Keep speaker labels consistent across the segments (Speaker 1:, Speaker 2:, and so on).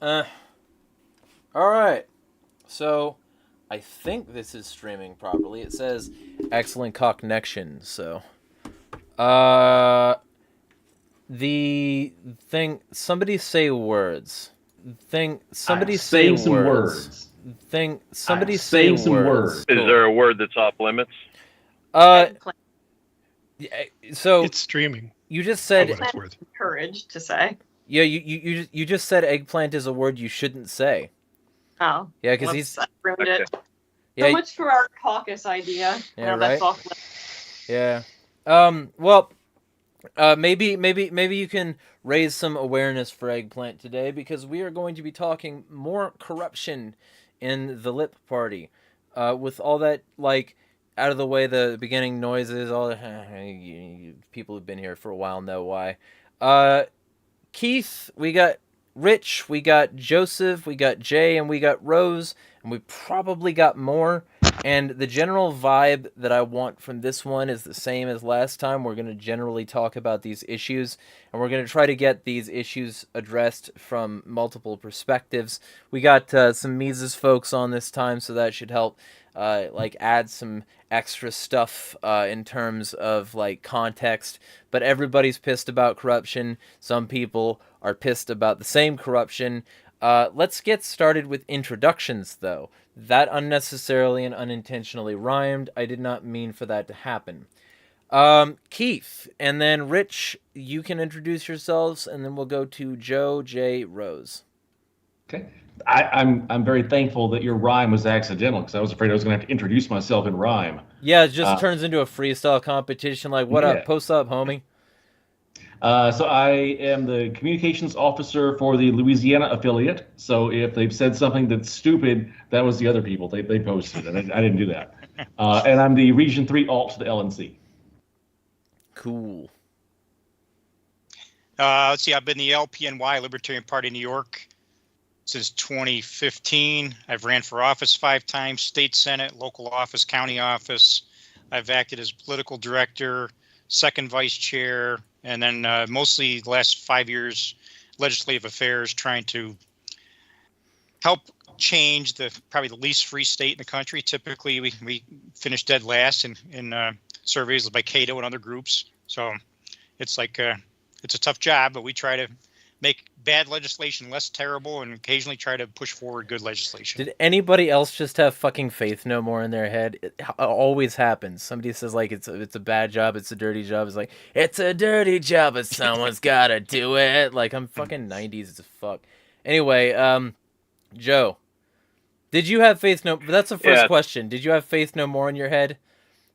Speaker 1: Uh, all right. So, I think this is streaming properly. It says excellent connection. So, uh, the thing. Somebody say words. Thing.
Speaker 2: I'm
Speaker 1: Somebody say
Speaker 2: saying some
Speaker 1: words.
Speaker 2: words.
Speaker 1: Thing.
Speaker 2: I'm
Speaker 1: Somebody say
Speaker 2: saying some
Speaker 1: words.
Speaker 2: words.
Speaker 3: Is
Speaker 1: Cool.
Speaker 3: there a word that's off limits?
Speaker 4: Eggplant.
Speaker 1: So
Speaker 5: It's streaming.
Speaker 1: you just said.
Speaker 5: For what it's
Speaker 4: Eggplant
Speaker 5: worth.
Speaker 4: is encouraged to say.
Speaker 1: Yeah, you just said eggplant is a word you shouldn't say.
Speaker 4: Oh.
Speaker 1: Yeah, because
Speaker 4: whoops,
Speaker 1: he's.
Speaker 4: I ruined
Speaker 3: Okay.
Speaker 4: it.
Speaker 1: Yeah.
Speaker 4: So much for our caucus idea.
Speaker 1: Yeah,
Speaker 4: Now that's
Speaker 1: right?
Speaker 4: off limits.
Speaker 1: Yeah. Well, maybe you can raise some awareness for eggplant today because we are going to be talking more corruption in the Lip Party, with all that like out of the way, the beginning noises. All the people who've been here for a while know why. Keith, we got Rich, we got Joseph, we got Jay, and we got Rose, and we probably got more. And the general vibe that I want from this one is the same as last time. We're going to generally talk about these issues, and we're going to try to get these issues addressed from multiple perspectives. We got some Mises folks on this time, so that should help add some extra stuff in terms of like context. But everybody's pissed about corruption. Some people are pissed about the same corruption. Let's get started with introductions, though. That unnecessarily and unintentionally rhymed. I did not mean for that to happen. Keith, and then Rich, you can introduce yourselves, and then we'll go to Joe, Jay, Rose.
Speaker 2: Okay. I'm very thankful that your rhyme was accidental because I was afraid I was going to have to introduce myself in rhyme.
Speaker 1: Yeah, it just turns into a freestyle competition. Like, what up? Post up, homie.
Speaker 2: So I am the communications officer for the Louisiana affiliate. So if they've said something that's stupid, that was the other people. They posted it. I didn't do that. And I'm the Region 3 alt to the LNC.
Speaker 1: Cool.
Speaker 6: Let's see, I've been the LPNY, Libertarian Party New York, since 2015. I've ran for office 5 times, state senate, local office, county office. I've acted as political director, second vice chair, and then mostly the last 5 years, legislative affairs, trying to help change probably the least free state in the country. Typically, we finish dead last in surveys by Cato and other groups. So it's like it's a tough job, but we try to make bad legislation less terrible and occasionally try to push forward good legislation.
Speaker 1: Did anybody else just have fucking faith no more in their head? It always happens. Somebody says like it's a bad job, it's a dirty job. It's like it's a dirty job, but someone's gotta do it. Like I'm fucking 90s as fuck. Anyway, Joe, did you have faith no? That's the first question. Did you have faith no more in your head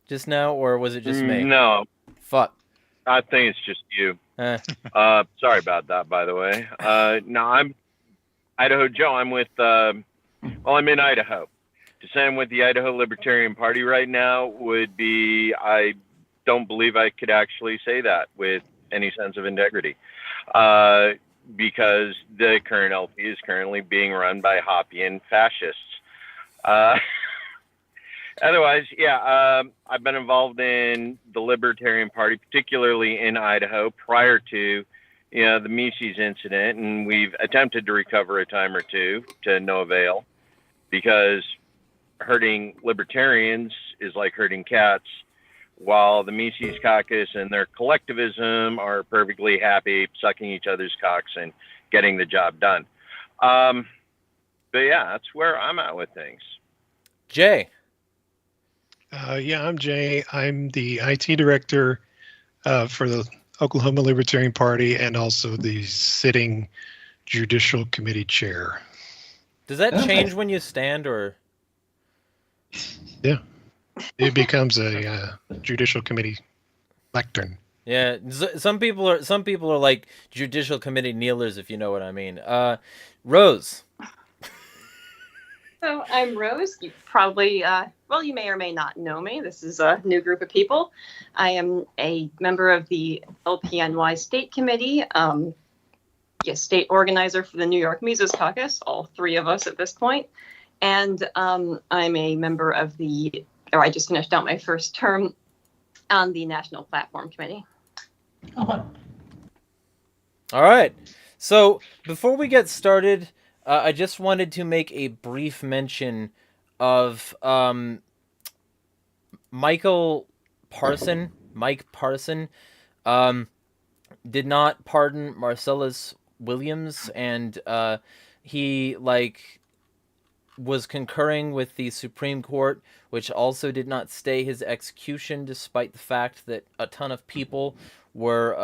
Speaker 1: just now, or was it just me?
Speaker 3: No.
Speaker 1: Fuck.
Speaker 3: I think it's just you. Sorry about that, by the way. No, I'm Idaho Joe. I'm with, I'm in Idaho. To say I'm with the Idaho Libertarian Party right now would be, I don't believe I could actually say that with any sense of integrity. Because the current LP is currently being run by Hoppian fascists. Otherwise, yeah, I've been involved in the Libertarian Party, particularly in Idaho, prior to, the Mises incident, and we've attempted to recover a time or two to no avail, because hurting libertarians is like hurting cats, while the Mises caucus and their collectivism are perfectly happy sucking each other's cocks and getting the job done. But yeah, that's where I'm at with things.
Speaker 1: Jay.
Speaker 5: Yeah, I'm Jay. I'm the IT director for the Oklahoma Libertarian Party and also the sitting Judicial Committee chair.
Speaker 1: Does that change when you stand, or?
Speaker 5: Yeah, it becomes a Judicial Committee lectern.
Speaker 1: Yeah, some people are like Judicial Committee kneelers, if you know what I mean. Rose.
Speaker 4: So I'm Rose. You probably, you may or may not know me. This is a new group of people. I am a member of the LPNY State Committee, state organizer for the New York Mises Caucus, all 3 of us at this point. And I'm a member of I just finished out my first term on the National Platform Committee.
Speaker 1: All right. So before we get started, I just wanted to make a brief mention of Mike Parson, did not pardon Marcellus Williams, and he was concurring with the Supreme Court, which also did not stay his execution, despite the fact that a ton of people were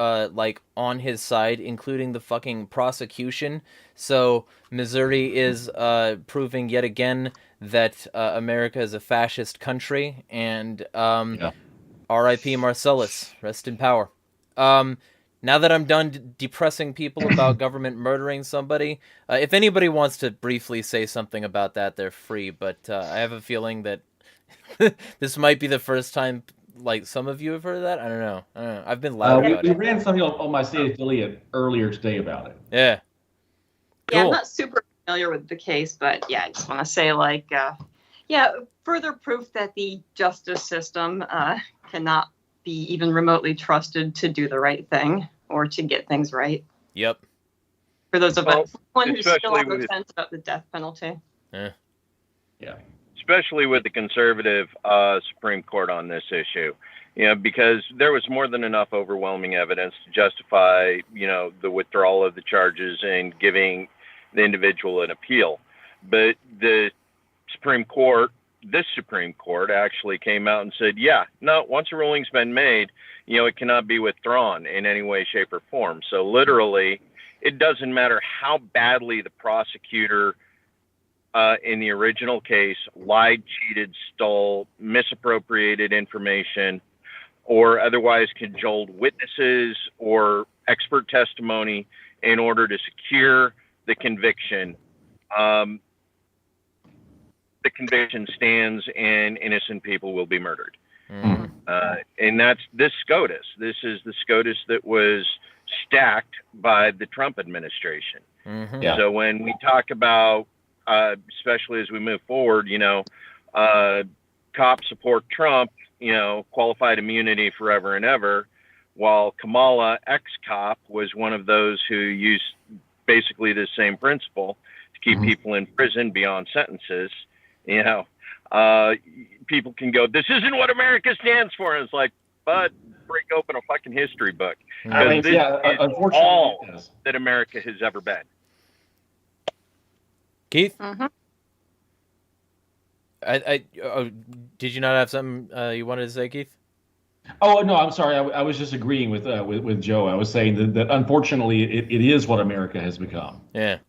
Speaker 1: on his side, including the fucking prosecution. So Missouri is proving yet again that America is a fascist country, and R.I.P. Marcellus, rest in power. Now that I'm done depressing people about government murdering somebody, if anybody wants to briefly say something about that, they're free. But I have a feeling that this might be the first time, some of you have heard of that. I don't know. I've been loud about
Speaker 2: we
Speaker 1: it.
Speaker 2: ran something on my state affiliate earlier today about it.
Speaker 1: Yeah. Cool.
Speaker 4: Yeah, I'm not super familiar with the case, but yeah, I just want to say, further proof that the justice system cannot be even remotely trusted to do the right thing or to get things right.
Speaker 1: Yep.
Speaker 4: For those of us who's still on the
Speaker 3: with-
Speaker 4: fence about the death penalty.
Speaker 1: Yeah.
Speaker 3: especially with the conservative Supreme Court on this issue, because there was more than enough overwhelming evidence to justify, the withdrawal of the charges and giving the individual an appeal. But this Supreme Court actually came out and said, once a ruling's been made, it cannot be withdrawn in any way, shape, or form. So literally, it doesn't matter how badly the prosecutor in the original case lied, cheated, stole, misappropriated information, or otherwise cajoled witnesses or expert testimony in order to secure the conviction. The conviction stands and innocent people will be murdered.
Speaker 1: Mm.
Speaker 3: And that's this SCOTUS. This is the SCOTUS that was stacked by the Trump administration.
Speaker 1: Mm-hmm.
Speaker 2: Yeah.
Speaker 3: So when we talk about, especially as we move forward, cops support Trump, qualified immunity forever and ever, while Kamala, ex-cop, was one of those who used basically the same principle to keep people in prison beyond sentences. People can go, this isn't what America stands for. And it's like, but break open a fucking history book. This is
Speaker 2: unfortunately,
Speaker 3: all that America has ever been.
Speaker 1: Keith?
Speaker 4: Mm-hmm.
Speaker 1: Did you not have something you wanted to say, Keith?
Speaker 2: Oh no, I'm sorry. I was just agreeing with Joe. I was saying that unfortunately it is what America has become.
Speaker 1: Yeah.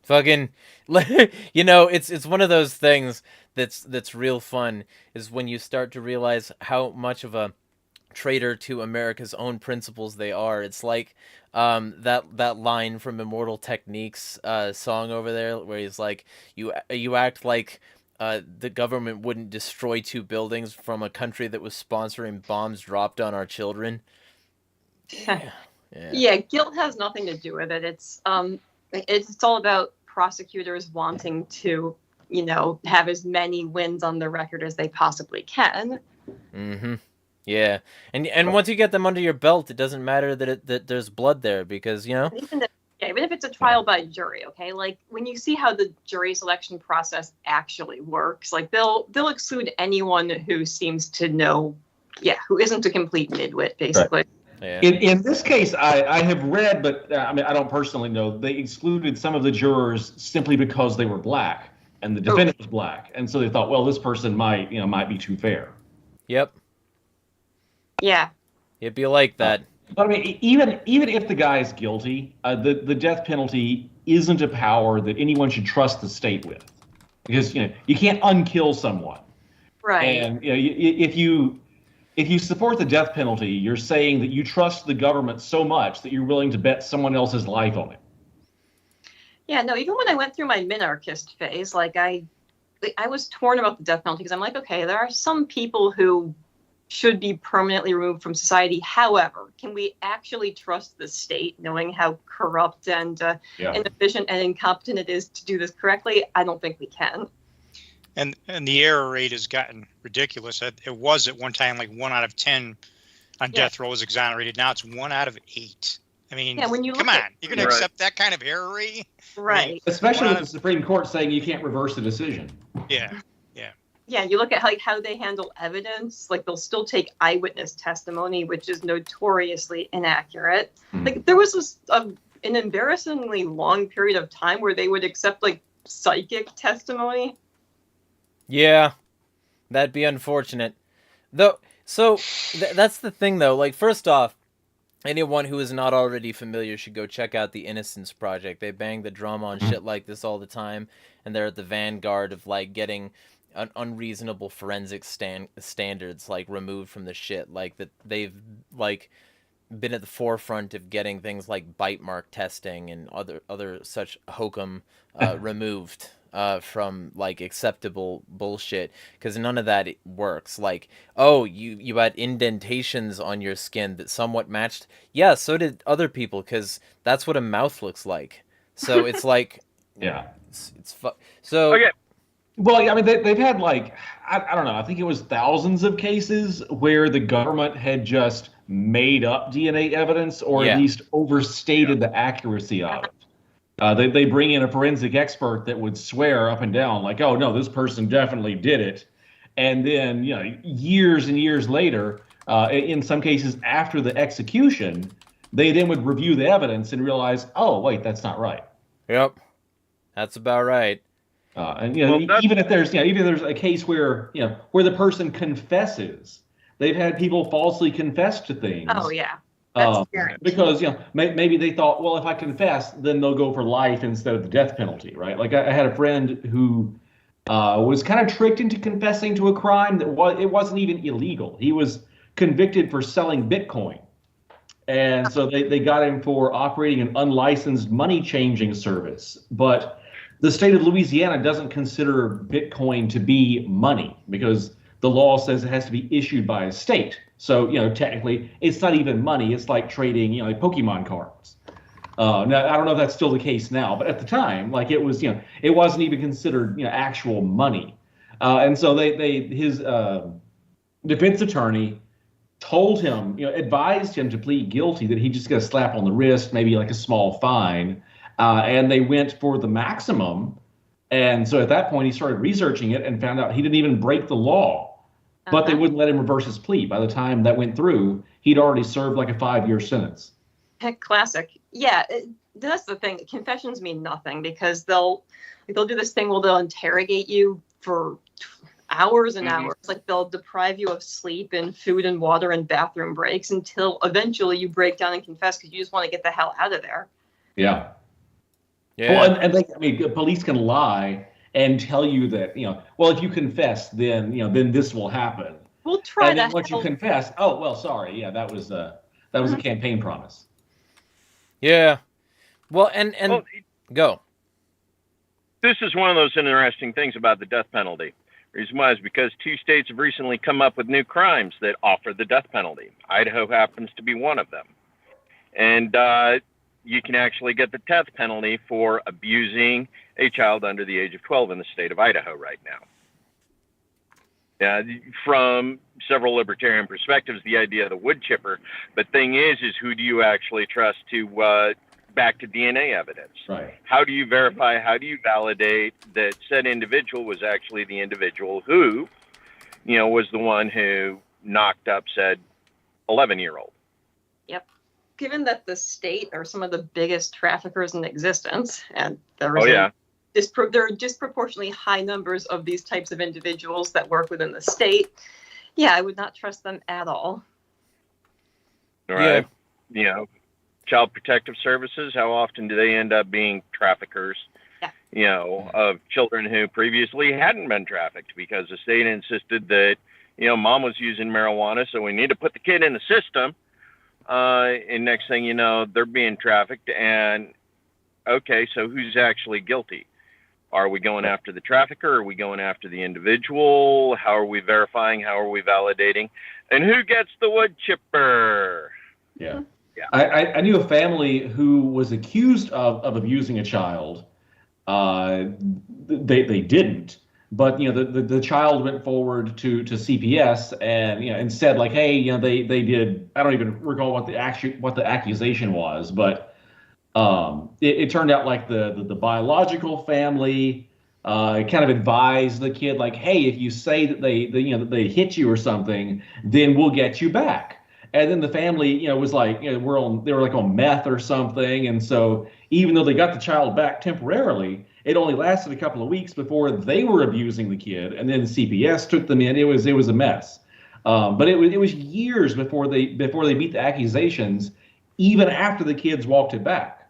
Speaker 1: Fucking, it's one of those things that's real fun, is when you start to realize how much of a traitor to America's own principles they are. It's like that line from Immortal Techniques song over there, where he's like, you act like the government wouldn't destroy 2 buildings from a country that was sponsoring bombs dropped on our children.
Speaker 4: Yeah, guilt has nothing to do with it. It's all about prosecutors wanting to, have as many wins on the record as they possibly can.
Speaker 1: Mm-hmm. Yeah, and once you get them under your belt, it doesn't matter that there's blood there, because
Speaker 4: even if it's a trial by jury, okay, like when you see how the jury selection process actually works, like they'll exclude anyone who seems to know, who isn't a complete nitwit, basically.
Speaker 2: Right.
Speaker 1: Yeah.
Speaker 2: In this case, I have read, but I don't personally know, they excluded some of the jurors simply because they were black and the defendant was black, and so they thought, well, this person might be too fair.
Speaker 1: Yep.
Speaker 4: Yeah.
Speaker 1: It'd be like that.
Speaker 2: But even if the guy is guilty, the death penalty isn't a power that anyone should trust the state with, because you can't unkill someone.
Speaker 4: Right.
Speaker 2: And if you support the death penalty, you're saying that you trust the government so much that you're willing to bet someone else's life on it.
Speaker 4: Yeah, no, even when I went through my minarchist phase, I was torn about the death penalty, because I'm like, okay, there are some people who should be permanently removed from society. However, can we actually trust the state, knowing how corrupt and inefficient and incompetent it is to do this correctly? I don't think we can.
Speaker 6: And the error rate has gotten ridiculous. It was at one time like 1 out of 10 on death row was exonerated. Now it's 1 out of 8. I mean,
Speaker 4: Yeah, when you
Speaker 6: come
Speaker 4: look
Speaker 6: on,
Speaker 4: at-
Speaker 6: you're going to
Speaker 3: Right.
Speaker 6: accept that kind of error rate?
Speaker 4: Right.
Speaker 2: Especially with
Speaker 6: Wow.
Speaker 2: the Supreme Court saying you can't reverse the decision.
Speaker 6: Yeah.
Speaker 4: Yeah, you look at how they handle evidence. Like they'll still take eyewitness testimony, which is notoriously inaccurate.
Speaker 2: Mhm.
Speaker 4: Like there was an embarrassingly long period of time where they would accept like psychic testimony.
Speaker 1: Yeah, that'd be unfortunate. Though, so that's the thing, though. Like, first off, anyone who is not already familiar should go check out the Innocence Project. They bang the drum on shit like this all the time, and they're at the vanguard of like getting unreasonable forensic standards like removed from the shit. Like that they've like been at the forefront of getting things like bite mark testing and other such hokum removed from like acceptable bullshit, because none of that works. Like, oh, you had indentations on your skin that somewhat matched. Yeah, so did other people, because that's what a mouth looks like. So it's like,
Speaker 2: Yeah.
Speaker 1: So
Speaker 3: Okay.
Speaker 2: Well, yeah, I mean, they've had like, I don't know, I think it was thousands of cases where the government had just made up DNA evidence, or
Speaker 1: Yeah.
Speaker 2: at least overstated the accuracy of it. They bring in a forensic expert that would swear up and down, like, oh, no, this person definitely did it. And then, you know, years and years later, in some cases after the execution, they then would review the evidence and realize, oh, wait, that's not right.
Speaker 1: Yep, that's about right.
Speaker 2: And you know,
Speaker 3: Well,
Speaker 2: even if there's a case where where the person confesses, they've had people falsely confess to things.
Speaker 4: Oh yeah, that's scary.
Speaker 2: Because maybe they thought, well, if I confess, then they'll go for life instead of the death penalty, right? Like I had a friend who was kind of tricked into confessing to a crime that wasn't even illegal. He was convicted for selling Bitcoin, and so they got him for operating an unlicensed money changing service, but the state of Louisiana doesn't consider Bitcoin to be money because the law says it has to be issued by a state. So, technically it's not even money. It's like trading, like Pokemon cards. Now, I don't know if that's still the case now, but at the time, like it was, it wasn't even considered, actual money. And so his defense attorney told him, advised him to plead guilty, that he just got a slap on the wrist, maybe like a small fine. And they went for the maximum. And so at that point, he started researching it and found out he didn't even break the law, but they wouldn't let him reverse his plea. By the time that went through, he'd already served like a 5-year sentence.
Speaker 4: Heck, classic. Yeah, that's the thing. Confessions mean nothing because they'll do this thing where they'll interrogate you for hours and hours. Like they'll deprive you of sleep and food and water and bathroom breaks until eventually you break down and confess because you just want to get the hell out of there.
Speaker 2: Yeah.
Speaker 1: Yeah.
Speaker 2: Well, and police can lie and tell you that, well, if you confess, then, then this will happen.
Speaker 4: We'll try
Speaker 2: And then
Speaker 4: that.
Speaker 2: once you confess, oh, well, sorry. Yeah, that was a campaign promise.
Speaker 1: Yeah. Well, and
Speaker 3: Well,
Speaker 1: go.
Speaker 3: this is one of those interesting things about the death penalty. Reason why is because 2 states have recently come up with new crimes that offer the death penalty. Idaho happens to be one of them. And you can actually get the death penalty for abusing a child under the age of 12 in the state of Idaho right now. From several libertarian perspectives, the idea of the wood chipper, but thing is who do you actually trust to back to DNA evidence?
Speaker 2: Right.
Speaker 3: How do you verify, how do you validate that said individual was actually the individual who, was the one who knocked up said 11-year-old?
Speaker 4: Yep. Given that the state are some of the biggest traffickers in existence, and there are disproportionately high numbers of these types of individuals that work within the state, I would not trust them at all.
Speaker 3: All right. Child Protective Services, how often do they end up being traffickers, of children who previously hadn't been trafficked because the state insisted that, mom was using marijuana, so we need to put the kid in the system. And next thing you know, they're being trafficked. And okay, so who's actually guilty? Are we going after the trafficker? Are we going after the individual? How are we verifying? How are we validating? And who gets the wood chipper?
Speaker 2: Yeah.
Speaker 3: Yeah.
Speaker 2: I knew a family who was accused of abusing a child. They didn't, But the child went forward to CPS and and said like, hey, they did. I don't even recall what the accusation was, but it turned out like the biological family kind of advised the kid like, hey, if you say that that they hit you or something, then we'll get you back. And then the family was like, they were like on meth or something, and so even though they got the child back temporarily, it only lasted a couple of weeks before they were abusing the kid, and then CPS took them in. It was a mess. But it was years before they beat the accusations, even after the kids walked it back.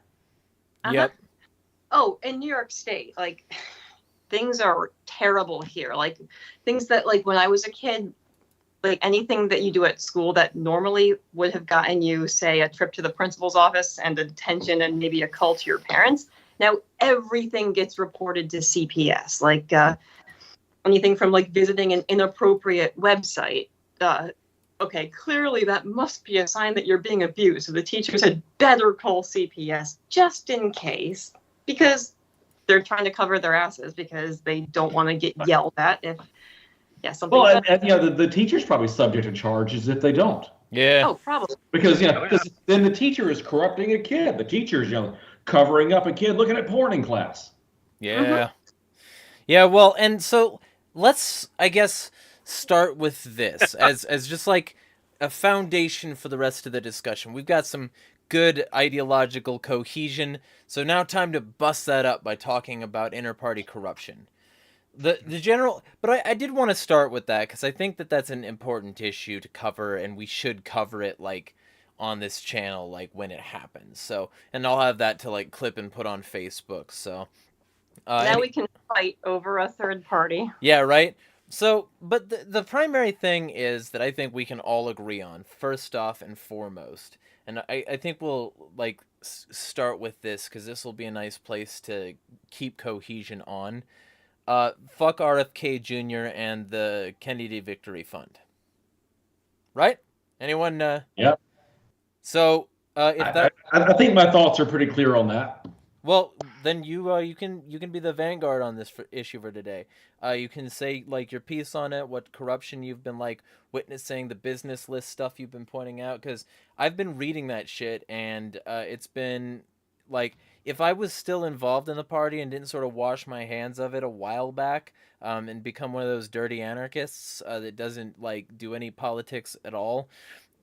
Speaker 1: Yep.
Speaker 4: Oh, in New York State, like things are terrible here. Like things that like when I was a kid, like anything that you do at school that normally would have gotten you, say, a trip to the principal's office and a detention and maybe a call to your parents. Now everything gets reported to CPS, like anything from like visiting an inappropriate website. Okay, clearly that must be a sign that you're being abused. So the teachers had better call CPS just in case, because they're trying to cover their asses because they don't want to get yelled at if something.
Speaker 2: Well, and the teacher's probably subject to charges if they don't.
Speaker 1: Yeah.
Speaker 4: Oh, probably.
Speaker 2: Because then the teacher is corrupting a kid. The teacher's covering up a kid looking at porn in class.
Speaker 1: Yeah.
Speaker 4: Mm-hmm.
Speaker 1: Yeah, well, and so let's, I guess, start with this as just like a foundation for the rest of the discussion. We've got some good ideological cohesion, so now time to bust that up by talking about inter-party corruption. The general, but I did want to start with that because I think that that's an important issue to cover, and we should cover it like on this channel like when it happens. So, and I'll have that to like clip and put on Facebook. So
Speaker 4: now we can fight over a third party.
Speaker 1: Yeah, right. So, but the primary thing is that I think we can all agree on, first off and foremost, and I think we'll like start with this because this will be a nice place to keep cohesion on. Fuck RFK Jr. and the Kennedy Victory Fund. Right? Anyone?
Speaker 2: Yep.
Speaker 1: So, if that,
Speaker 2: I think my thoughts are pretty clear on that.
Speaker 1: well, then you can be the vanguard on this issue for today. You can say like your piece on it, what corruption you've been like witnessing, the business list stuff you've been pointing out, because I've been reading that shit, and it's been like, if I was still involved in the party and didn't sort of wash my hands of it a while back, and become one of those dirty anarchists that doesn't like do any politics at all,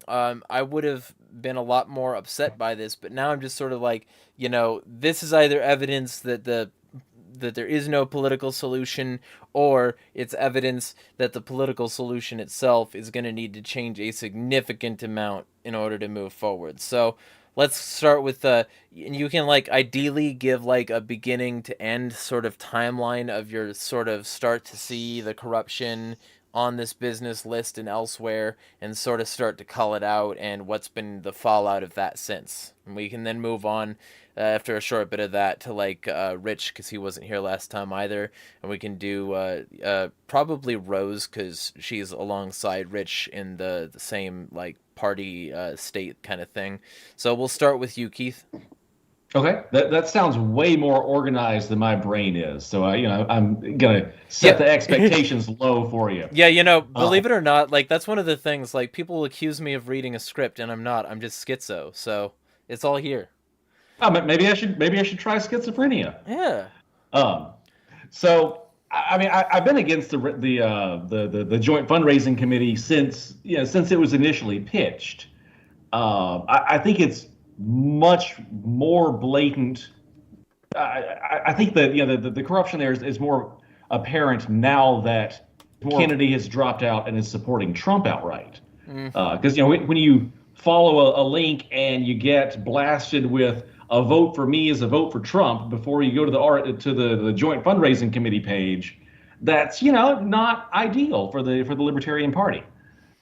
Speaker 1: I would have been a lot more upset by this. But now I'm just sort of like, this is either evidence that that there is no political solution, or it's evidence that the political solution itself is going to need to change a significant amount in order to move forward. So let's start with you can like ideally give like a beginning to end sort of timeline of your sort of start to see the corruption on this business list and elsewhere, and sort of start to call it out and what's been the fallout of that since. And we can then move on after a short bit of that to like Rich, because he wasn't here last time either, and we can do probably Rose, because she's alongside Rich in the same like party state kind of thing. So we'll start with you, Keith.
Speaker 2: Okay, that sounds way more organized than my brain is. So I'm gonna set the expectations low for you.
Speaker 1: Yeah, believe it or not, like that's one of the things. Like people accuse me of reading a script, and I'm not. I'm just schizo. So it's all here.
Speaker 2: Oh, maybe I should try schizophrenia.
Speaker 1: Yeah.
Speaker 2: So I mean, I've been against the joint fundraising committee since it was initially pitched. I think it's much more blatant. I think that the corruption there is more apparent now that Kennedy has dropped out and is supporting Trump outright. Because when you follow a link and you get blasted with a vote for me is a vote for Trump before you go to the joint fundraising committee page, that's not ideal for the Libertarian Party.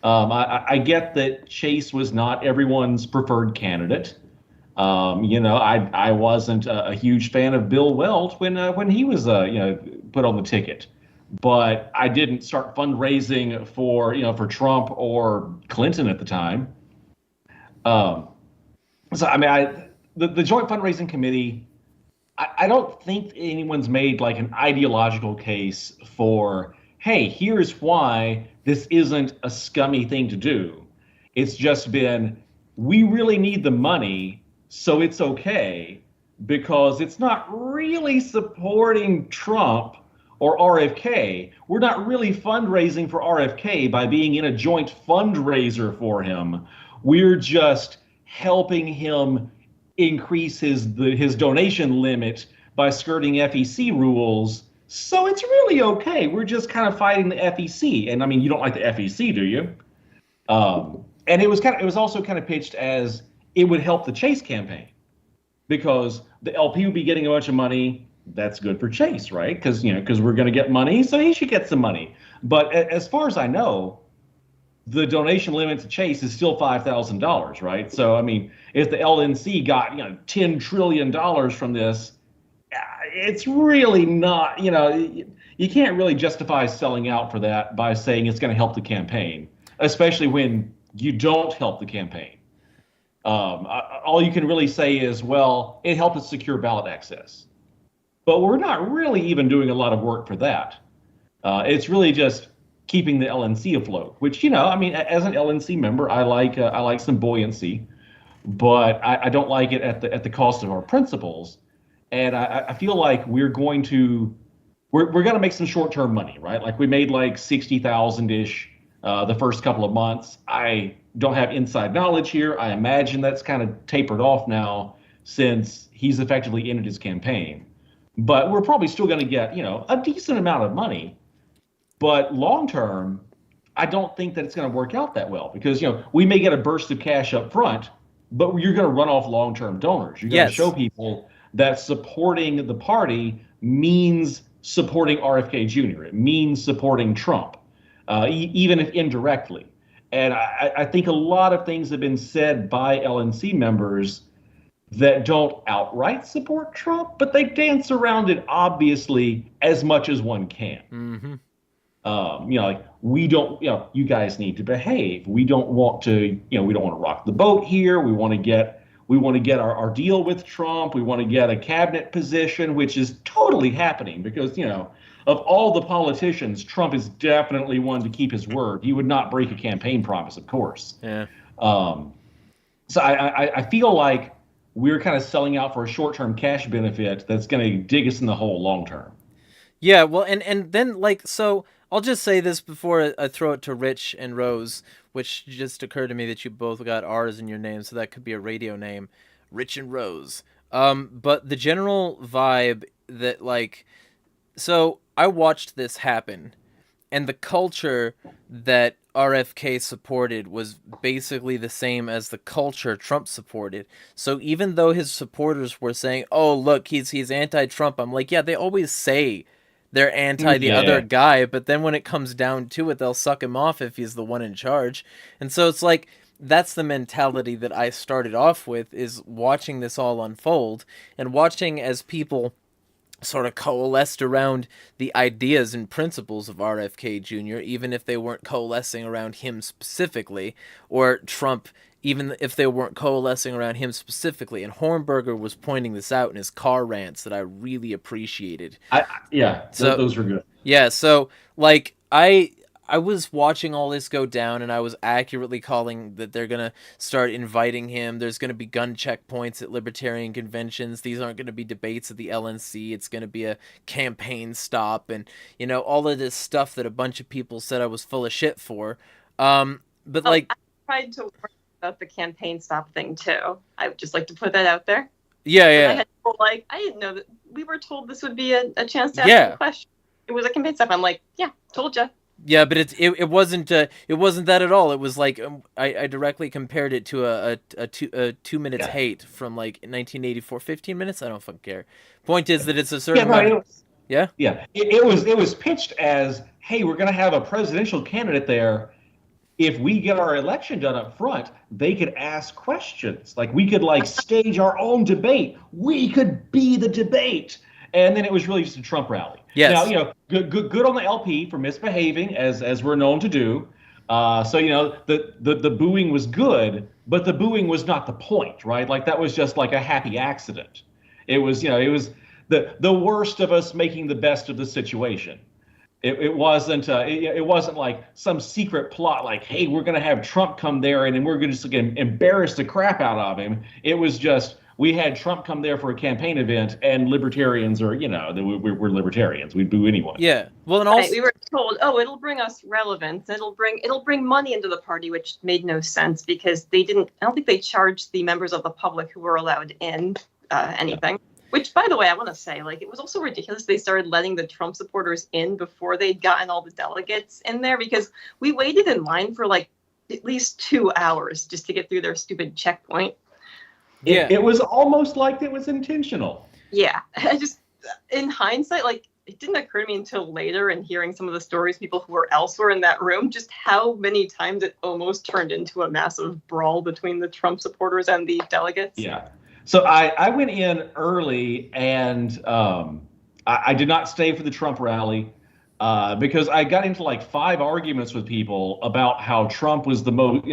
Speaker 2: I get that Chase was not everyone's preferred candidate. I wasn't a huge fan of Bill Weld when he was put on the ticket, but I didn't start fundraising for Trump or Clinton at the time. So I mean, the joint fundraising committee I don't think anyone's made like an ideological case for, hey, here's why this isn't a scummy thing to do. It's just been, we really need the money, so it's okay, because it's not really supporting Trump or RFK. We're not really fundraising for RFK by being in a joint fundraiser for him. We're just helping him increase his donation limit by skirting FEC rules. So it's really okay. We're just kind of fighting the FEC. And I mean, you don't like the FEC, do you? And it was also kind of pitched as it would help the Chase campaign, because the LP would be getting a bunch of money. That's good for Chase, right? Because we're going to get money, so he should get some money. But as far as I know, the donation limit to Chase is still $5,000, right? So I mean, if the LNC got $10 trillion from this, it's really not. You can't really justify selling out for that by saying it's going to help the campaign, especially when you don't help the campaign. All you can really say is, well, it helped us secure ballot access. But we're not really even doing a lot of work for that. It's really just keeping the LNC afloat, which, I mean, as an LNC member, I like some buoyancy, but I don't like it at the cost of our principles. And I feel like we're going to make some short-term money, right? Like we made like 60,000-ish the first couple of months. I don't have inside knowledge here. I imagine that's kind of tapered off now since he's effectively ended his campaign. But we're probably still going to get, a decent amount of money. But long term, I don't think that it's going to work out that well, because, we may get a burst of cash up front, but you're going to run off long-term donors. You're going to show people that supporting the party means supporting RFK Jr. It means supporting Trump, even if indirectly. And I think a lot of things have been said by LNC members that don't outright support Trump, but they dance around it obviously as much as one can.
Speaker 1: Mm-hmm.
Speaker 2: Like we don't, you guys need to behave. We don't want to, we don't want to rock the boat here. We want to get our deal with Trump. We want to get a cabinet position, which is totally happening because, of all the politicians, Trump is definitely one to keep his word. He would not break a campaign promise, of course.
Speaker 1: Yeah.
Speaker 2: So I feel like we're kind of selling out for a short-term cash benefit that's going to dig us in the hole long-term.
Speaker 1: Yeah, well, and then, so I'll just say this before I throw it to Rich and Rose, which just occurred to me that you both got R's in your name, so that could be a radio name, Rich and Rose. But the general vibe that, so I watched this happen, and the culture that RFK supported was basically the same as the culture Trump supported. So even though his supporters were saying, oh, look, he's anti-Trump, I'm like, yeah, they always say they're anti the other guy, but then when it comes down to it, they'll suck him off if he's the one in charge. And so it's like, that's the mentality that I started off with, is watching this all unfold and watching as people sort of coalesced around the ideas and principles of RFK Jr., even if they weren't coalescing around him specifically, or Trump, even if they weren't coalescing around him specifically. And Hornberger was pointing this out in his car rants that I really appreciated.
Speaker 2: Those were good.
Speaker 1: Yeah, so, I was watching all this go down, and I was accurately calling that they're going to start inviting him. There's going to be gun checkpoints at libertarian conventions. These aren't going to be debates at the LNC. It's going to be a campaign stop, and, all of this stuff that a bunch of people said I was full of shit for. I
Speaker 4: tried to work about the campaign stop thing, too. I would just like to put that out there.
Speaker 1: Yeah.
Speaker 4: I didn't know that we were told this would be a chance to ask a question. It was a campaign stop. I'm like, yeah, told you.
Speaker 1: Yeah, but it wasn't that at all. It was like I directly compared it to a 2 minutes hate from 1984. 15 minutes, I don't fucking care. Point is that it's a certain
Speaker 2: It was pitched as, hey, we're gonna have a presidential candidate there. If we get our election done up front, they could ask questions. We could stage our own debate. We could be the debate. And then it was really just a Trump rally.
Speaker 1: Yes.
Speaker 2: Now, good on the LP for misbehaving, as we're known to do. The booing was good, but the booing was not the point, right? That was just a happy accident. It was the worst of us making the best of the situation. It wasn't like some secret plot like, hey, we're going to have Trump come there and then we're going to embarrass the crap out of him. It was just, we had Trump come there for a campaign event, and libertarians are, we're libertarians. We'd boo anyone.
Speaker 1: Yeah. Well, and also
Speaker 4: we were told, oh, it'll bring us relevance. It'll bring money into the party, which made no sense because I don't think they charged the members of the public who were allowed in anything. Which, by the way, I want to say, like, it was also ridiculous they started letting the Trump supporters in before they'd gotten all the delegates in there, because we waited in line for like at least 2 hours just to get through their stupid checkpoint.
Speaker 1: Yeah.
Speaker 2: It was almost like it was intentional.
Speaker 4: Yeah. I just, in hindsight, like, it didn't occur to me until later in hearing some of the stories, people who were elsewhere in that room, just how many times it almost turned into a massive brawl between the Trump supporters and the delegates.
Speaker 2: Yeah. So I went in early, and I did not stay for the Trump rally because I got into like 5 arguments with people about how Trump was the most,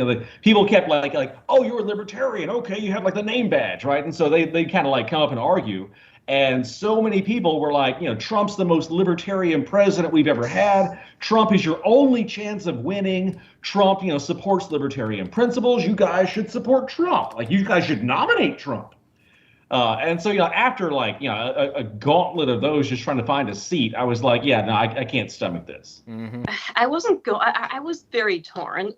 Speaker 2: people kept like, oh, you're a libertarian. Okay, you have like the name badge, right? And so they kind of like come up and argue. And so many people were like, Trump's the most libertarian president we've ever had. Trump is your only chance of winning. Trump, supports libertarian principles. You guys should support Trump. Like, you guys should nominate Trump. And so, after like, a gauntlet of those just trying to find a seat, I was like, yeah, no, I can't stomach this.
Speaker 1: Mm-hmm.
Speaker 4: I was very torn.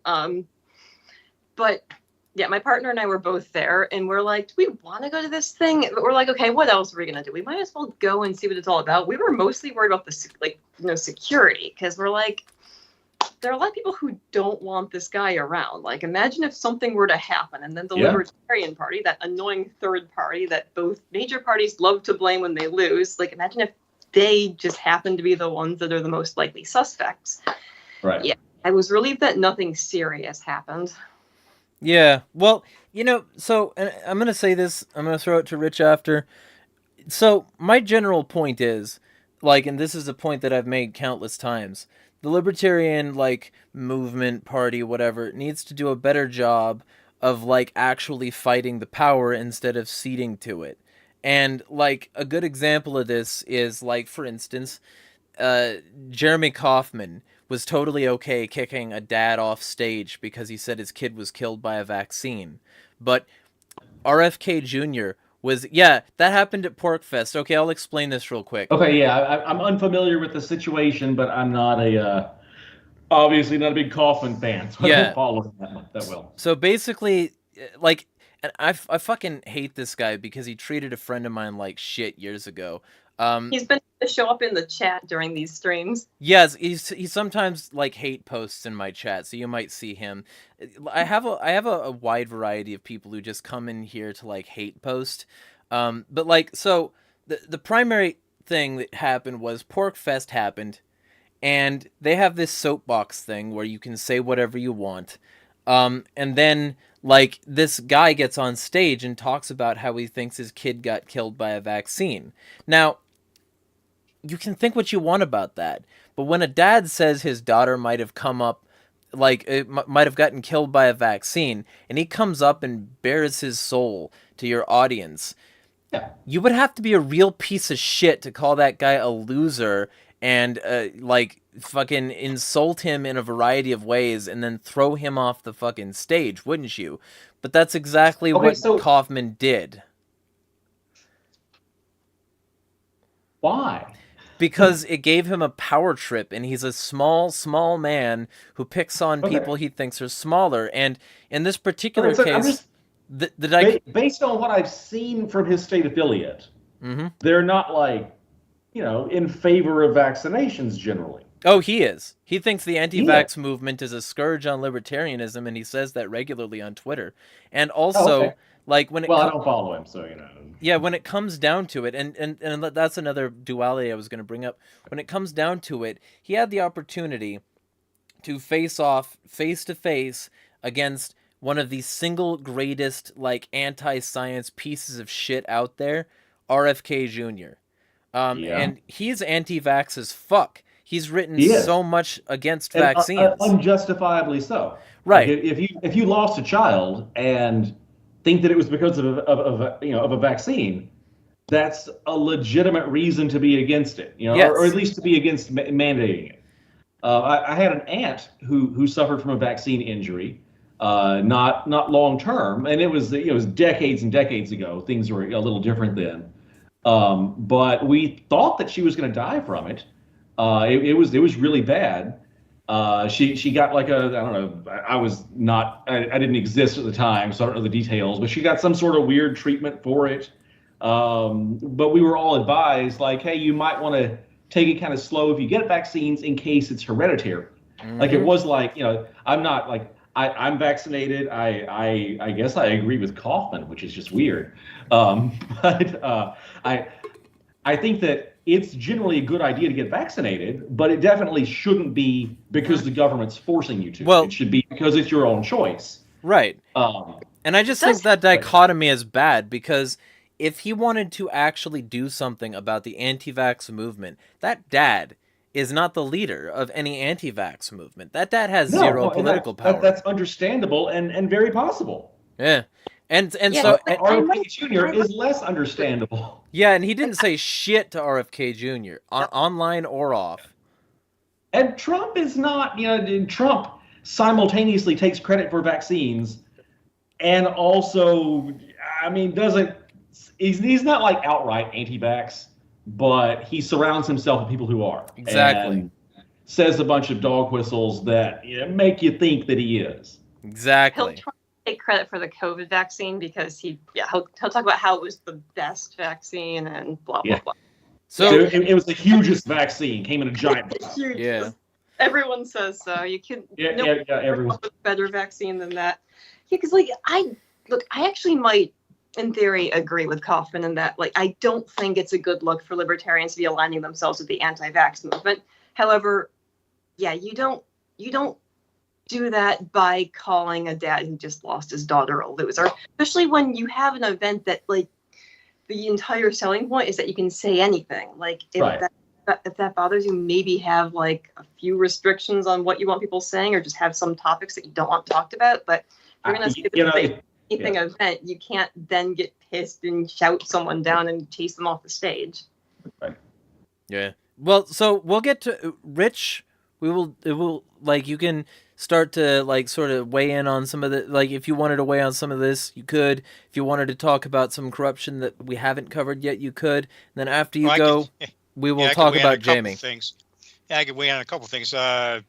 Speaker 4: But yeah, my partner and I were both there, and we're like, do we want to go to this thing? But we're like, okay, what else are we going to do? We might as well go and see what it's all about. We were mostly worried about the security, because we're like, there are a lot of people who don't want this guy around. Like, imagine if something were to happen, and then the Libertarian Party, that annoying third party that both major parties love to blame when they lose, like, imagine if they just happen to be the ones that are the most likely suspects.
Speaker 2: Right.
Speaker 4: Yeah, I was relieved that nothing serious happened.
Speaker 1: Yeah. Well, so and I'm going to say this, I'm going to throw it to Rich after. So my general point is, like, and this is a point that I've made countless times, the libertarian, like, movement, party, whatever, needs to do a better job of, like, actually fighting the power instead of ceding to it. And, like, a good example of this is, like, for instance, Jeremy Kauffman was totally okay kicking a dad off stage because he said his kid was killed by a vaccine. But RFK Jr. was, that happened at Porkfest. Okay, I'll explain this real quick.
Speaker 2: Okay, yeah, I'm unfamiliar with the situation, but I'm not obviously not a big Kaufman fan, so I don't follow him that well.
Speaker 1: So basically, like, and I fucking hate this guy because he treated a friend of mine like shit years ago.
Speaker 4: He's been to show up in the chat during these streams.
Speaker 1: Yes, he sometimes like hate posts in my chat, so you might see him. I have a wide variety of people who just come in here to like hate post. But like, so the primary thing that happened was Porkfest happened, and they have this soapbox thing where you can say whatever you want. And then like this guy gets on stage and talks about how he thinks his kid got killed by a vaccine. Now, you can think what you want about that, but when a dad says his daughter might have come up, like, it might have gotten killed by a vaccine, and he comes up and bares his soul to your audience, you would have to be a real piece of shit to call that guy a loser and, like, fucking insult him in a variety of ways and then throw him off the fucking stage, wouldn't you? But that's exactly what Kaufman did.
Speaker 2: Why?
Speaker 1: Because it gave him a power trip, and he's a small man who picks on people he thinks are smaller. And in this particular case,
Speaker 2: based on what I've seen from his state affiliate, they're not like, in favor of vaccinations generally.
Speaker 1: Oh, he is. He thinks the anti-vax movement is a scourge on libertarianism, and he says that regularly on Twitter. And also, like, when it
Speaker 2: I don't follow him, so
Speaker 1: Yeah, when it comes down to it, and that's another duality I was going to bring up. When it comes down to it, he had the opportunity to face off face to face against one of the single greatest, like, anti-science pieces of shit out there, RFK Jr. And he's anti-vax as fuck. He's written so much against vaccines,
Speaker 2: unjustifiably so.
Speaker 1: Right?
Speaker 2: Like, if you lost a child and think that it was because of a vaccine, that's a legitimate reason to be against it, you know,
Speaker 1: Yes.
Speaker 2: or at least to be against mandating it. I had an aunt who suffered from a vaccine injury, not long term, and it was decades and decades ago. Things were a little different then, but we thought that she was going to die from it. It was really bad. She got like I don't know. I didn't exist at the time, so I don't know the details. But she got some sort of weird treatment for it. But we were all advised, like, hey, you might want to take it kind of slow if you get vaccines in case it's hereditary. Like, it was like, I'm not like, I'm vaccinated. I guess I agree with Kaufman, which is just weird. But I think that it's generally a good idea to get vaccinated, but it definitely shouldn't be because the government's forcing you to.
Speaker 1: Well,
Speaker 2: it should be because it's your own choice.
Speaker 1: Right. And I just think that dichotomy is bad, because if he wanted to actually do something about the anti-vax movement, that dad is not the leader of any anti-vax movement. That dad has zero political power.
Speaker 2: That's understandable and very possible.
Speaker 1: Yeah. And
Speaker 4: Yeah,
Speaker 1: so
Speaker 4: but
Speaker 2: RFK Jr. is less understandable.
Speaker 1: yeah, and he didn't say shit to RFK Jr. Online or off.
Speaker 2: And Trump is not, Trump simultaneously takes credit for vaccines and also, he's not like outright anti-vax, but he surrounds himself with people who are.
Speaker 1: Exactly.
Speaker 2: And says a bunch of dog whistles that make you think that he is.
Speaker 1: Exactly.
Speaker 4: He'll take credit for the COVID vaccine because he'll talk about how it was the best vaccine and blah blah blah.
Speaker 1: So
Speaker 2: it was the hugest vaccine, came in a giant.
Speaker 4: Huge.
Speaker 1: Yeah.
Speaker 4: Everyone says so. You can
Speaker 2: everyone.
Speaker 4: better vaccine than that. Yeah, because I actually might, in theory, agree with Kaufman in that I don't think it's a good look for libertarians to be aligning themselves with the anti-vax movement. However, yeah, you don't do that by calling a dad who just lost his daughter a loser, especially when you have an event that the entire selling point is that you can say anything. If that bothers you, maybe have a few restrictions on what you want people saying, or just have some topics that you don't want talked about. But if you're going to say anything event, you can't then get pissed and shout someone down and chase them off the stage.
Speaker 2: Right.
Speaker 1: Yeah. Well, so we'll get to Rich. You can start to sort of weigh in on some of the, if you wanted to weigh on some of this, you could. If you wanted to talk about some corruption that we haven't covered yet, you could. And then after you we will talk about Jamie.
Speaker 6: Yeah, I could weigh in on a couple things. The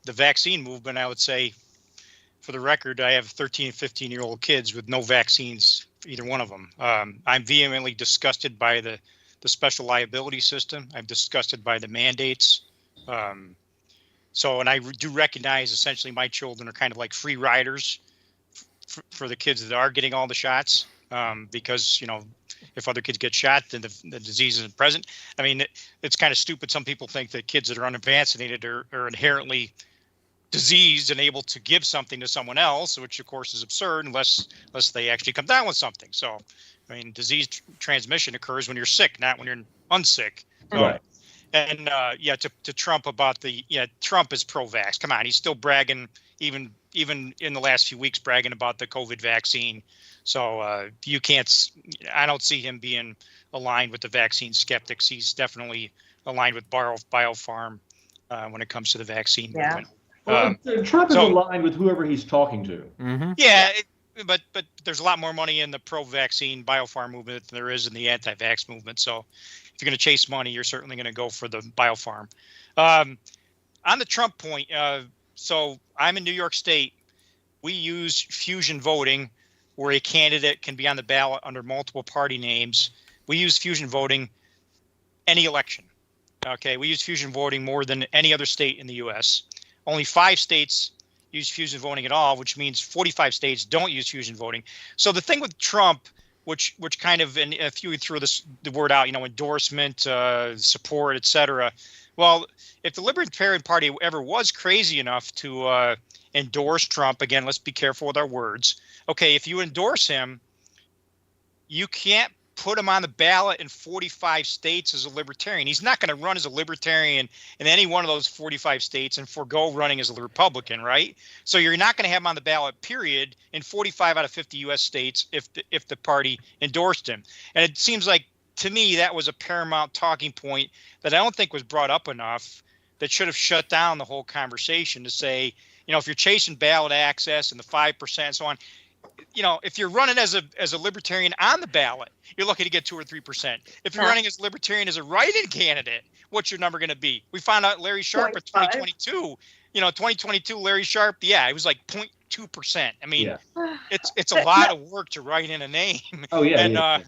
Speaker 6: vaccine movement, I would say, for the record, I have 13 and 15-year-old kids with no vaccines, either one of them. I'm vehemently disgusted by the special liability system. I'm disgusted by the mandates. And I do recognize essentially my children are kind of like free riders for the kids that are getting all the shots, because, if other kids get shot, then the disease isn't present. I mean, it's kind of stupid. Some people think that kids that are unvaccinated are inherently diseased and able to give something to someone else, which of course is absurd unless they actually come down with something. So, I mean, disease transmission occurs when you're sick, not when you're unsick.
Speaker 2: Right.
Speaker 6: And to Trump about Trump is pro-vax. Come on, he's still bragging, even in the last few weeks, bragging about the COVID vaccine. So I don't see him being aligned with the vaccine skeptics. He's definitely aligned with BioPharm when it comes to the vaccine movement.
Speaker 2: Well, Trump is aligned with whoever he's talking to.
Speaker 1: Mm-hmm.
Speaker 6: Yeah, but there's a lot more money in the pro-vaccine BioPharm movement than there is in the anti-vax movement. So if you're going to chase money, you're certainly going to go for the BioPharm. On the Trump point, so I'm in New York State. We use fusion voting, where a candidate can be on the ballot under multiple party names. We use fusion voting any election. Okay, we use fusion voting more than any other state in the U.S. Only 5 states use fusion voting at all, which means 45 states don't use fusion voting. So the thing with Trump, which kind of, and if you threw the word out, endorsement, support, etc. Well, if the Libertarian Party ever was crazy enough to endorse Trump, again, let's be careful with our words. Okay, if you endorse him, you can't put him on the ballot in 45 states as a libertarian. He's not going to run as a libertarian in any one of those 45 states and forego running as a Republican, right? So you're not going to have him on the ballot, period, in 45 out of 50 U.S. states if the party endorsed him. And it seems like to me, that was a paramount talking point that I don't think was brought up enough, that should have shut down the whole conversation to say, if you're chasing ballot access and the 5% and so on, if you're running as a libertarian on the ballot, you're lucky to get 2 or 3%. If you're running as a libertarian as a write-in candidate, what's your number going to be? We found out Larry Sharpe in 2022. 2022 Larry Sharpe, it was like 0.2%. I mean, it's a lot of work to write in a name.
Speaker 2: Oh yeah.
Speaker 6: And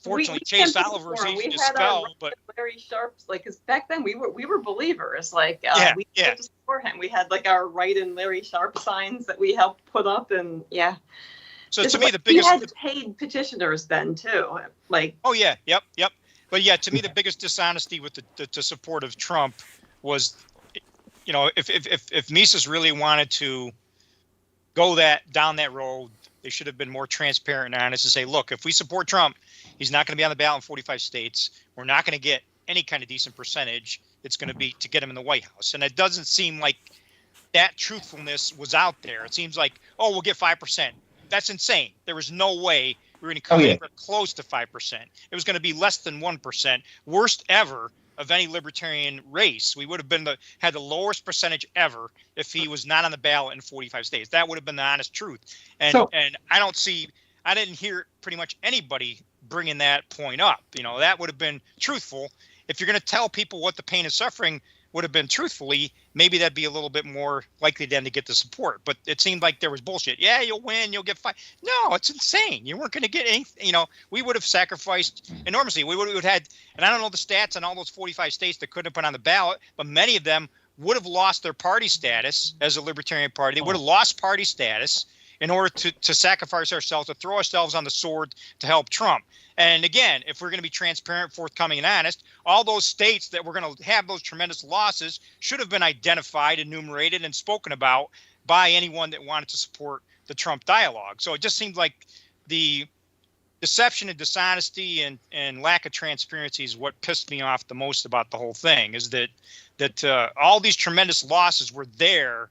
Speaker 6: fortunately, Chase Oliver is easy to spell, but
Speaker 4: Larry Sharpe's because back then we were believers. We had to support him. We had our write-in Larry Sharpe signs that we helped put up, and
Speaker 6: So to me, the biggest
Speaker 4: we had paid petitioners then too.
Speaker 6: Oh yeah, yep. But to me, the biggest dishonesty with the support of Trump was, if Mises really wanted to go down that road, they should have been more transparent and honest and say, look, if we support Trump, he's not going to be on the ballot in 45 states. We're not going to get any kind of decent percentage. It's going to be to get him in the White House. And it doesn't seem like that truthfulness was out there. It seems like, we'll get 5%. That's insane. There was no way we were going to come anywhere close to 5%. It was going to be less than 1%. Worst ever of any libertarian race. We would have had the lowest percentage ever if he was not on the ballot in 45 states. That would have been the honest truth. And I didn't hear pretty much anybody bringing that point up. That would have been truthful. If you're going to tell people what the pain and suffering would have been truthfully, maybe that'd be a little bit more likely then to get the support. But it seemed like there was bullshit. Yeah, you'll win, you'll get 5. No, it's insane. You weren't going to get anything. We would have sacrificed enormously. We would have had, and I don't know the stats on all those 45 states that couldn't have put on the ballot, but many of them would have lost their party status as a Libertarian Party. They would have lost party status in order to sacrifice ourselves, to throw ourselves on the sword to help Trump. And again, if we're going to be transparent, forthcoming, and honest, all those states that were going to have those tremendous losses should have been identified, enumerated, and spoken about by anyone that wanted to support the Trump dialogue. So it just seemed like the deception and dishonesty and lack of transparency is what pissed me off the most about the whole thing, is that all these tremendous losses were there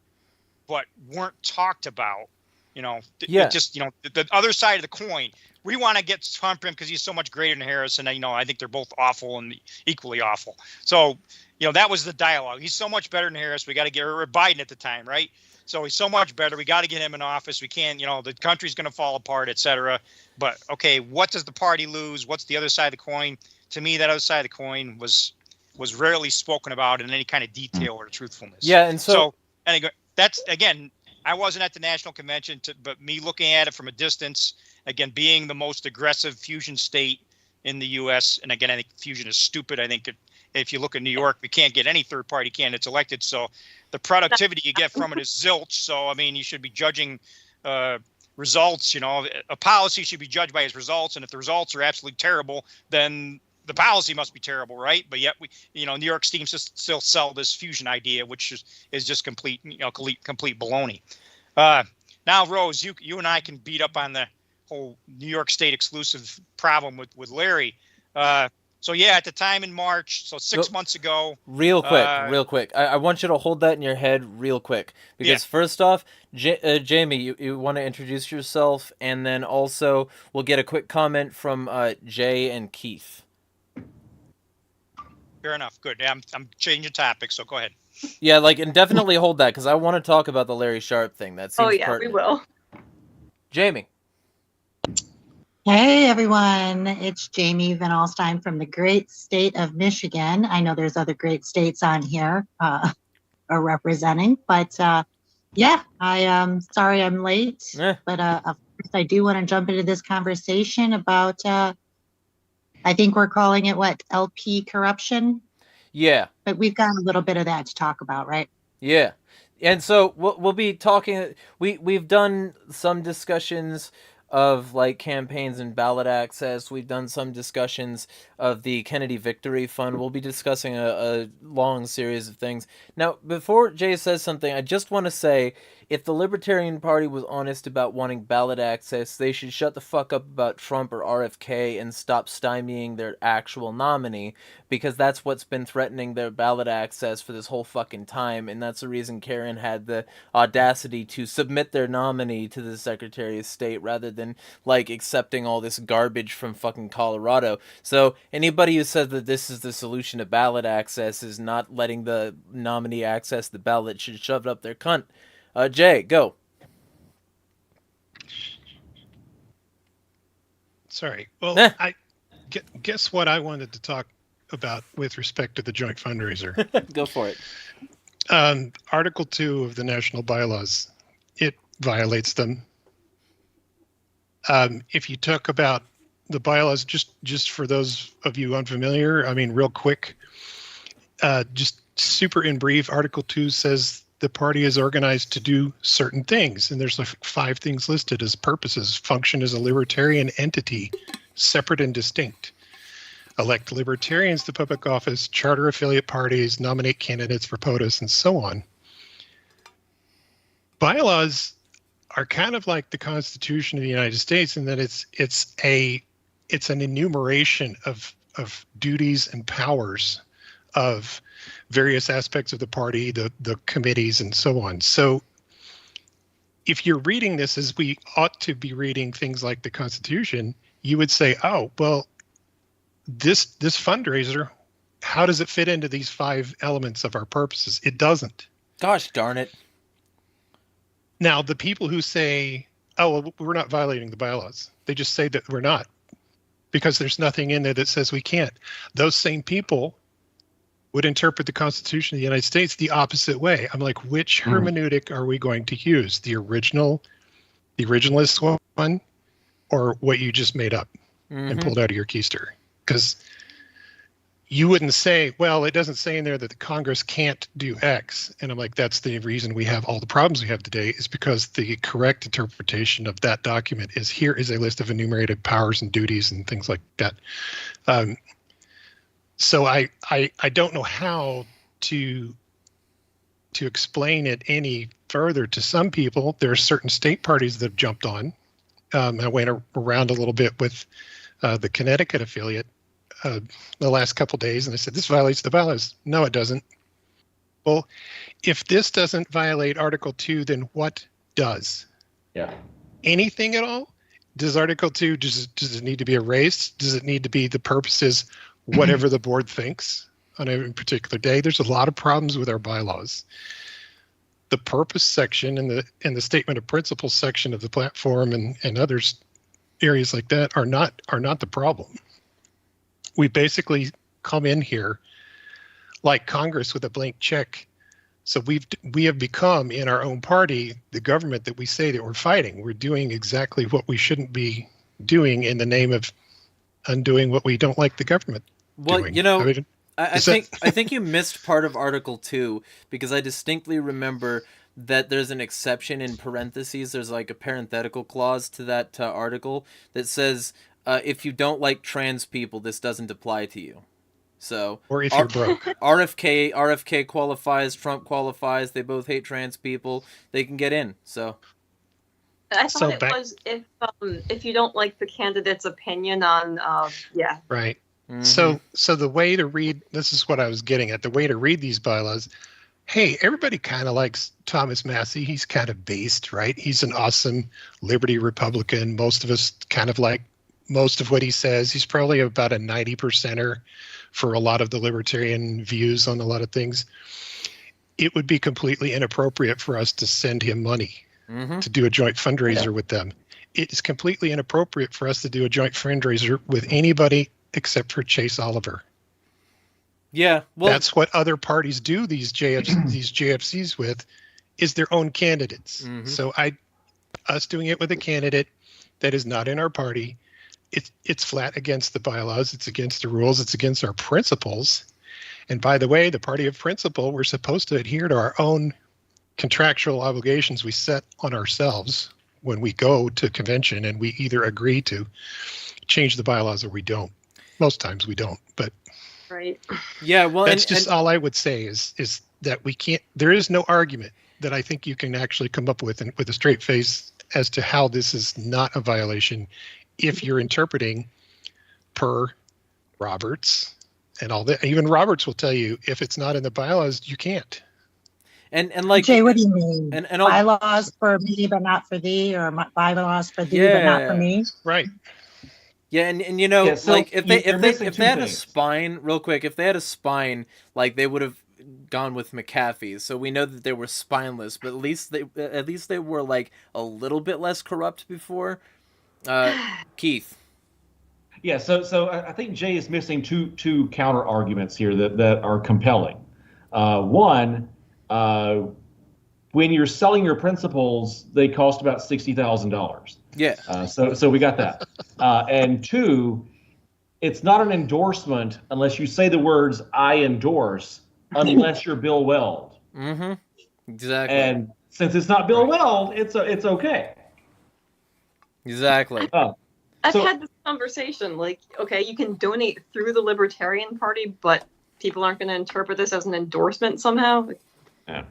Speaker 6: but weren't talked about. The other side of the coin. We want to get Trump in because he's so much greater than Harris, and I think they're both awful and equally awful. So, that was the dialogue. He's so much better than Harris. We got to get Biden at the time, right? So he's so much better. We got to get him in office. We can't, the country's going to fall apart, et cetera. But okay, what does the party lose? What's the other side of the coin? To me, that other side of the coin was rarely spoken about in any kind of detail or truthfulness.
Speaker 1: Yeah, and so
Speaker 6: anyway, that's again. I wasn't at the national convention, but me looking at it from a distance, again, being the most aggressive fusion state in the U.S., and again, I think fusion is stupid. I think if you look at New York, we can't get any third-party candidates elected, so the productivity you get from it is zilch. So, you should be judging results. A policy should be judged by its results, and if the results are absolutely terrible, then the policy must be terrible, right? But yet New York seems to still sell this fusion idea, which is just complete baloney. Now, Rose, you and I can beat up on the whole New York State exclusive problem with Larry. So at the time in March, so 6 months ago.
Speaker 1: Real quick. I want you to hold that in your head real quick. Because first off, Jamie, you want to introduce yourself, and then also we'll get a quick comment from Jay and Keith.
Speaker 6: Fair enough. Good. I'm changing topics, so go ahead.
Speaker 1: Yeah, and definitely hold that, because I want to talk about the Larry Sharpe thing. That seems pertinent.
Speaker 4: We will.
Speaker 1: Jamie.
Speaker 7: Hey, everyone. It's Jamie Van Alstyne from the great state of Michigan. I know there's other great states on here are representing, but I am sorry I'm late. But of course, I do want to jump into this conversation about I think we're calling it LP corruption.
Speaker 1: Yeah.
Speaker 7: But we've got a little bit of that to talk about, right?
Speaker 1: Yeah. And so we'll be talking. We've done some discussions of campaigns and ballot access. We've done some discussions of the Kennedy Victory Fund. We'll be discussing a long series of things. Now, before Jay says something, I just want to say, if the Libertarian Party was honest about wanting ballot access, they should shut the fuck up about Trump or RFK and stop stymieing their actual nominee, because that's what's been threatening their ballot access for this whole fucking time, and that's the reason Karen had the audacity to submit their nominee to the Secretary of State rather than, like, accepting all this garbage from fucking Colorado. So anybody who says that this is the solution to ballot access is not letting the nominee access the ballot should shove it up their cunt. Jay, go.
Speaker 5: Sorry. Well, I guess what I wanted to talk about with respect to the joint fundraiser.
Speaker 1: Go for it.
Speaker 5: Article 2 of the national bylaws, it violates them. If you talk about the bylaws, just for those of you unfamiliar, I mean, real quick, just super in brief, Article 2 says the party is organized to do certain things, and there's like 5 things listed as purposes: function as a libertarian entity, separate and distinct, elect libertarians to public office, charter affiliate parties, nominate candidates for POTUS, and so on. Bylaws are kind of like the Constitution of the United States in that it's an enumeration of duties and powers of various aspects of the party, the committees, and so on. So if you're reading this as we ought to be reading things like the Constitution, you would say, oh, well, this fundraiser, how does it fit into these 5 elements of our purposes? It doesn't.
Speaker 1: Gosh darn it.
Speaker 5: Now, the people who say, oh, well, we're not violating the bylaws, they just say that we're not, because there's nothing in there that says we can't. Those same people would interpret the Constitution of the United States the opposite way. I'm like, which hermeneutic are we going to use? The originalist one, or what you just made up and pulled out of your keister? Because you wouldn't say, well, it doesn't say in there that the Congress can't do X. And I'm like, that's the reason we have all the problems we have today, is because the correct interpretation of that document is here is a list of enumerated powers and duties and things like that. So I don't know how to explain it any further to some people. There are certain state parties that have jumped on. I went around a little bit with the Connecticut affiliate the last couple days, and I said, this violates the bylaws. No, it doesn't. Well, if this doesn't violate Article 2, then what does?
Speaker 2: Yeah.
Speaker 5: Anything at all? Does Article 2, does it need to be erased? Does it need to be the purposes, whatever the board thinks on a particular day? There's a lot of problems with our bylaws. The purpose section and the statement of principles section of the platform and others areas like that are not the problem. We basically come in here like Congress with a blank check. So we have become, in our own party, the government that we say that we're fighting. We're doing exactly what we shouldn't be doing in the name of undoing what we don't like the government doing.
Speaker 1: You know, I think you missed part of Article 2, because I distinctly remember that there's an exception in parentheses. There's like a parenthetical clause to that article that says, if you don't like trans people, this doesn't apply to you. So,
Speaker 5: or if you're broke.
Speaker 1: RFK qualifies, Trump qualifies, they both hate trans people, they can get in. So
Speaker 4: I thought it was if you don't like the candidate's opinion on yeah.
Speaker 5: Right. Mm-hmm. So the way to read, this is what I was getting at, the way to read these bylaws, hey, everybody kind of likes Thomas Massie. He's kind of based, right? He's an awesome Liberty Republican. Most of us kind of like most of what he says. He's probably about a 90%er for a lot of the libertarian views on a lot of things. It would be completely inappropriate for us to send him money to do a joint fundraiser with them. It is completely inappropriate for us to do a joint fundraiser with anybody except for Chase Oliver.
Speaker 1: Yeah, well,
Speaker 5: that's what other parties do these JFCs with, is their own candidates. So us doing it with a candidate that is not in our party, it's flat against the bylaws, it's against the rules, it's against our principles. And by the way, the party of principle, we're supposed to adhere to our own contractual obligations we set on ourselves when we go to convention, and we either agree to change the bylaws or we don't. Most times we don't, but
Speaker 4: right.
Speaker 1: Yeah, well,
Speaker 5: that's just all I would say is that we can't. There is no argument that I think you can actually come up with, and with a straight face, as to how this is not a violation if you're interpreting per Roberts and all that. Even Roberts will tell you if it's not in the bylaws, you can't.
Speaker 1: And like
Speaker 7: Jay, what do you mean?
Speaker 1: and all,
Speaker 7: Bylaws for me but not for thee, or bylaws for thee but not for me?
Speaker 5: Right.
Speaker 1: Yeah, and you know,
Speaker 2: Yeah, so
Speaker 1: like if they
Speaker 2: you're missing
Speaker 1: if
Speaker 2: two
Speaker 1: they had a
Speaker 2: things.
Speaker 1: spine, real quick, if they had a spine, like they would have gone with McAfee. So we know that they were spineless, but at least they were like a little bit less corrupt before. Keith.
Speaker 2: Yeah, so I think Jay is missing two counter arguments here that are compelling. One, when you're selling your principles, they cost about $60,000.
Speaker 1: Yeah.
Speaker 2: So we got that. And two, it's not an endorsement unless you say the words "I endorse," unless you're Bill Weld.
Speaker 1: Mm-hmm. Exactly.
Speaker 2: And since it's not Bill Weld, it's okay.
Speaker 1: Exactly.
Speaker 4: I've
Speaker 2: So-
Speaker 4: had this conversation. Like, okay, you can donate through the Libertarian Party, but people aren't going to interpret this as an endorsement somehow.
Speaker 2: Yeah.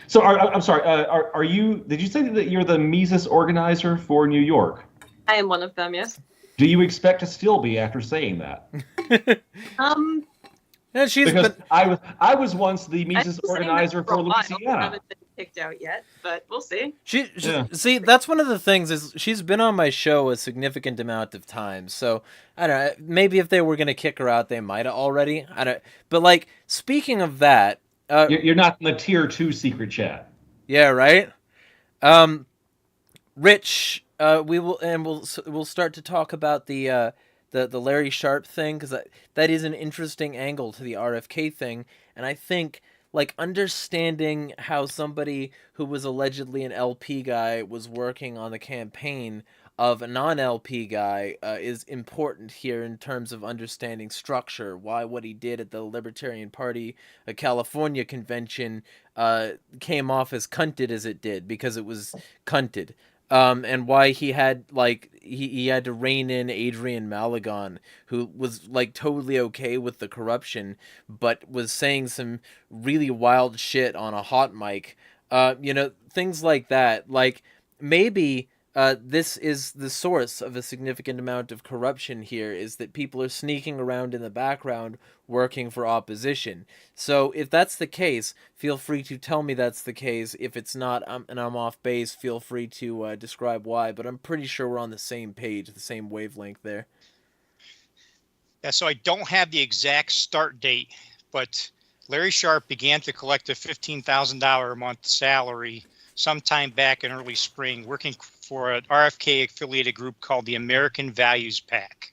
Speaker 2: So I'm sorry. Are you? Did you say that you're the Mises organizer for New York?
Speaker 4: I am one of them, yes.
Speaker 2: Do you expect to still be after saying that?
Speaker 1: Yeah,
Speaker 2: Because I was once the
Speaker 4: I've
Speaker 2: Mises
Speaker 4: been saying that
Speaker 2: organizer
Speaker 4: for a
Speaker 2: for
Speaker 4: while. I
Speaker 2: Louisiana.
Speaker 4: haven't been kicked out yet, but we'll see.
Speaker 2: Yeah.
Speaker 1: See, that's one of the things is she's been on my show a significant amount of times. So I don't know. Maybe if they were gonna kick her out, they might have already. I don't. But like speaking of that,
Speaker 2: You're not in the tier 2 secret chat.
Speaker 1: yeah, right. Rich, we'll start to talk about the Larry Sharpe thing, because that is an interesting angle to the RFK thing, and I think like understanding how somebody who was allegedly an LP guy was working on the campaign of a non-LP guy is important here in terms of understanding structure, why what he did at the Libertarian Party California convention came off as cunted as it did, because it was cunted. And why he had he had to rein in Adrian Malagon, who was like totally okay with the corruption, but was saying some really wild shit on a hot mic. Things like that. Like maybe this is the source of a significant amount of corruption here, is that people are sneaking around in the background working for opposition. So if that's the case, feel free to tell me that's the case. If it's not, and I'm off base, feel free to describe why, but I'm pretty sure we're on the same page, the same wavelength there.
Speaker 6: Yeah, so I don't have the exact start date, but Larry Sharpe began to collect a $15,000 a month salary sometime back in early spring, working for an RFK affiliated group called the American Values PAC.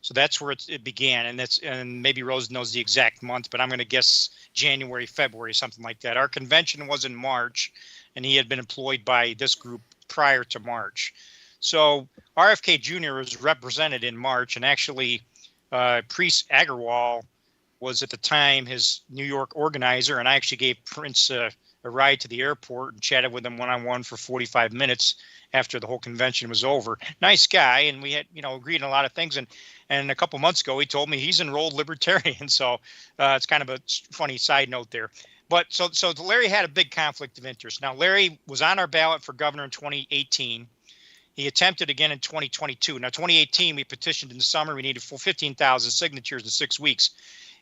Speaker 6: So that's where it began, and maybe Rose knows the exact month, but I'm going to guess January, February, something like that. Our convention was in March, and he had been employed by this group prior to March. So RFK Jr. was represented in March, and actually Priest Agarwal was at the time his New York organizer, and I actually gave Prince a ride to the airport and chatted with him one-on-one for 45 minutes after the whole convention was over. Nice guy, and we had agreed on a lot of things, and a couple months ago he told me he's enrolled Libertarian. So it's kind of a funny side note there. But so Larry had a big conflict of interest. Now Larry was on our ballot for governor in 2018. He attempted again in 2022. Now 2018 we petitioned in the summer. We needed 15,000 signatures in 6 weeks.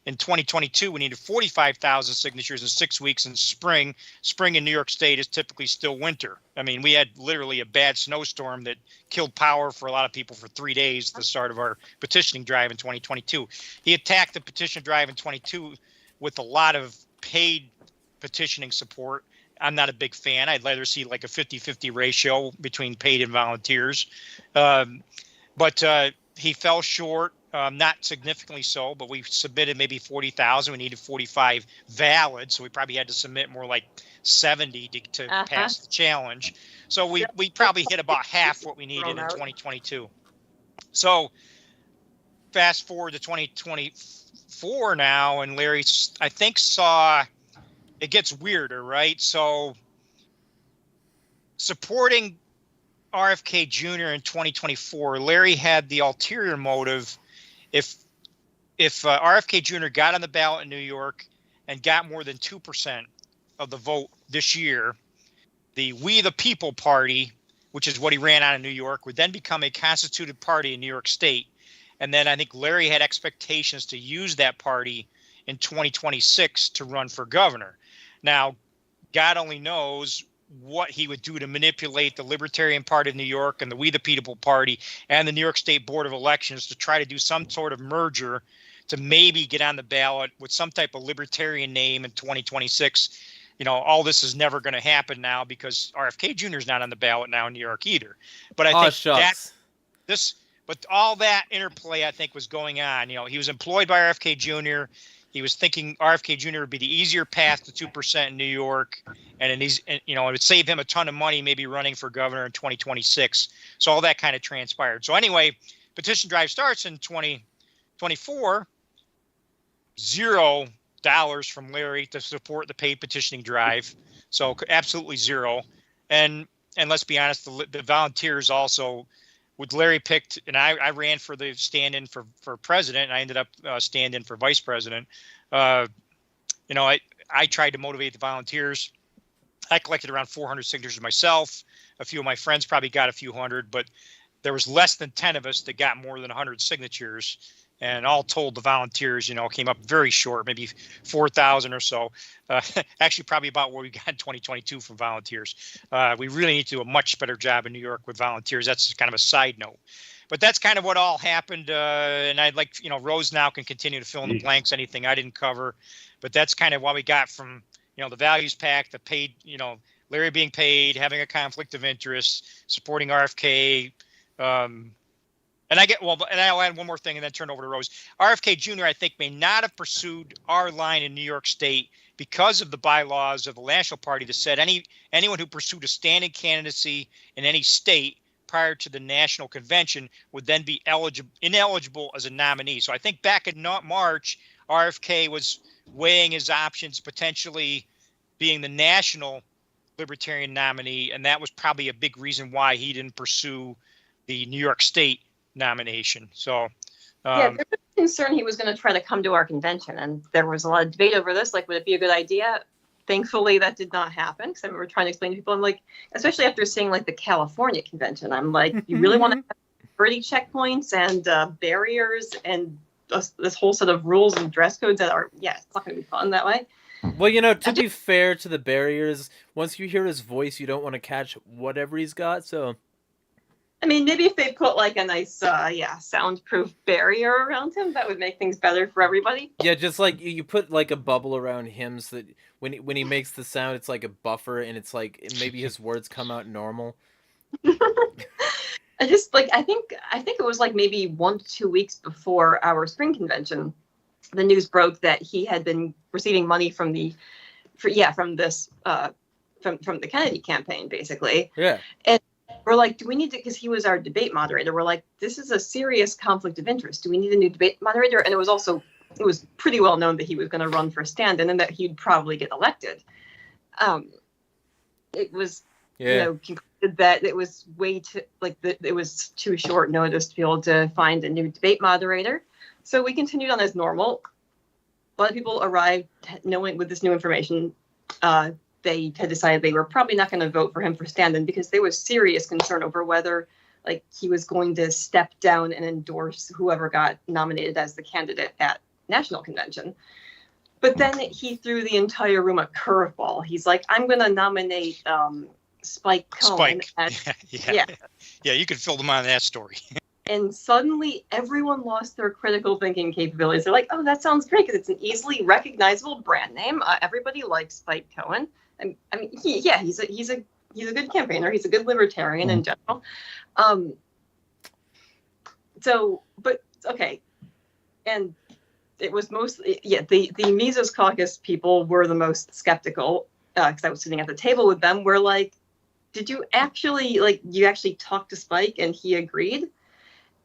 Speaker 6: In 2022, we needed 45,000 signatures in 6 weeks. In spring in New York State is typically still winter. I mean, we had literally a bad snowstorm that killed power for a lot of people for 3 days at the start of our petitioning drive in 2022. He attacked the petition drive in 22 with a lot of paid petitioning support. I'm not a big fan. I'd rather see like a 50-50 ratio between paid and volunteers. But he fell short. Not significantly so, but we submitted maybe 40,000. We needed 45 valid, so we probably had to submit more like 70 to pass the challenge. So we probably hit about half what we needed in 2022. So fast forward to 2024 now, and Larry, I think, saw it gets weirder, right? So supporting RFK Jr. in 2024, Larry had the ulterior motive. If RFK Jr. got on the ballot in New York and got more than 2% of the vote this year, the We the People Party, which is what he ran on in New York, would then become a constituted party in New York State. And then I think Larry had expectations to use that party in 2026 to run for governor. Now, God only knows what he would do to manipulate the Libertarian Party of New York and the We the People Party and the New York State Board of Elections to try to do some sort of merger to maybe get on the ballot with some type of libertarian name in 2026. You know, all this is never going to happen now because RFK Jr. is not on the ballot now in New York either. But I think but all that interplay, I think, was going on. You know, he was employed by RFK Jr. He was thinking RFK Jr. would be the easier path to 2% in New York, and you know, it would save him a ton of money, maybe running for governor in 2026. So all that kind of transpired. So anyway, petition drive starts in 2024. $0 from Larry to support the paid petitioning drive. So absolutely zero. And let's be honest, the volunteers also, with Larry picked, and I ran for the stand-in for president, and I ended up stand-in for vice president. You know, I tried to motivate the volunteers. I collected around 400 signatures myself. A few of my friends probably got a few hundred, but there was less than 10 of us that got more than 100 signatures. And all told, the volunteers, you know, came up very short, maybe 4,000 or so. Actually, probably about what we got in 2022 from volunteers. We really need to do a much better job in New York with volunteers. That's kind of a side note. But that's kind of what all happened. And I'd like, you know, Rose now can continue to fill in the blanks, anything I didn't cover. But that's kind of what we got from, you know, the values pact, the paid, you know, Larry being paid, having a conflict of interest, supporting RFK. And I'll add one more thing and then turn over to Rose. RFK Jr., I think, may not have pursued our line in New York State because of the bylaws of the National Party that said anyone who pursued a standing candidacy in any state prior to the national convention would then be ineligible as a nominee. So I think back in March, RFK was weighing his options, potentially being the national Libertarian nominee, and that was probably a big reason why he didn't pursue the New York State nomination. So
Speaker 4: yeah, there was concern he was going to try to come to our convention, and there was a lot of debate over this. Like, would it be a good idea? Thankfully, that did not happen, because I remember trying to explain to people, I'm like, especially after seeing like the California convention, I'm like, you really want to have security checkpoints and barriers and this whole set of rules and dress codes that are, yeah, it's not going to be fun that way.
Speaker 1: Well, you know, to be fair to the barriers, once you hear his voice, you don't want to catch whatever he's got, so...
Speaker 4: I mean, maybe if they put like a nice, soundproof barrier around him, that would make things better for everybody.
Speaker 1: Yeah, just like you put like a bubble around him so that when he makes the sound, it's like a buffer, and it's like maybe his words come out normal.
Speaker 4: I think it was like maybe 1 to 2 weeks before our spring convention, the news broke that he had been receiving money from the Kennedy campaign, basically.
Speaker 1: Yeah.
Speaker 4: And we're like, do we need to, because he was our debate moderator, we're like, this is a serious conflict of interest. Do we need a new debate moderator? And it was pretty well known that he was going to run for stand-in and that he'd probably get elected. It was, concluded that it was it was too short notice to be able to find a new debate moderator. So we continued on as normal. A lot of people arrived knowing with this new information, they had decided they were probably not going to vote for him for stand-in because there was serious concern over whether like he was going to step down and endorse whoever got nominated as the candidate at national convention. But then he threw the entire room a curveball. He's like, I'm going to nominate Spike Cohen.
Speaker 6: Yeah, you could fill them on that story.
Speaker 4: And suddenly everyone lost their critical thinking capabilities. They're like, oh, that sounds great because it's an easily recognizable brand name. Everybody likes Spike Cohen. I mean, he's a good campaigner. He's a good libertarian in general. And it was mostly, the Mises Caucus people were the most skeptical because I was sitting at the table with them. We're like, did you actually, you actually talked to Spike and he agreed?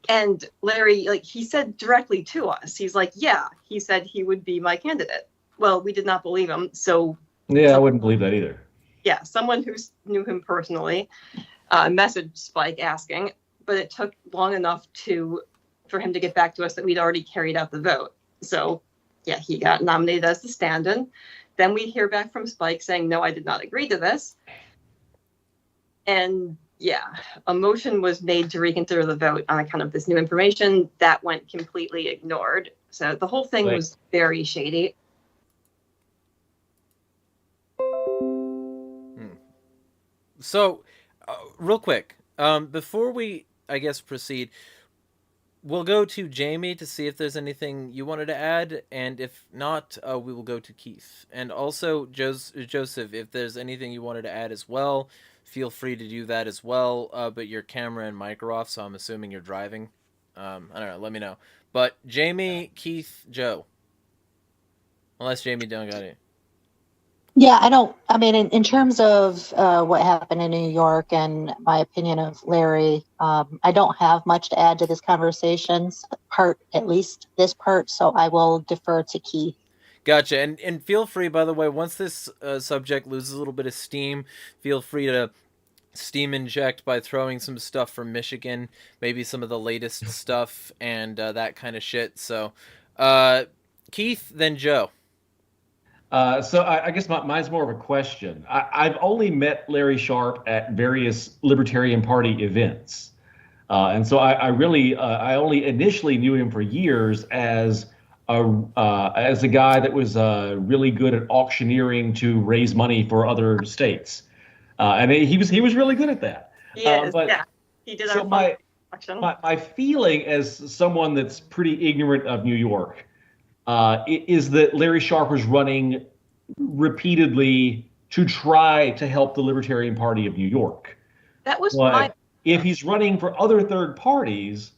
Speaker 4: And Larry, he said directly to us, he's like, yeah, he said he would be my candidate. Well, we did not believe him. So
Speaker 2: yeah, I wouldn't believe that either.
Speaker 4: Yeah, someone who knew him personally messaged Spike asking, but it took long enough for him to get back to us that we'd already carried out the vote. So he got nominated as the stand-in. Then we hear back from Spike saying, no, I did not agree to this. And a motion was made to reconsider the vote on account of this new information that went completely ignored. So the whole thing was very shady.
Speaker 1: So, real quick, before we, I guess, proceed, we'll go to Jamie to see if there's anything you wanted to add, and if not, we will go to Keith. And also, Joseph, if there's anything you wanted to add as well, feel free to do that as well, but your camera and mic are off, so I'm assuming you're driving. I don't know, let me know. But Jamie, Keith, Joe. Unless Jamie don't got it.
Speaker 7: Yeah, I mean, in terms of what happened in New York and my opinion of Larry, I don't have much to add to this conversation part, at least this part, so I will defer to Keith.
Speaker 1: Gotcha. And feel free, by the way, once this subject loses a little bit of steam, feel free to steam inject by throwing some stuff from Michigan, maybe some of the latest stuff and that kind of shit. So, Keith, then Joe.
Speaker 2: So I guess mine's more of a question. I've only met Larry Sharpe at various Libertarian Party events. And so I only initially knew him for years as a guy that was really good at auctioneering to raise money for other states. And he was really good at that.
Speaker 4: He is, He did
Speaker 2: so my feeling as someone that's pretty ignorant of New York is that Larry Sharpe was running repeatedly to try to help the Libertarian Party of New York.
Speaker 4: That was
Speaker 2: if he's running for other third parties,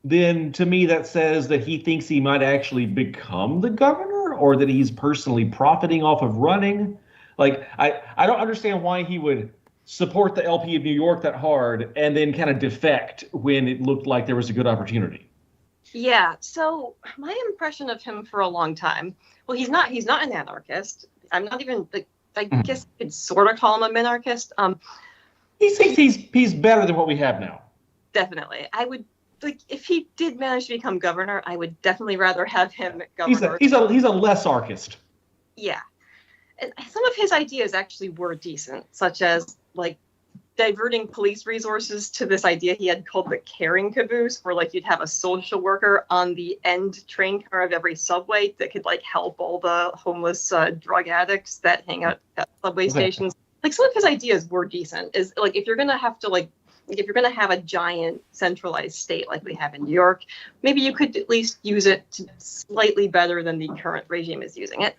Speaker 2: then to me that says that he thinks he might actually become the governor, or that he's personally profiting off of running. Like, I don't understand why he would support the LP of New York that hard and then kind of defect when it looked like there was a good opportunity.
Speaker 4: Yeah, so my impression of him for a long time, well, he's not an anarchist. I'm not even, I guess you could sort of call him a minarchist.
Speaker 2: He thinks he's better than what we have now.
Speaker 4: Definitely. I would, if he did manage to become governor, I would definitely rather have him governor.
Speaker 2: He's a less archist.
Speaker 4: Yeah. And some of his ideas actually were decent, such as, diverting police resources to this idea he had called the caring caboose, where you'd have a social worker on the end train car of every subway that could help all the homeless drug addicts that hang out at subway stations. Some of his ideas were decent. Is if you're gonna have to if you're gonna have a giant centralized state like we have in New York, maybe you could at least use it slightly better than the current regime is using it.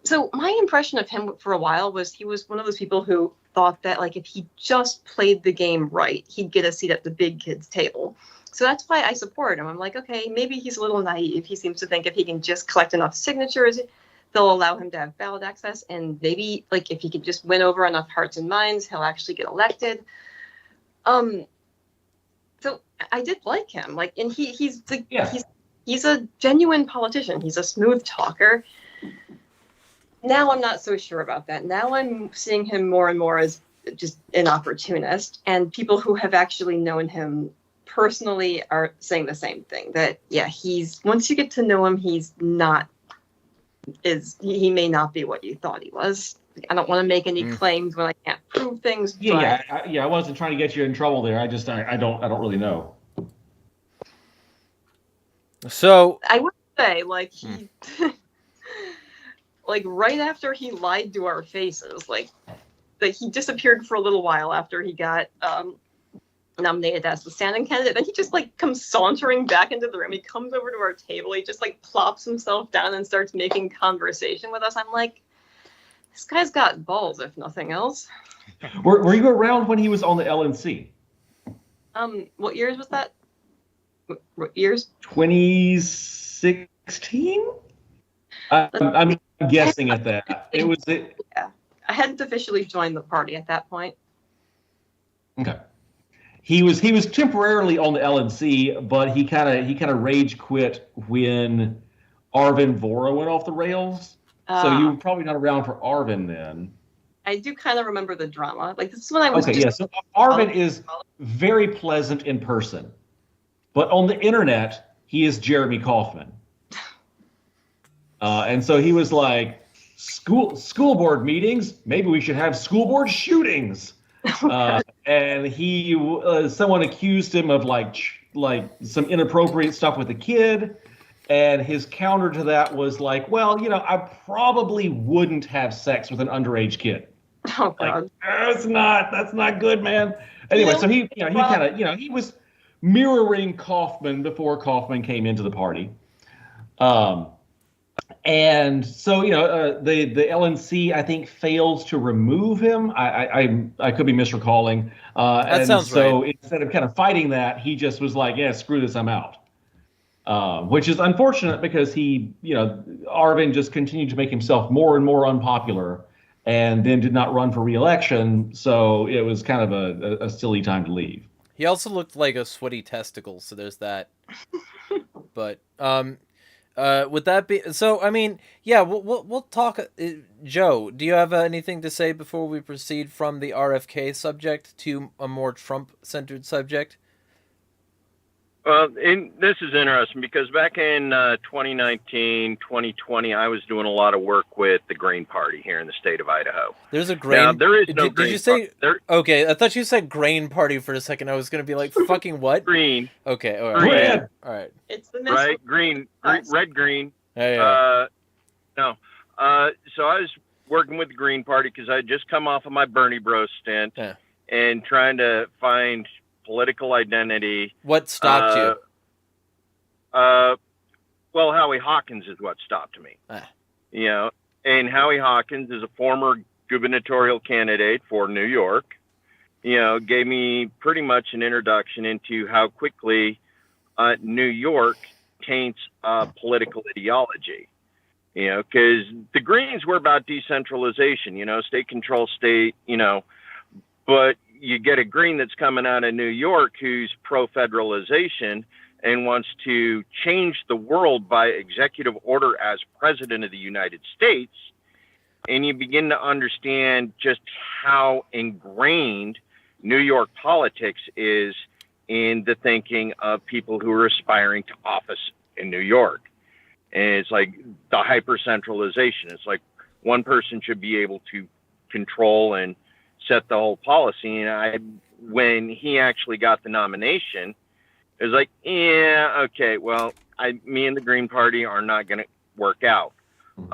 Speaker 4: So my impression of him for a while was he was one of those people who thought that if he just played the game right, he'd get a seat at the big kids table. So that's why I support him. I'm okay, maybe he's a little naive. He seems to think if he can just collect enough signatures, they'll allow him to have ballot access. And maybe if he could just win over enough hearts and minds, he'll actually get elected. So I did like him. And he's a genuine politician. He's a smooth talker. Now I'm not so sure about that. Now I'm seeing him more and more as just an opportunist, and people who have actually known him personally are saying the same thing, that once you get to know him, he may not be what you thought he was. I don't want to make any claims when I can't prove things.
Speaker 2: I wasn't trying to get you in trouble there. I don't really know.
Speaker 1: So
Speaker 4: I would say he right after he lied to our faces, that he disappeared for a little while after he got nominated as the stand-in candidate. Then he just comes sauntering back into the room. He comes over to our table. He just plops himself down and starts making conversation with us. I'm this guy's got balls, if nothing else.
Speaker 2: Were you around when he was on the LNC?
Speaker 4: What years was that? What years?
Speaker 2: 2016. I'm guessing at that. It was it.
Speaker 4: Yeah, I hadn't officially joined the party at that point.
Speaker 2: Okay. He was temporarily on the LNC, but he kind of rage quit when Arvin Vora went off the rails. So you were probably not around for Arvin then.
Speaker 4: I do kind of remember the drama. This is when I was.
Speaker 2: Okay, so Arvin is very pleasant in person, but on the internet he is Jeremy Kaufman. And so he was like, school board meetings, maybe we should have school board shootings. And someone accused him of like some inappropriate stuff with a kid. And his counter to that was like, well, I probably wouldn't have sex with an underage kid.
Speaker 4: Oh God.
Speaker 2: Like, that's not good, man. Anyway, so he he was mirroring Kaufman before Kaufman came into the party. And so, the LNC, I think, fails to remove him. I could be misrecalling.
Speaker 1: That sounds right.
Speaker 2: So instead of kind of fighting that, he just was like, yeah, screw this, I'm out. Which is unfortunate because Arvin just continued to make himself more and more unpopular and then did not run for re-election. So it was kind of a silly time to leave.
Speaker 1: He also looked like a sweaty testicle, so there's that. But would that be so? I mean, yeah, we'll talk. Joe, do you have anything to say before we proceed from the RFK subject to a more Trump-centered subject?
Speaker 3: Well, this is interesting because back in 2019, 2020, I was doing a lot of work with the Green Party here in the state of Idaho.
Speaker 1: There's a Green.
Speaker 3: Now, there is no
Speaker 1: did
Speaker 3: Green
Speaker 1: you say?
Speaker 3: Party.
Speaker 1: Okay, I thought you said Grain Party for a second. I was going to be like, fucking what?
Speaker 3: Green.
Speaker 1: Okay, all right.
Speaker 3: Green.
Speaker 1: All right.
Speaker 4: It's the
Speaker 3: Right, green, red, green.
Speaker 1: Yeah.
Speaker 3: No. So I was working with the Green Party because I had just come off of my Bernie Bros stint and trying to find political identity.
Speaker 1: What stopped you?
Speaker 3: Well, Howie Hawkins is what stopped me. And Howie Hawkins is a former gubernatorial candidate for New York. Gave me pretty much an introduction into how quickly New York taints political ideology. Because the Greens were about decentralization, state control state, but you get a Green that's coming out of New York who's pro-federalization and wants to change the world by executive order as president of the United States. And you begin to understand just how ingrained New York politics is in the thinking of people who are aspiring to office in New York. And it's like the hyper-centralization. It's like one person should be able to control and set the whole policy. And when he actually got the nomination, it was like, yeah, okay, well, me and the Green Party are not going to work out. And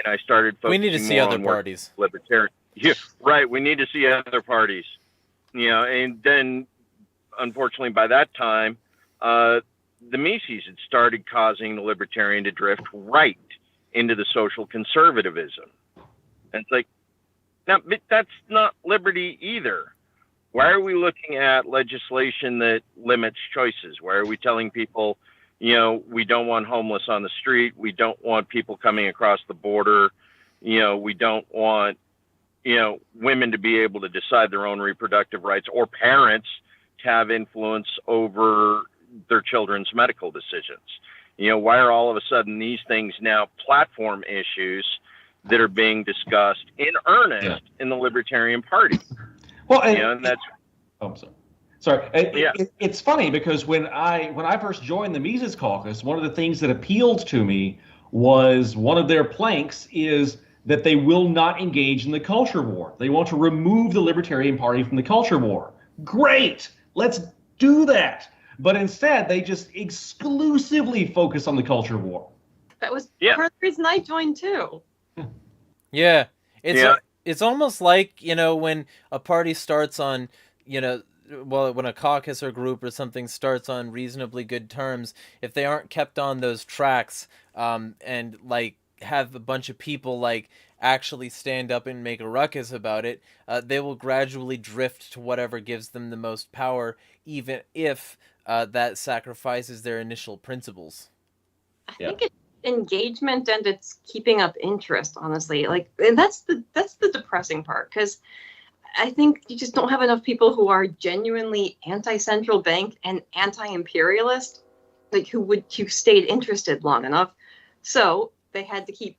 Speaker 3: I started focusing
Speaker 1: we need to see other parties.
Speaker 3: Libertarian. Yeah, right. We need to see other parties. And then, unfortunately, by that time, the Mises had started causing the Libertarian to drift right into the social conservatism. And it's like, now, that's not liberty either. Why are we looking at legislation that limits choices? Why are we telling people, we don't want homeless on the street. We don't want people coming across the border. We don't want, women to be able to decide their own reproductive rights or parents to have influence over their children's medical decisions. Why are all of a sudden these things now platform issues that are being discussed in earnest in the Libertarian Party?
Speaker 2: Well,
Speaker 3: and that's.
Speaker 2: Oh, sorry. It's funny because when I first joined the Mises Caucus, one of the things that appealed to me was one of their planks is that they will not engage in the culture war. They want to remove the Libertarian Party from the culture war. Great, let's do that. But instead, they just exclusively focus on the culture war.
Speaker 4: That was part of the reason I joined too.
Speaker 1: Yeah, it's almost like, when a party starts on, when a caucus or group or something starts on reasonably good terms, if they aren't kept on those tracks, and like have a bunch of people like actually stand up and make a ruckus about it, they will gradually drift to whatever gives them the most power, even if that sacrifices their initial principles.
Speaker 4: I think it's engagement and it's keeping up interest, honestly. And that's the depressing part, because I think you just don't have enough people who are genuinely anti-central bank and anti-imperialist, who stayed interested long enough. So they had to keep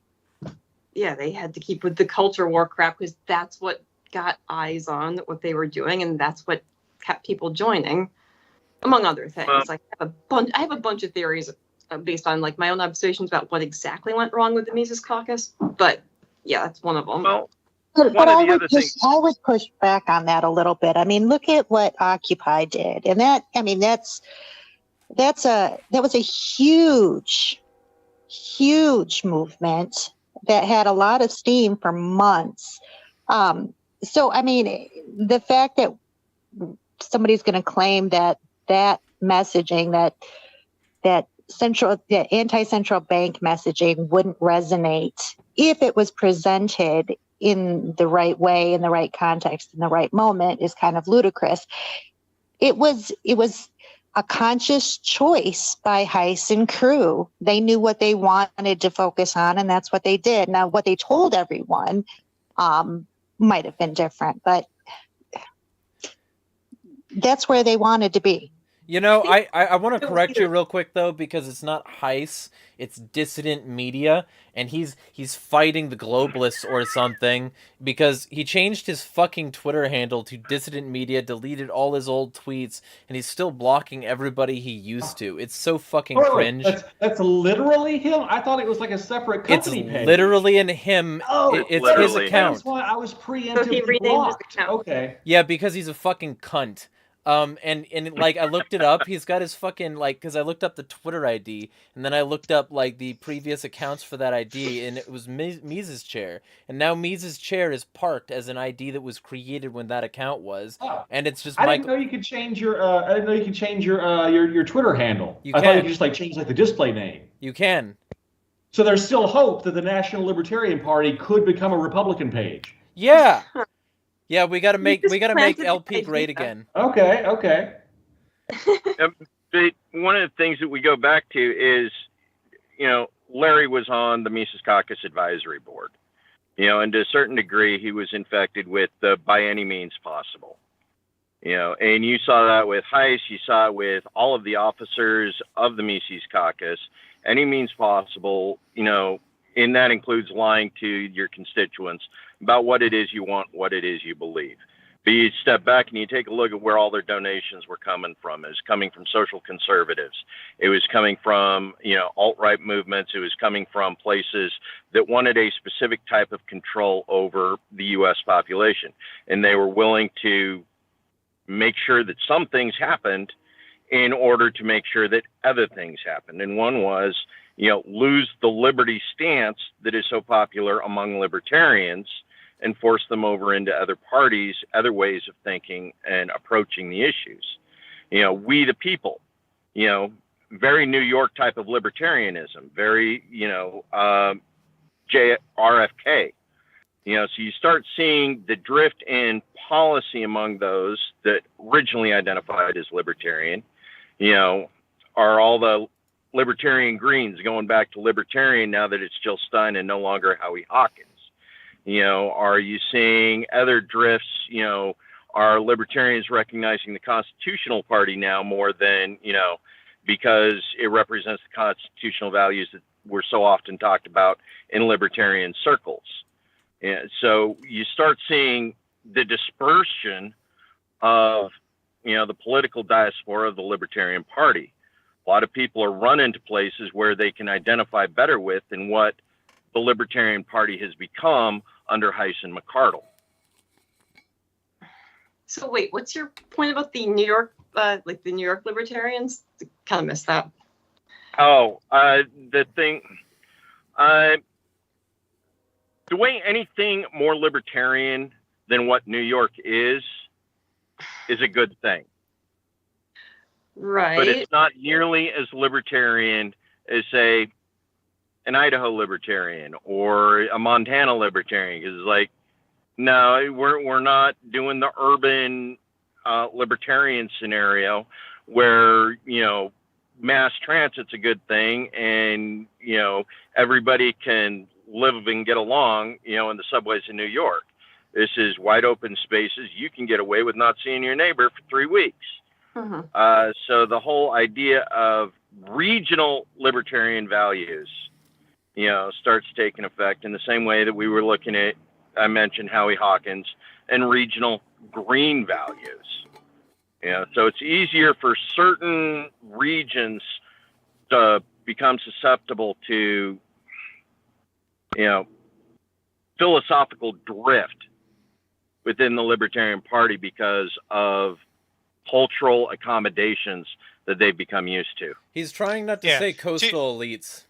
Speaker 4: with the culture war crap, because that's what got eyes on what they were doing, and that's what kept people joining, among other things. I have a bunch of theories based on like my own observations about what exactly went wrong with the Mises Caucus. But yeah, that's one of them.
Speaker 3: Well,
Speaker 7: But
Speaker 3: one of
Speaker 7: I
Speaker 3: the
Speaker 7: would
Speaker 3: other things.
Speaker 7: I would push back on that a little bit. I mean, look at what Occupy did, and that was a huge movement that had a lot of steam for months. So I mean, the fact that somebody's going to claim that messaging, that anti-central bank messaging wouldn't resonate if it was presented in the right way, in the right context, in the right moment is kind of ludicrous. It was a conscious choice by Heiss and crew. They knew what they wanted to focus on, and that's what they did. Now, what they told everyone might have been different, but that's where they wanted to be.
Speaker 1: You know, I want to correct you real quick though, because it's not Heiss, it's dissident media, and he's fighting the globalists or something, because he changed his fucking Twitter handle to dissident media, deleted all his old tweets, and he's still blocking everybody he used to. It's so fucking cringe.
Speaker 2: That's literally him? I thought it was like a separate company page.
Speaker 1: It's literally in him.
Speaker 2: Oh,
Speaker 1: it's his account.
Speaker 2: That's why I was
Speaker 4: So he
Speaker 2: preemptively
Speaker 4: renamed his
Speaker 2: blocked.
Speaker 4: account.
Speaker 2: Okay.
Speaker 1: Yeah, because he's a fucking cunt. And like I looked it up, he's got his fucking like, because I looked up the Twitter ID, and then I looked up like the previous accounts for that ID, and it was Mises Chair, and now Mises Chair is parked as an ID that was created when that account was, and it's just
Speaker 2: I didn't know you could change your. I didn't know you could change your Twitter handle. I thought you could just like change like the display name.
Speaker 1: You can.
Speaker 2: So there's still hope that the National Libertarian Party could become a Republican page.
Speaker 1: Yeah. Yeah, we gotta make LP great again.
Speaker 2: Okay.
Speaker 3: But one of the things that we go back to is, Larry was on the Mises Caucus Advisory Board, and to a certain degree, he was infected with the by any means possible, and you saw that with Heiss, you saw it with all of the officers of the Mises Caucus, any means possible, and that includes lying to your constituents about what it is you want, what it is you believe. But you step back and you take a look at where all their donations were coming from. It was coming from social conservatives. It was coming from, alt-right movements. It was coming from places that wanted a specific type of control over the U.S. population. And they were willing to make sure that some things happened in order to make sure that other things happened. And one was, lose the liberty stance that is so popular among libertarians and force them over into other parties, other ways of thinking and approaching the issues. We the people, very New York type of libertarianism, very, RFK. So you start seeing the drift in policy among those that originally identified as libertarian, are all the libertarian Greens going back to libertarian now that it's Jill Stein and no longer Howie Hawkins. Are you seeing other drifts? Are libertarians recognizing the Constitutional Party now more than, because it represents the constitutional values that were so often talked about in libertarian circles? And so you start seeing the dispersion of, the political diaspora of the Libertarian Party. A lot of people are running to places where they can identify better with than what the Libertarian Party has become under Heiss and McCardle.
Speaker 4: So wait, what's your point about the New York, the New York Libertarians? I kind of missed that.
Speaker 3: Oh, the thing, the way anything more libertarian than what New York is a good thing.
Speaker 4: Right.
Speaker 3: But it's not nearly as libertarian as, say, an Idaho libertarian or a Montana libertarian, because it's like, no, we're not doing the urban libertarian scenario where mass transit's a good thing and everybody can live and get along in the subways in New York. This is wide open spaces. You can get away with not seeing your neighbor for 3 weeks.
Speaker 4: Mm-hmm.
Speaker 3: So the whole idea of regional libertarian values starts taking effect in the same way that we were looking at, I mentioned Howie Hawkins, and regional green values. So it's easier for certain regions to become susceptible to, philosophical drift within the Libertarian Party because of cultural accommodations that they've become used to.
Speaker 1: He's trying not to say coastal elites.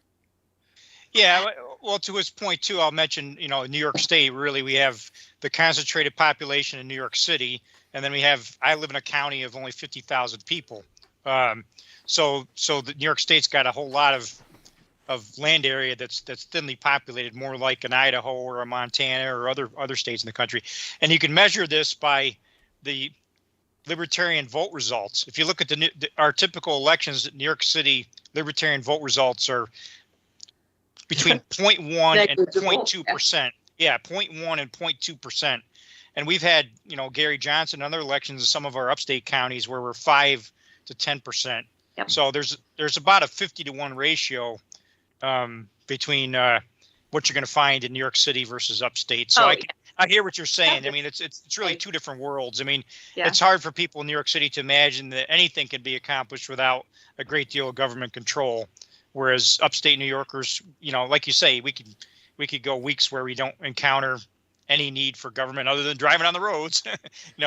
Speaker 6: Yeah, well, to his point too, I'll mention, in New York State, really, we have the concentrated population in New York City, and then I live in a county of only 50,000 people. So the New York State's got a whole lot of land area that's thinly populated, more like an Idaho or a Montana or other states in the country. And you can measure this by the Libertarian vote results. If you look at our typical elections in New York City, Libertarian vote results are between 0.1 and 0.2%. Yeah, 0.1 and 0.2%. And we've had, Gary Johnson and other elections in some of our upstate counties where we're 5 to 10%.
Speaker 4: Yep.
Speaker 6: So there's about a 50-to-1 ratio between what you're going to find in New York City versus upstate. So I hear what you're saying. I mean, it's really two different worlds. I mean, It's hard for people in New York City to imagine that anything can be accomplished without a great deal of government control. Whereas upstate New Yorkers, like you say, we could go weeks where we don't encounter any need for government other than driving on the roads,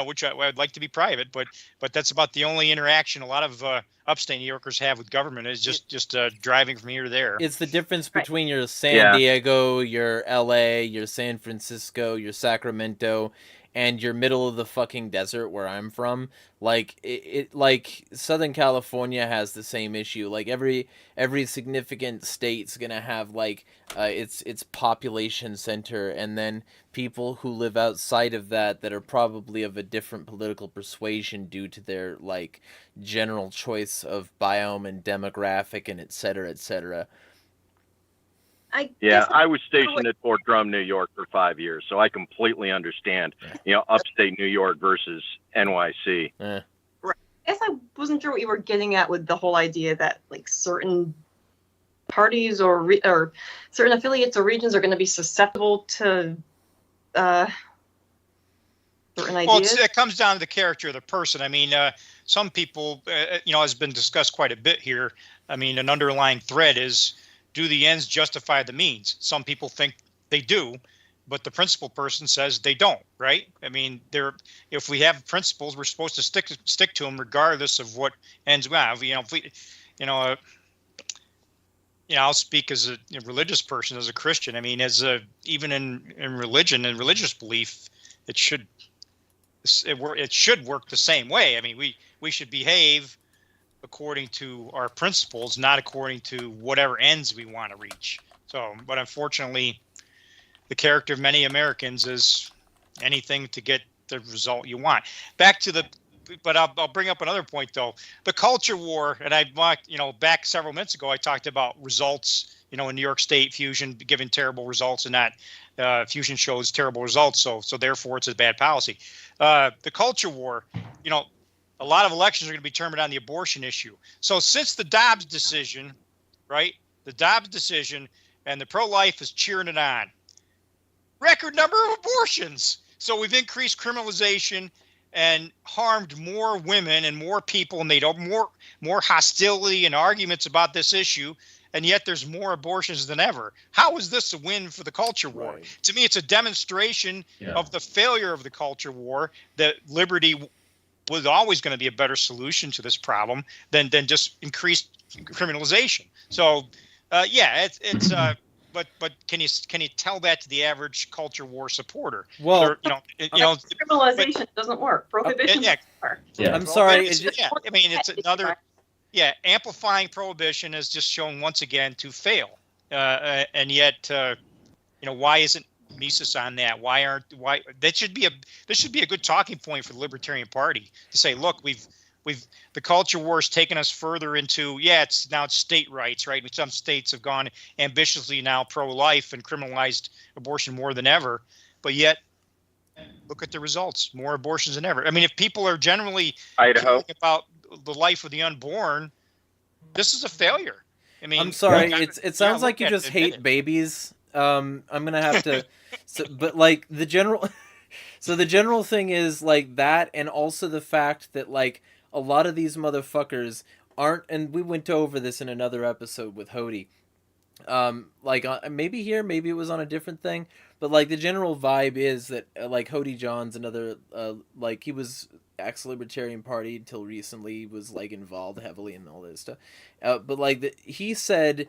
Speaker 6: which I'd like to be private, but that's about the only interaction a lot of upstate New Yorkers have with government is just driving from here to there.
Speaker 1: It's the difference between your San Diego, your LA, your San Francisco, your Sacramento, and your middle of the fucking desert where I'm from. Like like Southern California has the same issue. Like every significant state's gonna have like its population center, and then people who live outside of that are probably of a different political persuasion due to their like general choice of biome and demographic and et cetera, et cetera.
Speaker 3: I was stationed at Fort Drum, New York for 5 years, so I completely understand, upstate New York versus NYC.
Speaker 4: Right. I guess I wasn't sure what you were getting at with the whole idea that like certain parties or certain affiliates or regions are going to be susceptible to certain ideas.
Speaker 6: Well, it comes down to the character of the person. I mean, some people, has been discussed quite a bit here. I mean, an underlying thread is, do the ends justify the means? Some people think they do, but the principal person says they don't, right? I mean, if we have principles, we're supposed to stick to them regardless of what ends we have. I'll speak as a religious person, as a Christian. I mean, even in religion and religious belief, it should work the same way. I mean, we should behave according to our principles, not according to whatever ends we want to reach. So, but unfortunately, the character of many Americans is anything to get the result you want. But I'll bring up another point though. The culture war, and back several minutes ago, I talked about results, in New York State, Fusion giving terrible results, and that Fusion shows terrible results. So therefore it's a bad policy. The culture war, a lot of elections are going to be determined on the abortion issue. So since the Dobbs decision, right? The Dobbs decision, and the pro-life is cheering it on. Record number of abortions. So we've increased criminalization and harmed more women and more people, and made more hostility and arguments about this issue. And yet there's more abortions than ever. How is this a win for the culture war? Right. To me, it's a demonstration of the failure of the culture war, that liberty was always going to be a better solution to this problem than just increased criminalization. So, it's but can you tell that to the average culture war supporter?
Speaker 1: Well,
Speaker 4: criminalization doesn't work. Prohibition doesn't work.
Speaker 1: Yeah. I'm sorry.
Speaker 6: I mean, it's another. Yeah, amplifying prohibition has just shown once again to fail, and yet, why isn't Mises on that? Why this should be a good talking point for the Libertarian Party to say, look, the culture war has taken us further into, it's state rights, right? Some states have gone ambitiously now pro-life and criminalized abortion more than ever, but yet look at the results, more abortions than ever. I mean, if people are generally
Speaker 3: Idaho
Speaker 6: about the life of the unborn, this is a failure. I mean,
Speaker 1: I'm sorry, it sounds like you just hate babies. I'm gonna have to, but like the general thing is like that, and also the fact that like a lot of these motherfuckers aren't, and we went over this in another episode with Hody. Maybe here, maybe it was on a different thing, but like the general vibe is that like Hody John's another like he was ex-Libertarian Party until recently. He was like involved heavily in all this stuff, but like he said,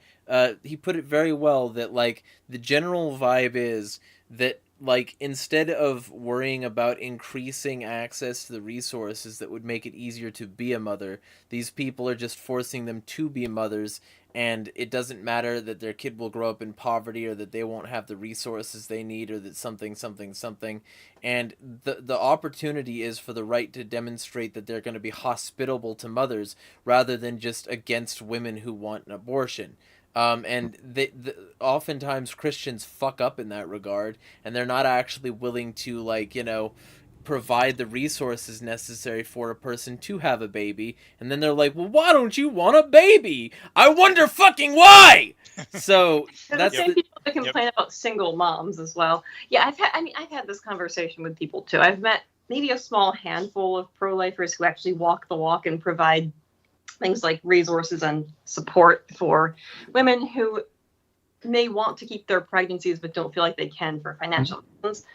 Speaker 1: he put it very well that like the general vibe is that like instead of worrying about increasing access to the resources that would make it easier to be a mother, these people are just forcing them to be mothers, and it doesn't matter that their kid will grow up in poverty or that they won't have the resources they need or that something. And the opportunity is for the right to demonstrate that they're going to be hospitable to mothers rather than just against women who want an abortion. Oftentimes Christians fuck up in that regard, and they're not actually willing to, like, you know, provide the resources necessary for a person to have a baby, and then they're like, well, why don't you want a baby? I wonder fucking why! So that's
Speaker 4: the same people that complain about single moms as well. Yeah, I've had this conversation with people too. I've met maybe a small handful of pro-lifers who actually walk the walk and provide things like resources and support for women who may want to keep their pregnancies but don't feel like they can for financial reasons.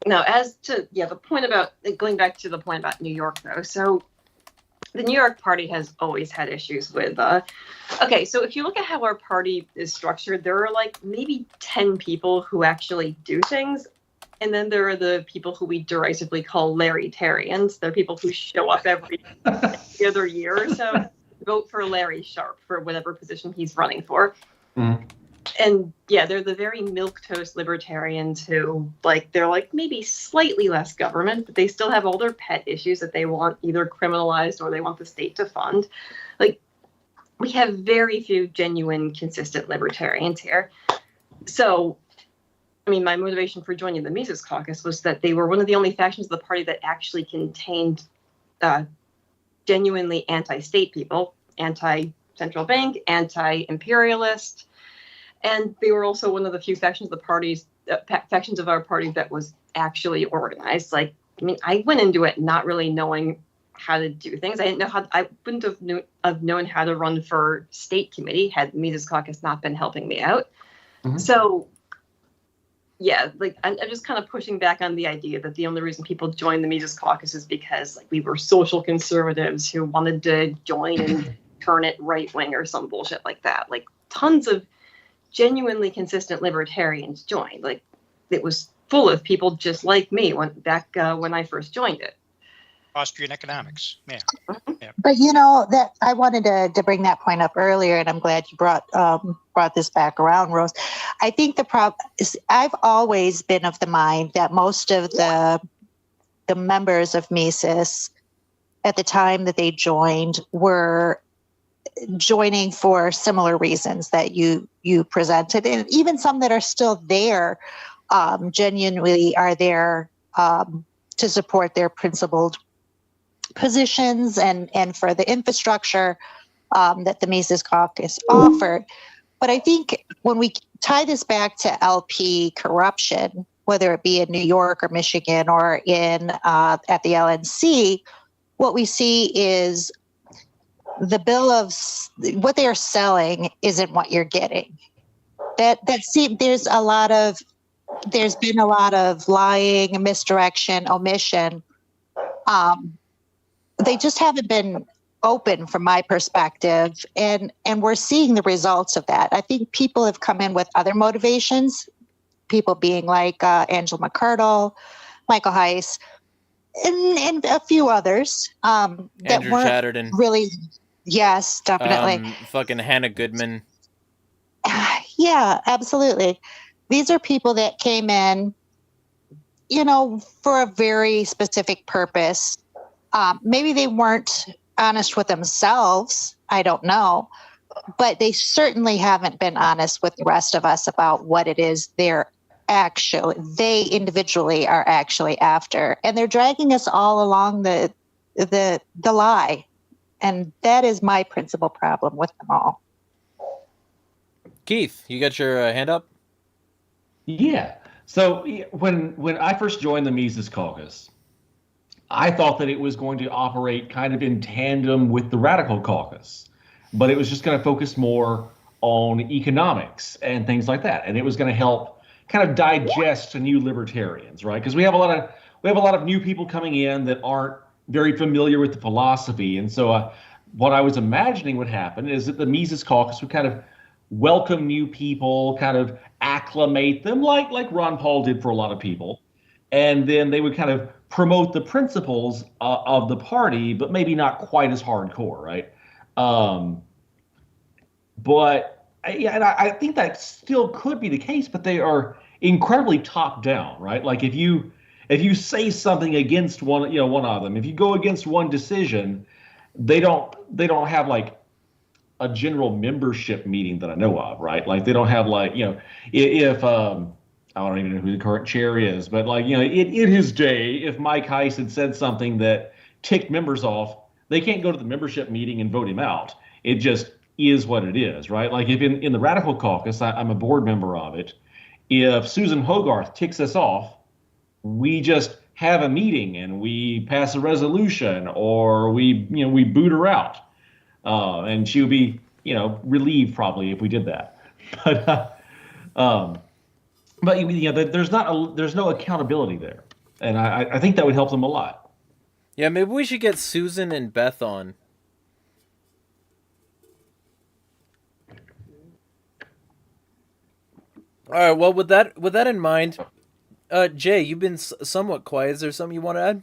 Speaker 4: Now, as to the point about going back to the point about New York, though, so the New York party has always had issues with. Okay, so if you look at how our party is structured, there are like maybe 10 people who actually do things. And then there are the people who we derisively call Larrytarians. They're people who show up every other year or so, vote for Larry Sharpe for whatever position he's running for. Mm. And yeah, they're the very milquetoast libertarians who, like, they're like maybe slightly less government, but they still have all their pet issues that they want either criminalized or they want the state to fund. Like, we have very few genuine, consistent libertarians here. So, I mean, my motivation for joining the Mises Caucus was that they were one of the only factions of the party that actually contained genuinely anti-state people, anti-central bank, anti-imperialist, and they were also one of the few factions of the parties, factions of our party that was actually organized. Like, I mean, I went into it not really knowing how to do things. I wouldn't have known how to run for state committee had the Mises Caucus not been helping me out. Mm-hmm. So, yeah, like I'm just kind of pushing back on the idea that the only reason people join the Mises Caucus is because like we were social conservatives who wanted to join and turn it right wing or some bullshit like that. Like tons of genuinely consistent libertarians joined. Like it was full of people just like me when I first joined it.
Speaker 6: Austrian economics, yeah.
Speaker 7: Yeah. But you know that I wanted to bring that point up earlier, and I'm glad you brought this back around, Rose. I think the problem is I've always been of the mind that most of the members of Mises at the time that they joined were joining for similar reasons that you presented, and even some that are still there genuinely are there to support their principled positions and for the infrastructure that the Mises Caucus offered. But I think when we tie this back to LP corruption, whether it be in New York or Michigan or in at the LNC, what we see is the bill of what they are selling isn't what you're getting. There's been a lot of lying, misdirection, omission. They just haven't been open from my perspective, and we're seeing the results of that. I think people have come in with other motivations, people being like Angela McCardle, Michael Heiss, and a few others that
Speaker 1: Andrew
Speaker 7: weren't
Speaker 1: Chatterton.
Speaker 7: Really. Yes, definitely.
Speaker 1: Fucking Hannah Goodman.
Speaker 7: Yeah, absolutely. These are people that came in, for a very specific purpose. Maybe they weren't honest with themselves. I don't know. But they certainly haven't been honest with the rest of us about what it is they individually are actually after. And they're dragging us all along the lie. And that is my principal problem with them all.
Speaker 1: Keith, you got your hand up?
Speaker 2: Yeah. So when I first joined the Mises Caucus, I thought that it was going to operate kind of in tandem with the Radical Caucus, but it was just going to focus more on economics and things like that, and it was going to help kind of digest to new libertarians, right? Because we have a lot of new people coming in that aren't very familiar with the philosophy, and so what I was imagining would happen is that the Mises Caucus would kind of welcome new people, kind of acclimate them, like Ron Paul did for a lot of people, and then they would kind of promote the principles of the party, but maybe not quite as hardcore, right? But I think that still could be the case, but they are incredibly top down, right? Like if you say something against one of them, if you go against one decision, they don't have like a general membership meeting that I know of, right? Like they don't have like, if I don't even know who the current chair is, but like, in his day, if Mike Heiss had said something that ticked members off, they can't go to the membership meeting and vote him out. It just is what it is, right? Like if in the Radical Caucus, I'm a board member of it, if Susan Hogarth ticks us off, we just have a meeting and we pass a resolution, or we boot her out. And she would be, relieved probably if we did that. But there's no accountability there, and I think that would help them a lot.
Speaker 1: Yeah, maybe we should get Susan and Beth on. All right. Well, with that in mind, Jay, you've been somewhat quiet. Is there something you want to add?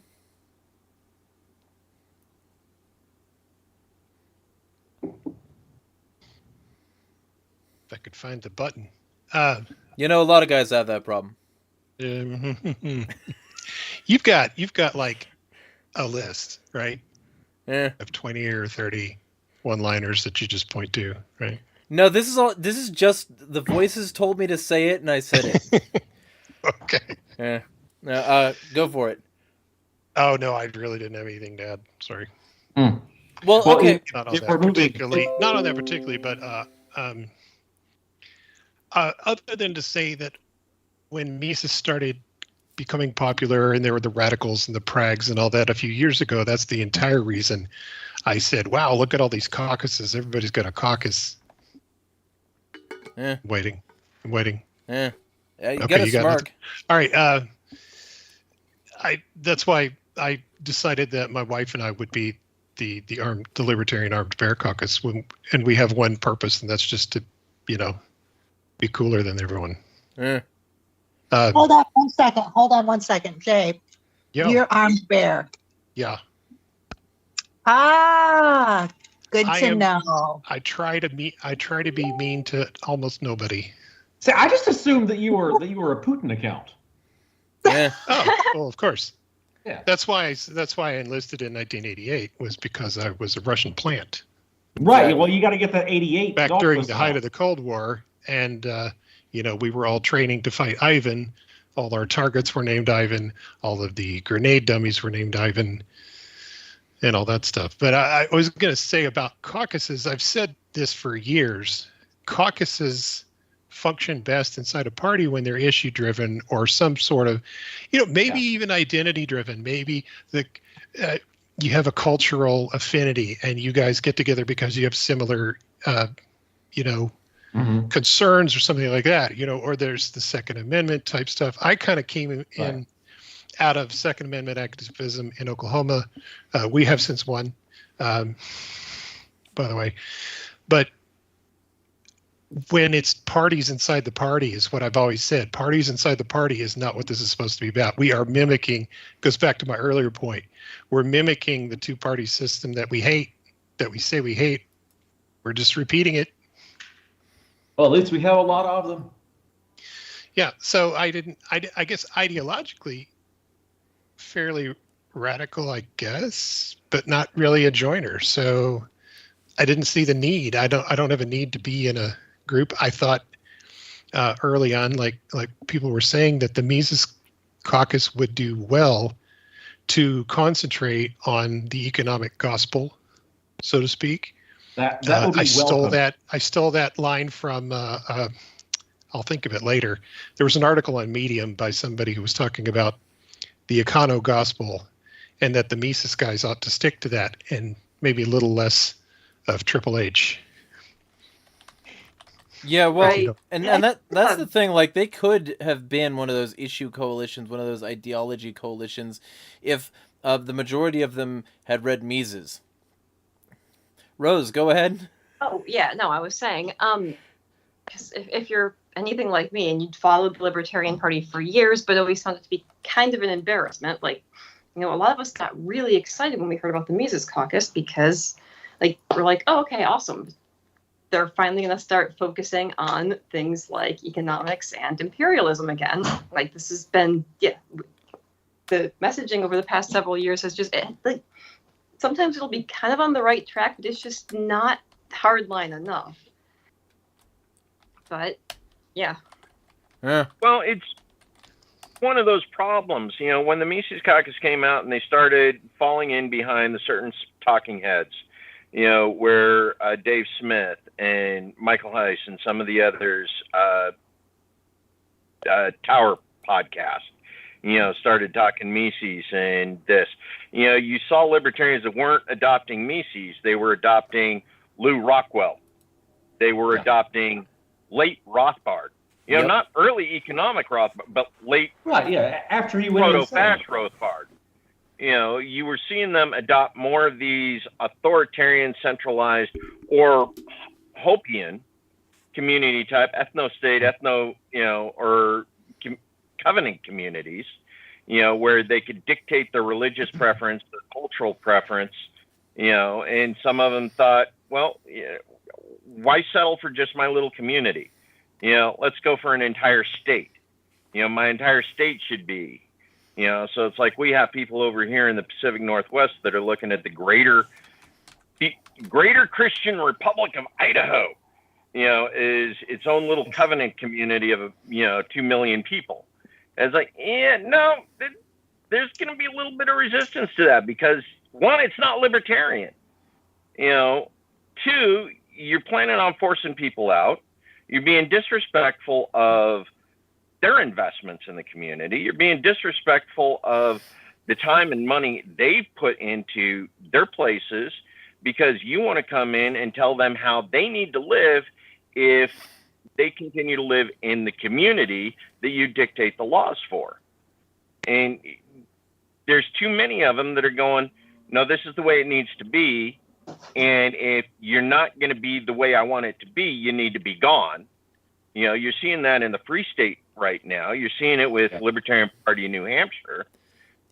Speaker 5: If I could find the button.
Speaker 1: A lot of guys have that problem.
Speaker 5: You've got like a list, right?
Speaker 1: Yeah.
Speaker 5: Of 20 or 30 one-liners that you just point to, right?
Speaker 1: No, this is just the voices told me to say it, and I said it.
Speaker 5: Okay.
Speaker 1: Yeah. No, go for it.
Speaker 5: Oh no, I really didn't have anything to add. Sorry.
Speaker 1: Well, okay.
Speaker 5: Not on that particularly, but other than to say that when Mises started becoming popular and there were the radicals and the prags and all that a few years ago, that's the entire reason I said, wow, look at all these caucuses. Everybody's got a caucus.
Speaker 1: Yeah.
Speaker 5: I'm waiting.
Speaker 1: Yeah. You
Speaker 5: Okay,
Speaker 1: got a
Speaker 5: you got
Speaker 1: smirk.
Speaker 5: All right. That's why I decided that my wife and I would be the Libertarian Armed Bear Caucus, and we have one purpose, and that's just to, be cooler than everyone.
Speaker 1: Yeah.
Speaker 7: Hold on one second, Jay.
Speaker 5: Yeah.
Speaker 7: You're armed bear.
Speaker 5: Yeah.
Speaker 7: Ah, good to know.
Speaker 5: I try to be mean to almost nobody.
Speaker 2: See, I just assumed that you were a Putin account.
Speaker 1: Yeah.
Speaker 5: Oh, well, of course.
Speaker 2: Yeah.
Speaker 5: That's why I enlisted in 1988, was because I was a Russian plant.
Speaker 2: Right. Well, you got to get that 88
Speaker 5: back during the height of the Cold War, and we were all training to fight Ivan. All our targets were named Ivan. All of the grenade dummies were named Ivan, and all that stuff. But I was going to say about caucuses, I've said this for years. Caucuses function best inside a party when they're issue driven, or some sort of, maybe even identity driven. Maybe you have a cultural affinity and you guys get together because you have similar, concerns or something like that, or there's the Second Amendment type stuff. I kind of came in out of Second Amendment activism in Oklahoma. We have since won, by the way, but when it's parties inside the party is what I've always said. Parties inside the party is not what this is supposed to be about. We are mimicking, goes back to my earlier point, we're mimicking the two-party system that we hate, that we say we hate. We're just repeating it.
Speaker 2: Well, at least we have a lot of them.
Speaker 5: Yeah, so I guess ideologically fairly radical, I guess, but not really a joiner. So I didn't see the need. I don't have a need to be in a group. I thought early on, like people were saying, that the Mises Caucus would do well to concentrate on the economic gospel, so to speak.
Speaker 2: That would be
Speaker 5: I stole that line from I'll think of it later. There was an article on Medium by somebody who was talking about the econo gospel, and that the Mises guys ought to stick to that, and maybe a little less of Triple H.
Speaker 1: Yeah, well,
Speaker 4: Right.
Speaker 1: and that's the thing. Like, they could have been one of those issue coalitions, one of those ideology coalitions, if the majority of them had read Mises. Rose, go ahead.
Speaker 4: Oh, yeah, no, I was saying, 'cause if you're anything like me and you'd followed the Libertarian Party for years, but always found it to be kind of an embarrassment, like, a lot of us got really excited when we heard about the Mises Caucus because, like, we're like, oh, okay, awesome. They're finally going to start focusing on things like economics and imperialism again. Like, this has been, the messaging over the past several years has just, like, sometimes it'll be kind of on the right track, but it's just not hardline enough. But, yeah.
Speaker 1: Yeah.
Speaker 3: Well, it's one of those problems, when the Mises Caucus came out and they started falling in behind the certain talking heads, where Dave Smith and Michael Heiss and some of the others, Tower podcast, started talking Mises and this. You saw libertarians that weren't adopting Mises. They were adopting Lou Rockwell. They were adopting late Rothbard. Not early economic Rothbard, but late
Speaker 2: after he went
Speaker 3: proto-fascist Rothbard. You were seeing them adopt more of these authoritarian, centralized, or Hopian community type, ethno-state, or covenant communities, where they could dictate their religious preference, their cultural preference, and some of them thought, well, why settle for just my little community? Let's go for an entire state. My entire state should be. So it's like we have people over here in the Pacific Northwest that are looking at the greater Christian Republic of Idaho, is its own little covenant community of, 2 million people. And it's like, no, there's going to be a little bit of resistance to that because, one, it's not libertarian. Two, you're planning on forcing people out. You're being disrespectful of their investments in the community. You're being disrespectful of the time and money they've put into their places because you want to come in and tell them how they need to live if they continue to live in the community that you dictate the laws for. And there's too many of them that are going, no, this is the way it needs to be. And if you're not going to be the way I want it to be, you need to be gone. You're seeing that in the Free State right now. You're seeing it with Libertarian Party in New Hampshire.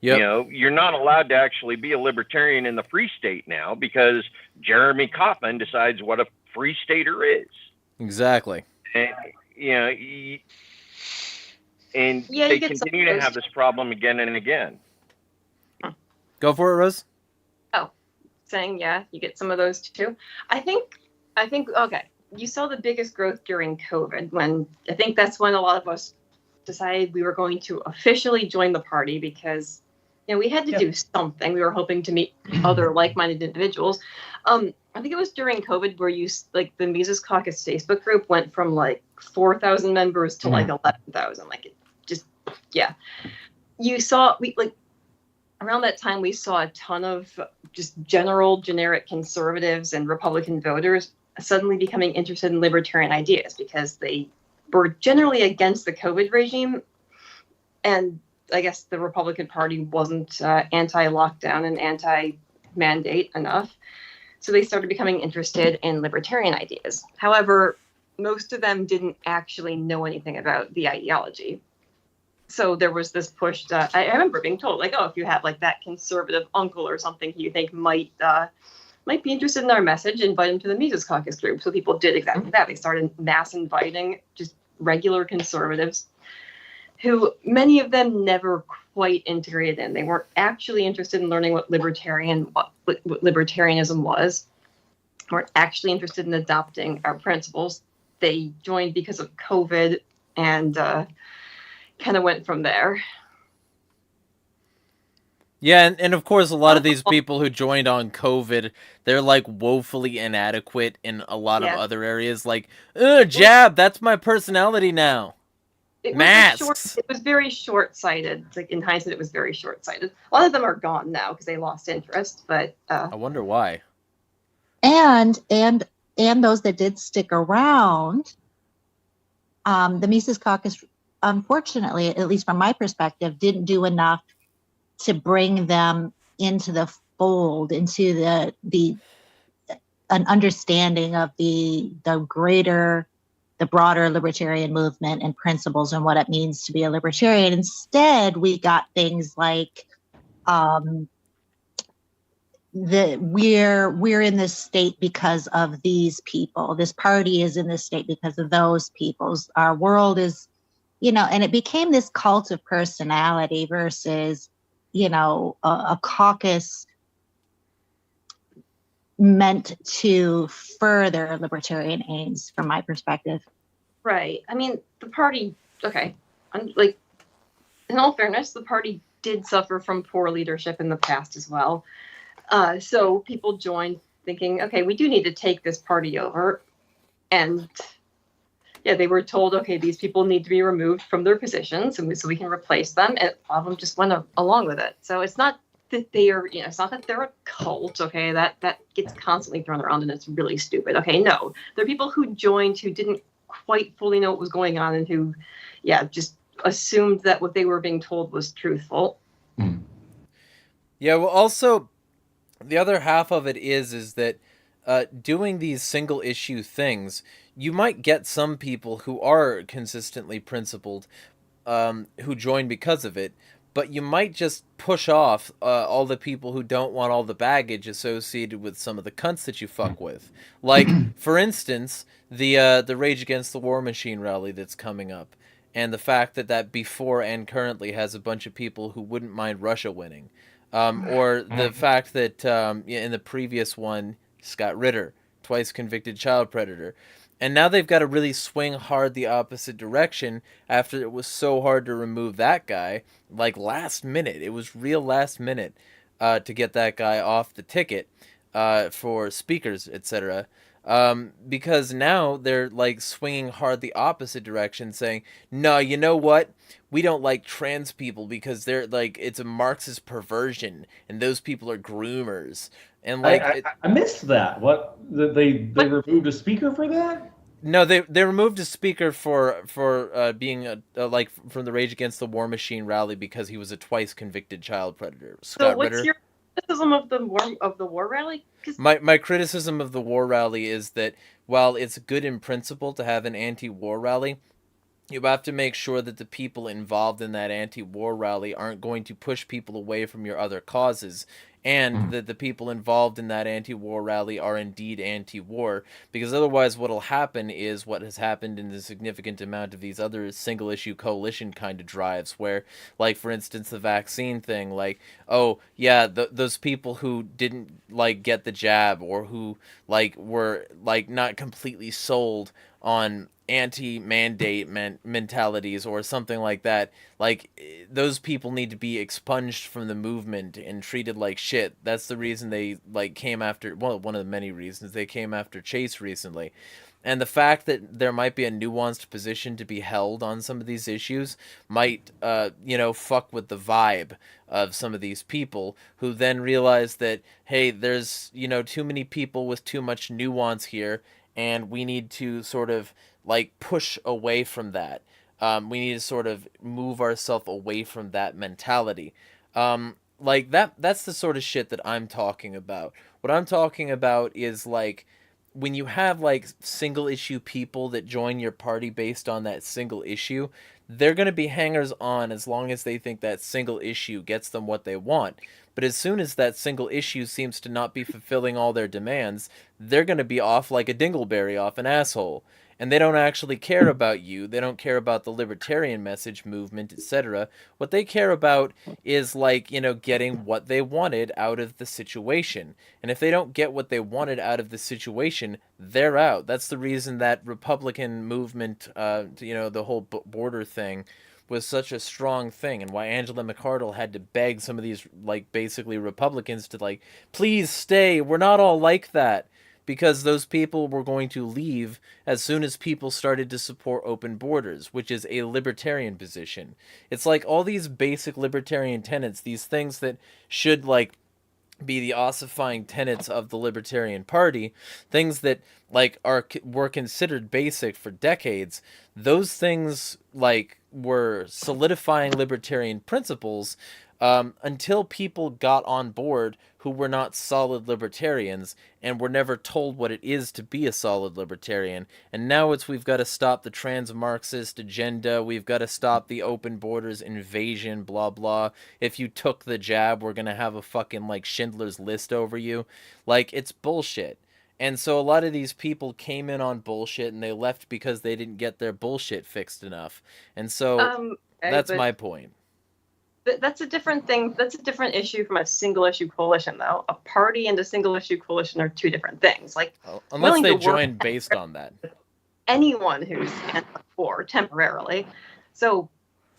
Speaker 3: Yep. You're not allowed to actually be a libertarian in the Free State now because Jeremy Kaufman decides what a Free Stater is.
Speaker 1: Exactly.
Speaker 3: And, they continue to have this problem again and again.
Speaker 1: Go for it, Rose.
Speaker 4: Oh, saying, you get some of those too. I think, okay. You saw the biggest growth during COVID when I think that's when a lot of us decided we were going to officially join the party because, we had to do something. We were hoping to meet other like-minded individuals. I think it was during COVID where the Mises Caucus Facebook group went from 4,000 members to 11,000. You saw, around that time we saw a ton of just generic conservatives and Republican voters suddenly becoming interested in libertarian ideas because they were generally against the COVID regime. And I guess the Republican Party wasn't anti-lockdown and anti-mandate enough. So they started becoming interested in libertarian ideas. However, most of them didn't actually know anything about the ideology. So there was this push that I remember being told, if you have that conservative uncle or something who you think might be interested in our message, invite them to the Mises Caucus group. So people did exactly that. They started mass inviting just regular conservatives who many of them never quite integrated in. They weren't actually interested in learning what libertarianism was, weren't actually interested in adopting our principles. They joined because of COVID and kind of went from there.
Speaker 1: Yeah, and of course, a lot of these people who joined on COVID, they're woefully inadequate in a lot of other areas. Jab, that's my personality now.
Speaker 4: It was
Speaker 1: Masks.
Speaker 4: it was very short-sighted. Like in hindsight, it was very short-sighted. A lot of them are gone now because they lost interest. But
Speaker 1: I wonder why.
Speaker 7: And those that did stick around, the Mises Caucus, unfortunately, at least from my perspective, didn't do enough to bring them into the fold, into an understanding of the broader libertarian movement and principles and what it means to be a libertarian. Instead, we got things like we're in this state because of these people. This party is in this state because of those people. Our world is, and it became this cult of personality versus, a caucus meant to further libertarian aims from my perspective.
Speaker 4: right. I mean, the party. Okay, like in all fairness, the party did suffer from poor leadership in the past as well. So people joined thinking, okay, we do need to take this party over, and yeah, they were told, okay, these people need to be removed from their positions, so we can replace them, and a lot of them just went along with it. So it's not that they are, it's not that they're a cult, okay, that gets constantly thrown around and it's really stupid. Okay, no, there are people who joined who didn't quite fully know what was going on and who, just assumed that what they were being told was truthful.
Speaker 1: Yeah, well, also, the other half of it is that doing these single issue things, you might get some people who are consistently principled who join because of it, but you might just push off all the people who don't want all the baggage associated with some of the cunts that you fuck with. Like, for instance, the Rage Against the War Machine rally that's coming up, and the fact that before and currently has a bunch of people who wouldn't mind Russia winning. Or the fact that in the previous one, Scott Ritter, twice convicted child predator. And now they've got to really swing hard the opposite direction after it was so hard to remove that guy. Like last minute. It was real last minute to get that guy off the ticket for speakers, etc. Because now they're like swinging hard the opposite direction, saying, no, you know what? We don't like trans people because they're like, it's a Marxist perversion and those people are groomers. And like,
Speaker 2: I missed that. What, they removed a speaker for that?
Speaker 1: No, they removed a speaker for being like from the Rage Against the War Machine rally because he was a twice convicted child predator. Scott
Speaker 4: So what's
Speaker 1: Ritter.
Speaker 4: your criticism of the war rally?
Speaker 1: My criticism of the war rally is that while it's good in principle to have an anti-war rally, you have to make sure that the people involved in that anti-war rally aren't going to push people away from your other causes, and that the people involved in that anti-war rally are indeed anti-war, because otherwise what'll happen is what has happened in the significant amount of these other single-issue coalition kind of drives, where, like, for instance, the vaccine thing, like, oh, yeah, those people who didn't, like, get the jab, or who, like, were, like, not completely sold on anti-mandate mentalities or something like that, like, those people need to be expunged from the movement and treated like shit. That's the reason they, like, came after, well, one of the many reasons they came after Chase recently. And the fact that there might be a nuanced position to be held on some of these issues might, fuck with the vibe of some of these people who then realize that, hey, there's, too many people with too much nuance here, and we need to sort of, like, push away from that. We need to sort of move ourselves away from that mentality. Like, that's the sort of shit that I'm talking about. What I'm talking about is, like, when you have, like, single issue people that join your party based on that single issue, they're going to be hangers on as long as they think that single issue gets them what they want. But as soon as that single issue seems to not be fulfilling all their demands, they're going to be off like a dingleberry off an asshole. And they don't actually care about you. They don't care about the libertarian message movement, etc. What they care about is, like, getting what they wanted out of the situation. And if they don't get what they wanted out of the situation, they're out. That's the reason that Republican movement, the whole border thing, was such a strong thing, and why Angela McArdle had to beg some of these, like, basically Republicans to, like, please stay. We're not all like that. because those people were going to leave as soon as people started to support open borders, which is a libertarian position. It's like all these basic libertarian tenets, these things that should like be the ossifying tenets of the Libertarian Party, things that like were considered basic for decades. Those things like were solidifying libertarian principles until people got on board who were not solid libertarians and were never told what it is to be a solid libertarian. And now we've got to stop the trans-Marxist agenda, we've got to stop the open borders invasion, blah blah. If you took the jab, we're gonna have a fucking like Schindler's List over you. Like, it's bullshit. And so a lot of these people came in on bullshit and they left because they didn't get their bullshit fixed enough. And so that's my point.
Speaker 4: That's a different thing. That's a different issue from a single issue coalition, though. A party and a single issue coalition are two different things. Like,
Speaker 1: unless they join based on that.
Speaker 4: Anyone who's anti-war temporarily. So,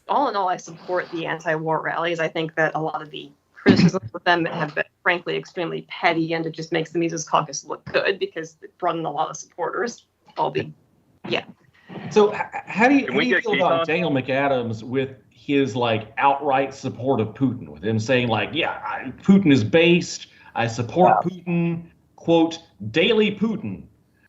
Speaker 4: all in all, I support the anti-war rallies. I think that a lot of the criticisms with them have been, frankly, extremely petty, and it just makes the Mises Caucus look good because it brought in a lot of supporters.
Speaker 2: So, how do you feel about Daniel McAdams with his like outright support of Putin, with him saying like, yeah, Putin is based, I support Putin, quote, daily Putin.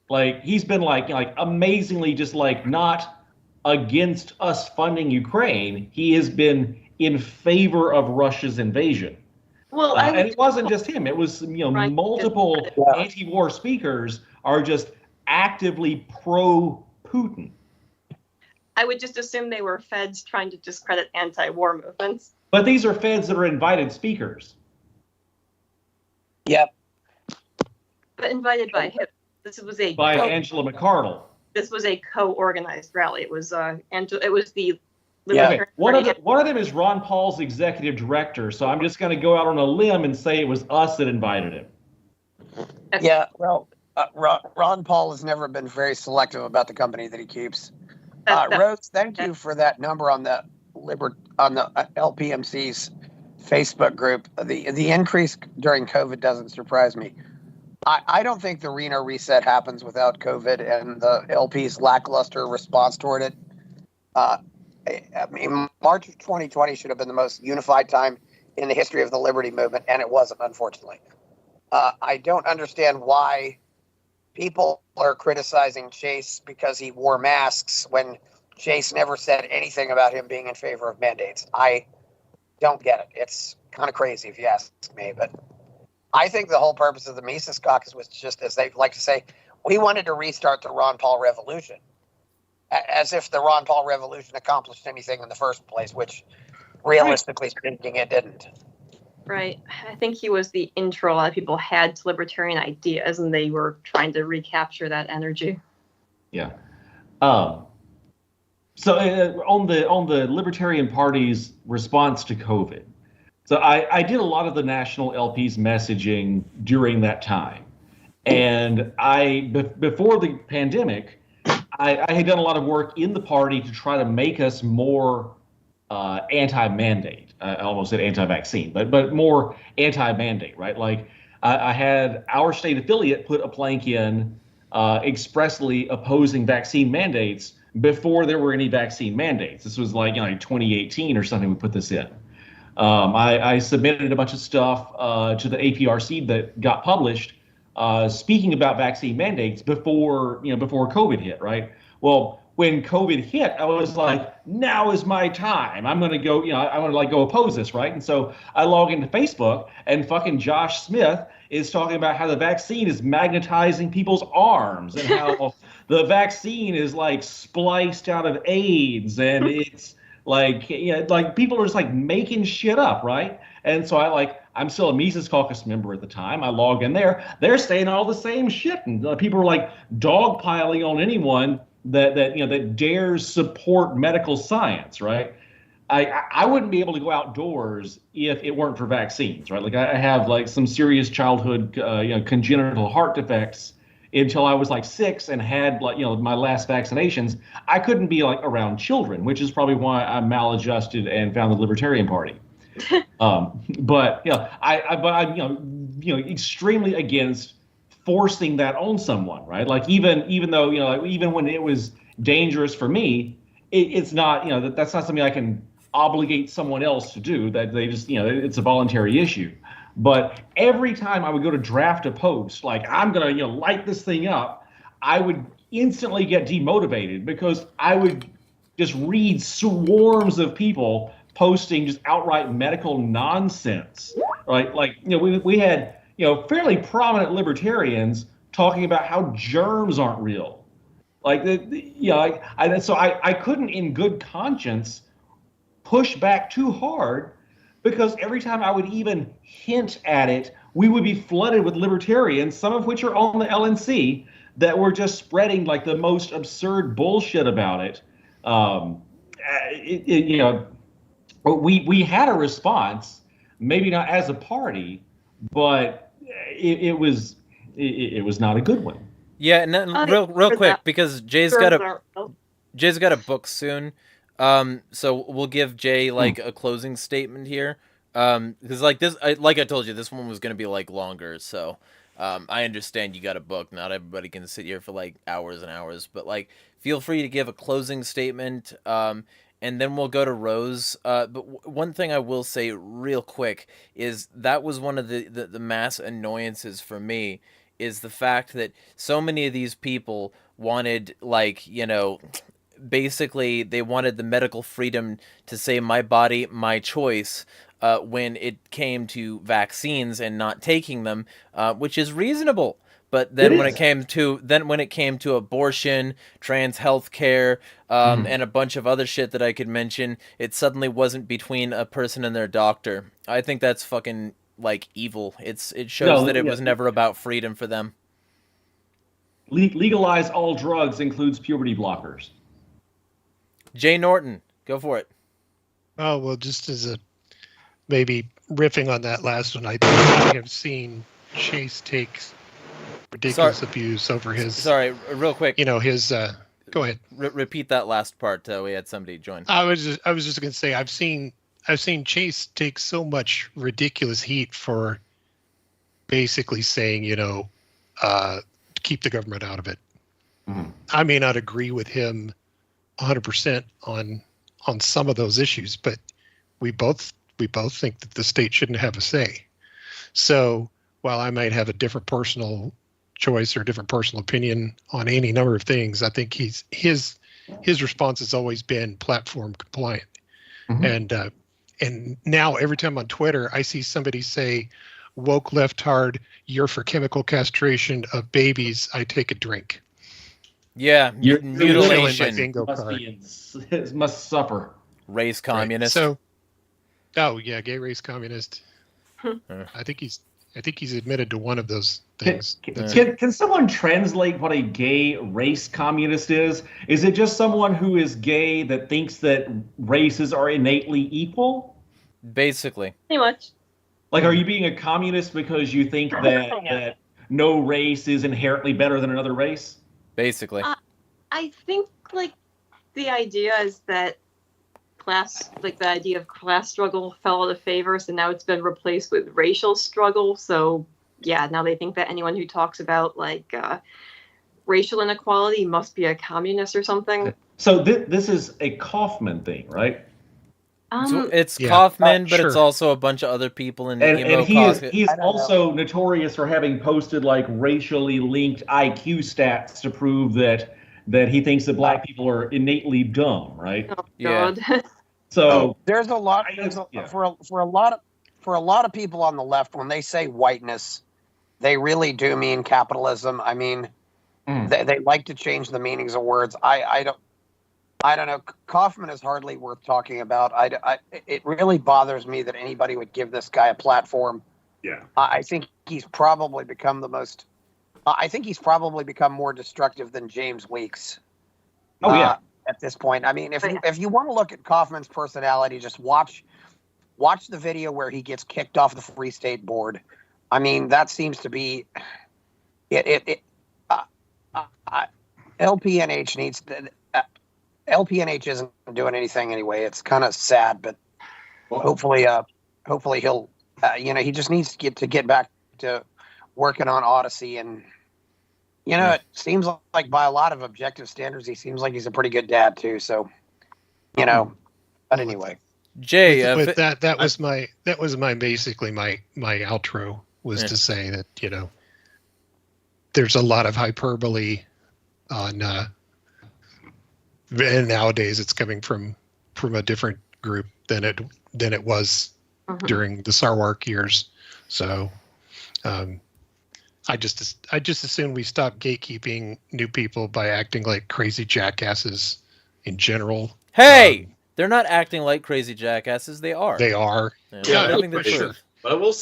Speaker 2: Like, he's been like amazingly just like not against us funding Ukraine. He has been in favor of Russia's invasion.
Speaker 4: Well,
Speaker 2: and it wasn't just him. It was, multiple anti-war speakers are just actively pro-Putin.
Speaker 4: I would just assume they were feds trying to discredit anti-war movements.
Speaker 2: But these are feds that are invited speakers.
Speaker 8: Yep.
Speaker 4: But invited by him.
Speaker 2: By Angela McArdle.
Speaker 4: This was a co-organized rally. It was the
Speaker 2: Okay. One of them is Ron Paul's executive director. So I'm just going to go out on a limb and say it was us that invited him.
Speaker 8: Yeah. Well, Ron Paul has never been very selective about the company that he keeps. Rose, thank you for that number on the LPMC's Facebook group. The increase during COVID doesn't surprise me. I don't think the Reno reset happens without COVID and the LP's lackluster response toward it. I mean, March of 2020 should have been the most unified time in the history of the Liberty Movement, and it wasn't, unfortunately. I don't understand why people are criticizing Chase because he wore masks when Chase never said anything about him being in favor of mandates. I don't get it. It's kind of crazy if you ask me, but I think the whole purpose of the Mises Caucus was just, as they like to say, we wanted to restart the Ron Paul revolution, as if the Ron Paul revolution accomplished anything in the first place, which realistically speaking, it didn't.
Speaker 4: Right. I think he was the intro a lot of people had to libertarian ideas, and they were trying to recapture that energy.
Speaker 2: Yeah. So on the Libertarian Party's response to COVID, so I did a lot of the national LP's messaging during that time, and before the pandemic, I had done a lot of work in the party to try to make us more anti-mandate. I almost said anti-vaccine, but more anti-mandate, right? Like I had our state affiliate put a plank in expressly opposing vaccine mandates before there were any vaccine mandates. This was like 2018 or something. We put this in. I submitted a bunch of stuff to the APRC that got published, speaking about vaccine mandates before COVID hit, right? Well, when COVID hit, I was like, now is my time. I'm going to go, I want to go oppose this, right? And so I log into Facebook, and fucking Josh Smith is talking about how the vaccine is magnetizing people's arms and how the vaccine is like spliced out of AIDS, and it's like, people are just like making shit up, right? And so I'm still a Mises Caucus member at the time. I log in there. They're saying all the same shit, and people are like dogpiling on anyone that dares support medical science, right? I wouldn't be able to go outdoors if it weren't for vaccines, right? Like I have like some serious childhood, congenital heart defects until I was like 6 and had my last vaccinations. I couldn't be like around children, which is probably why I'm maladjusted and found the Libertarian Party. But I'm extremely against forcing that on someone, right? Like even though, like even when it was dangerous for me, it's not, that's not something I can obligate someone else to do. That they just, it's a voluntary issue. But every time I would go to draft a post, like I'm gonna, light this thing up, I would instantly get demotivated because I would just read swarms of people posting just outright medical nonsense, right? Like, we had, fairly prominent libertarians talking about how germs aren't real. Like, so I couldn't in good conscience push back too hard, because every time I would even hint at it, we would be flooded with libertarians, some of which are on the LNC, that were just spreading like the most absurd bullshit about it. We had a response, maybe not as a party, but it was not a good one.
Speaker 1: Yeah, and then real quick, because Jay's got a book soon. So we'll give Jay like a closing statement here. Because like this, like I told you, this one was gonna be like longer. So I understand you got a book. Not everybody can sit here for like hours and hours, but like feel free to give a closing statement. And then we'll go to Rose. But one thing I will say real quick is that was one of the mass annoyances for me, is the fact that so many of these people wanted, like, basically they wanted the medical freedom to say my body, my choice, when it came to vaccines and not taking them, which is reasonable. But then when it came to abortion, trans health care, and a bunch of other shit that I could mention, it suddenly wasn't between a person and their doctor. I think that's fucking like evil. It shows that it was never about freedom for them.
Speaker 2: Legalize all drugs includes puberty blockers.
Speaker 1: Jay Norton, go for it.
Speaker 5: Oh, well, just as a maybe riffing on that last one, I think I have seen Chase takes ridiculous abuse over his.
Speaker 1: Sorry, real quick.
Speaker 5: His. Go ahead.
Speaker 1: Repeat that last part. We had somebody join.
Speaker 5: I was just going to say I've seen Chase take so much ridiculous heat for basically saying, keep the government out of it. Mm-hmm. I may not agree with him 100% on some of those issues, but we both think that the state shouldn't have a say. So while I might have a different personal choice or different personal opinion on any number of things, I think his response has always been platform compliant. Mm-hmm. And now every time on Twitter I see somebody say, woke left hard, you're for chemical castration of babies, I take a drink.
Speaker 1: Yeah, mutilation.
Speaker 2: Must suffer.
Speaker 1: Race communist.
Speaker 5: Right. Gay race communist. I think he's admitted to one of those things.
Speaker 2: Can someone translate what a gay race communist is? Is it just someone who is gay that thinks that races are innately equal?
Speaker 1: Basically.
Speaker 4: Pretty much.
Speaker 2: Like, are you being a communist because you think that no race is inherently better than another race?
Speaker 1: Basically.
Speaker 4: I think, like, the idea is that the idea of class struggle fell out of favor, so now it's been replaced with racial struggle. So, yeah, now they think that anyone who talks about, like, racial inequality must be a communist or something.
Speaker 2: So this is a Kaufman thing, right?
Speaker 1: So it's Kaufman, but it's also a bunch of other people in the emo
Speaker 2: he's also notorious for having posted like racially linked IQ stats to prove that he thinks that black people are innately dumb, right?
Speaker 4: Oh, God.
Speaker 1: Yeah.
Speaker 2: So
Speaker 8: there's a lot for a lot of people on the left, when they say whiteness, they really do mean capitalism. I mean, they like to change the meanings of words. I don't know. Kaufman is hardly worth talking about. It really bothers me that anybody would give this guy a platform.
Speaker 2: Yeah.
Speaker 8: I think he's probably become more destructive than James Weeks.
Speaker 2: Oh, yeah.
Speaker 8: At this point. I mean, if you want to look at Kaufman's personality, just watch the video where he gets kicked off the Free State Board. I mean, that seems to be LPNH needs to. LPNH isn't doing anything anyway. It's kind of sad, but hopefully he'll, he just needs to get back to working on Odyssey, and it seems like by a lot of objective standards, he seems like he's a pretty good dad too. So, but anyway,
Speaker 1: Jay,
Speaker 5: with that was my basically my outro was to say that there's a lot of hyperbole on, and nowadays it's coming from a different group than it was during the Sarwark years. So, I just assume we stop gatekeeping new people by acting like crazy jackasses in general.
Speaker 1: Hey, they're not acting like crazy jackasses. They are.
Speaker 5: They are.
Speaker 1: Yeah, living the truth.
Speaker 9: Sure. But I will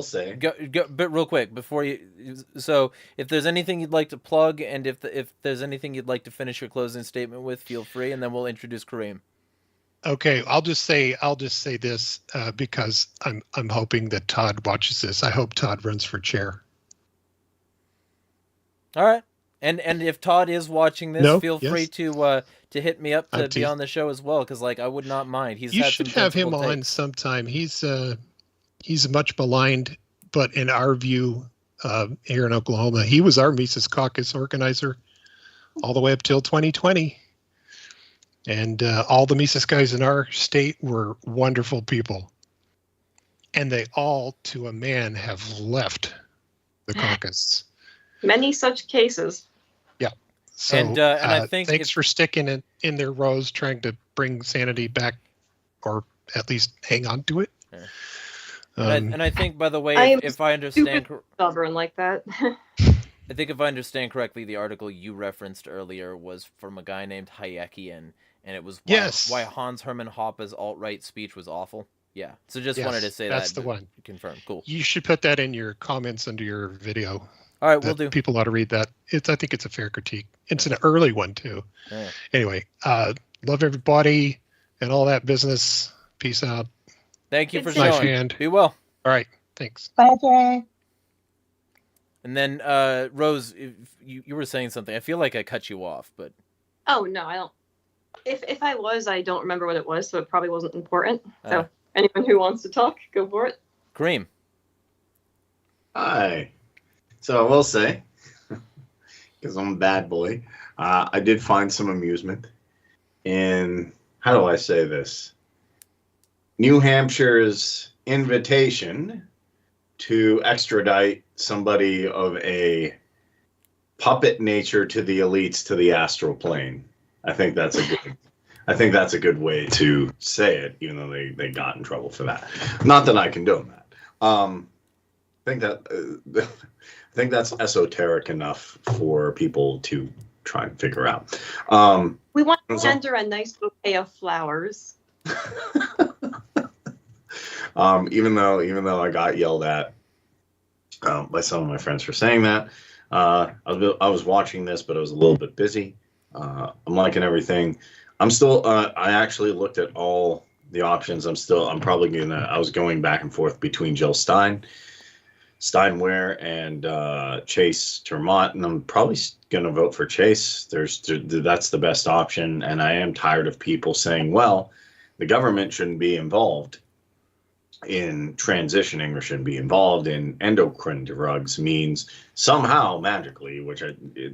Speaker 9: say.
Speaker 1: Go, but real quick before you. So, if there's anything you'd like to plug, and if there's anything you'd like to finish your closing statement with, feel free, and then we'll introduce Kareem.
Speaker 5: Okay, I'll just say this because I'm hoping that Todd watches this. I hope Todd runs for chair.
Speaker 1: All right, and if Todd is watching this, feel free to hit me up to be on the show as well, because I would not mind. You
Speaker 5: should have him on sometime. He's much maligned, but in our view, here in Oklahoma, he was our Mises Caucus organizer all the way up till 2020. And all the Mises guys in our state were wonderful people. And they all, to a man, have left the caucus.
Speaker 4: Many such cases.
Speaker 5: Yeah. So
Speaker 1: and I think
Speaker 5: thanks for sticking in their rows, trying to bring sanity back, or at least hang on to it.
Speaker 1: Yeah. And I think, by the way, if I understand,
Speaker 4: stubborn like that.
Speaker 1: I think if I understand correctly, the article you referenced earlier was from a guy named Hayekian, and it was why Hans Hermann Hoppe's alt-right speech was awful. Yeah. So just wanted to say
Speaker 5: that's the one.
Speaker 1: Confirm. Cool.
Speaker 5: You should put that in your comments under your video.
Speaker 1: All right, we'll do.
Speaker 5: People ought to read that. I think it's a fair critique. It's an early one too.
Speaker 1: Yeah.
Speaker 5: Anyway, love everybody and all that business. Peace out.
Speaker 1: Thank you for
Speaker 5: Knife
Speaker 1: showing.
Speaker 5: hand.
Speaker 1: Be well.
Speaker 5: All right. Thanks.
Speaker 7: Bye, Jay.
Speaker 1: And then Rose, you were saying something. I feel like I cut you off, but
Speaker 4: oh no, I don't. If I was, I don't remember what it was, so it probably wasn't important. So anyone who wants to talk, go for it.
Speaker 1: Kareem.
Speaker 9: Hi. So I will say, because I'm a bad boy, I did find some amusement in, how do I say this? New Hampshire's invitation to extradite somebody of a puppet nature to the elites to the astral plane. I think that's a good way to say it, even though they got in trouble for that. Not that I condone that. I think that's esoteric enough for people to try and figure out.
Speaker 4: We want to send her a nice bouquet of flowers.
Speaker 9: Even though I got yelled at by some of my friends for saying that, I was watching this, but I was a little bit busy. I'm liking everything. I'm still. I actually looked at all the options. I was going back and forth between Jill Steinware and Chase Termont, and I'm probably going to vote for Chase. That's the best option, and I am tired of people saying, well, the government shouldn't be involved in transitioning or shouldn't be involved in endocrine drugs means somehow magically,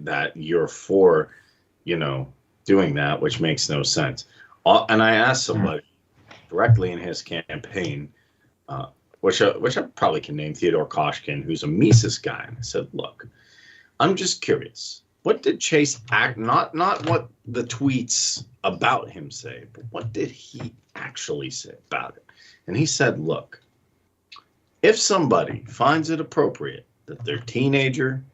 Speaker 9: that you're for, doing that, which makes no sense. And I asked somebody directly in his campaign, which I probably can name, Theodore Koshkin, who's a Mises guy. And I said, look, I'm just curious. What did Chase not what the tweets about him say, but what did he actually say about it? And he said, look, if somebody finds it appropriate that their teenager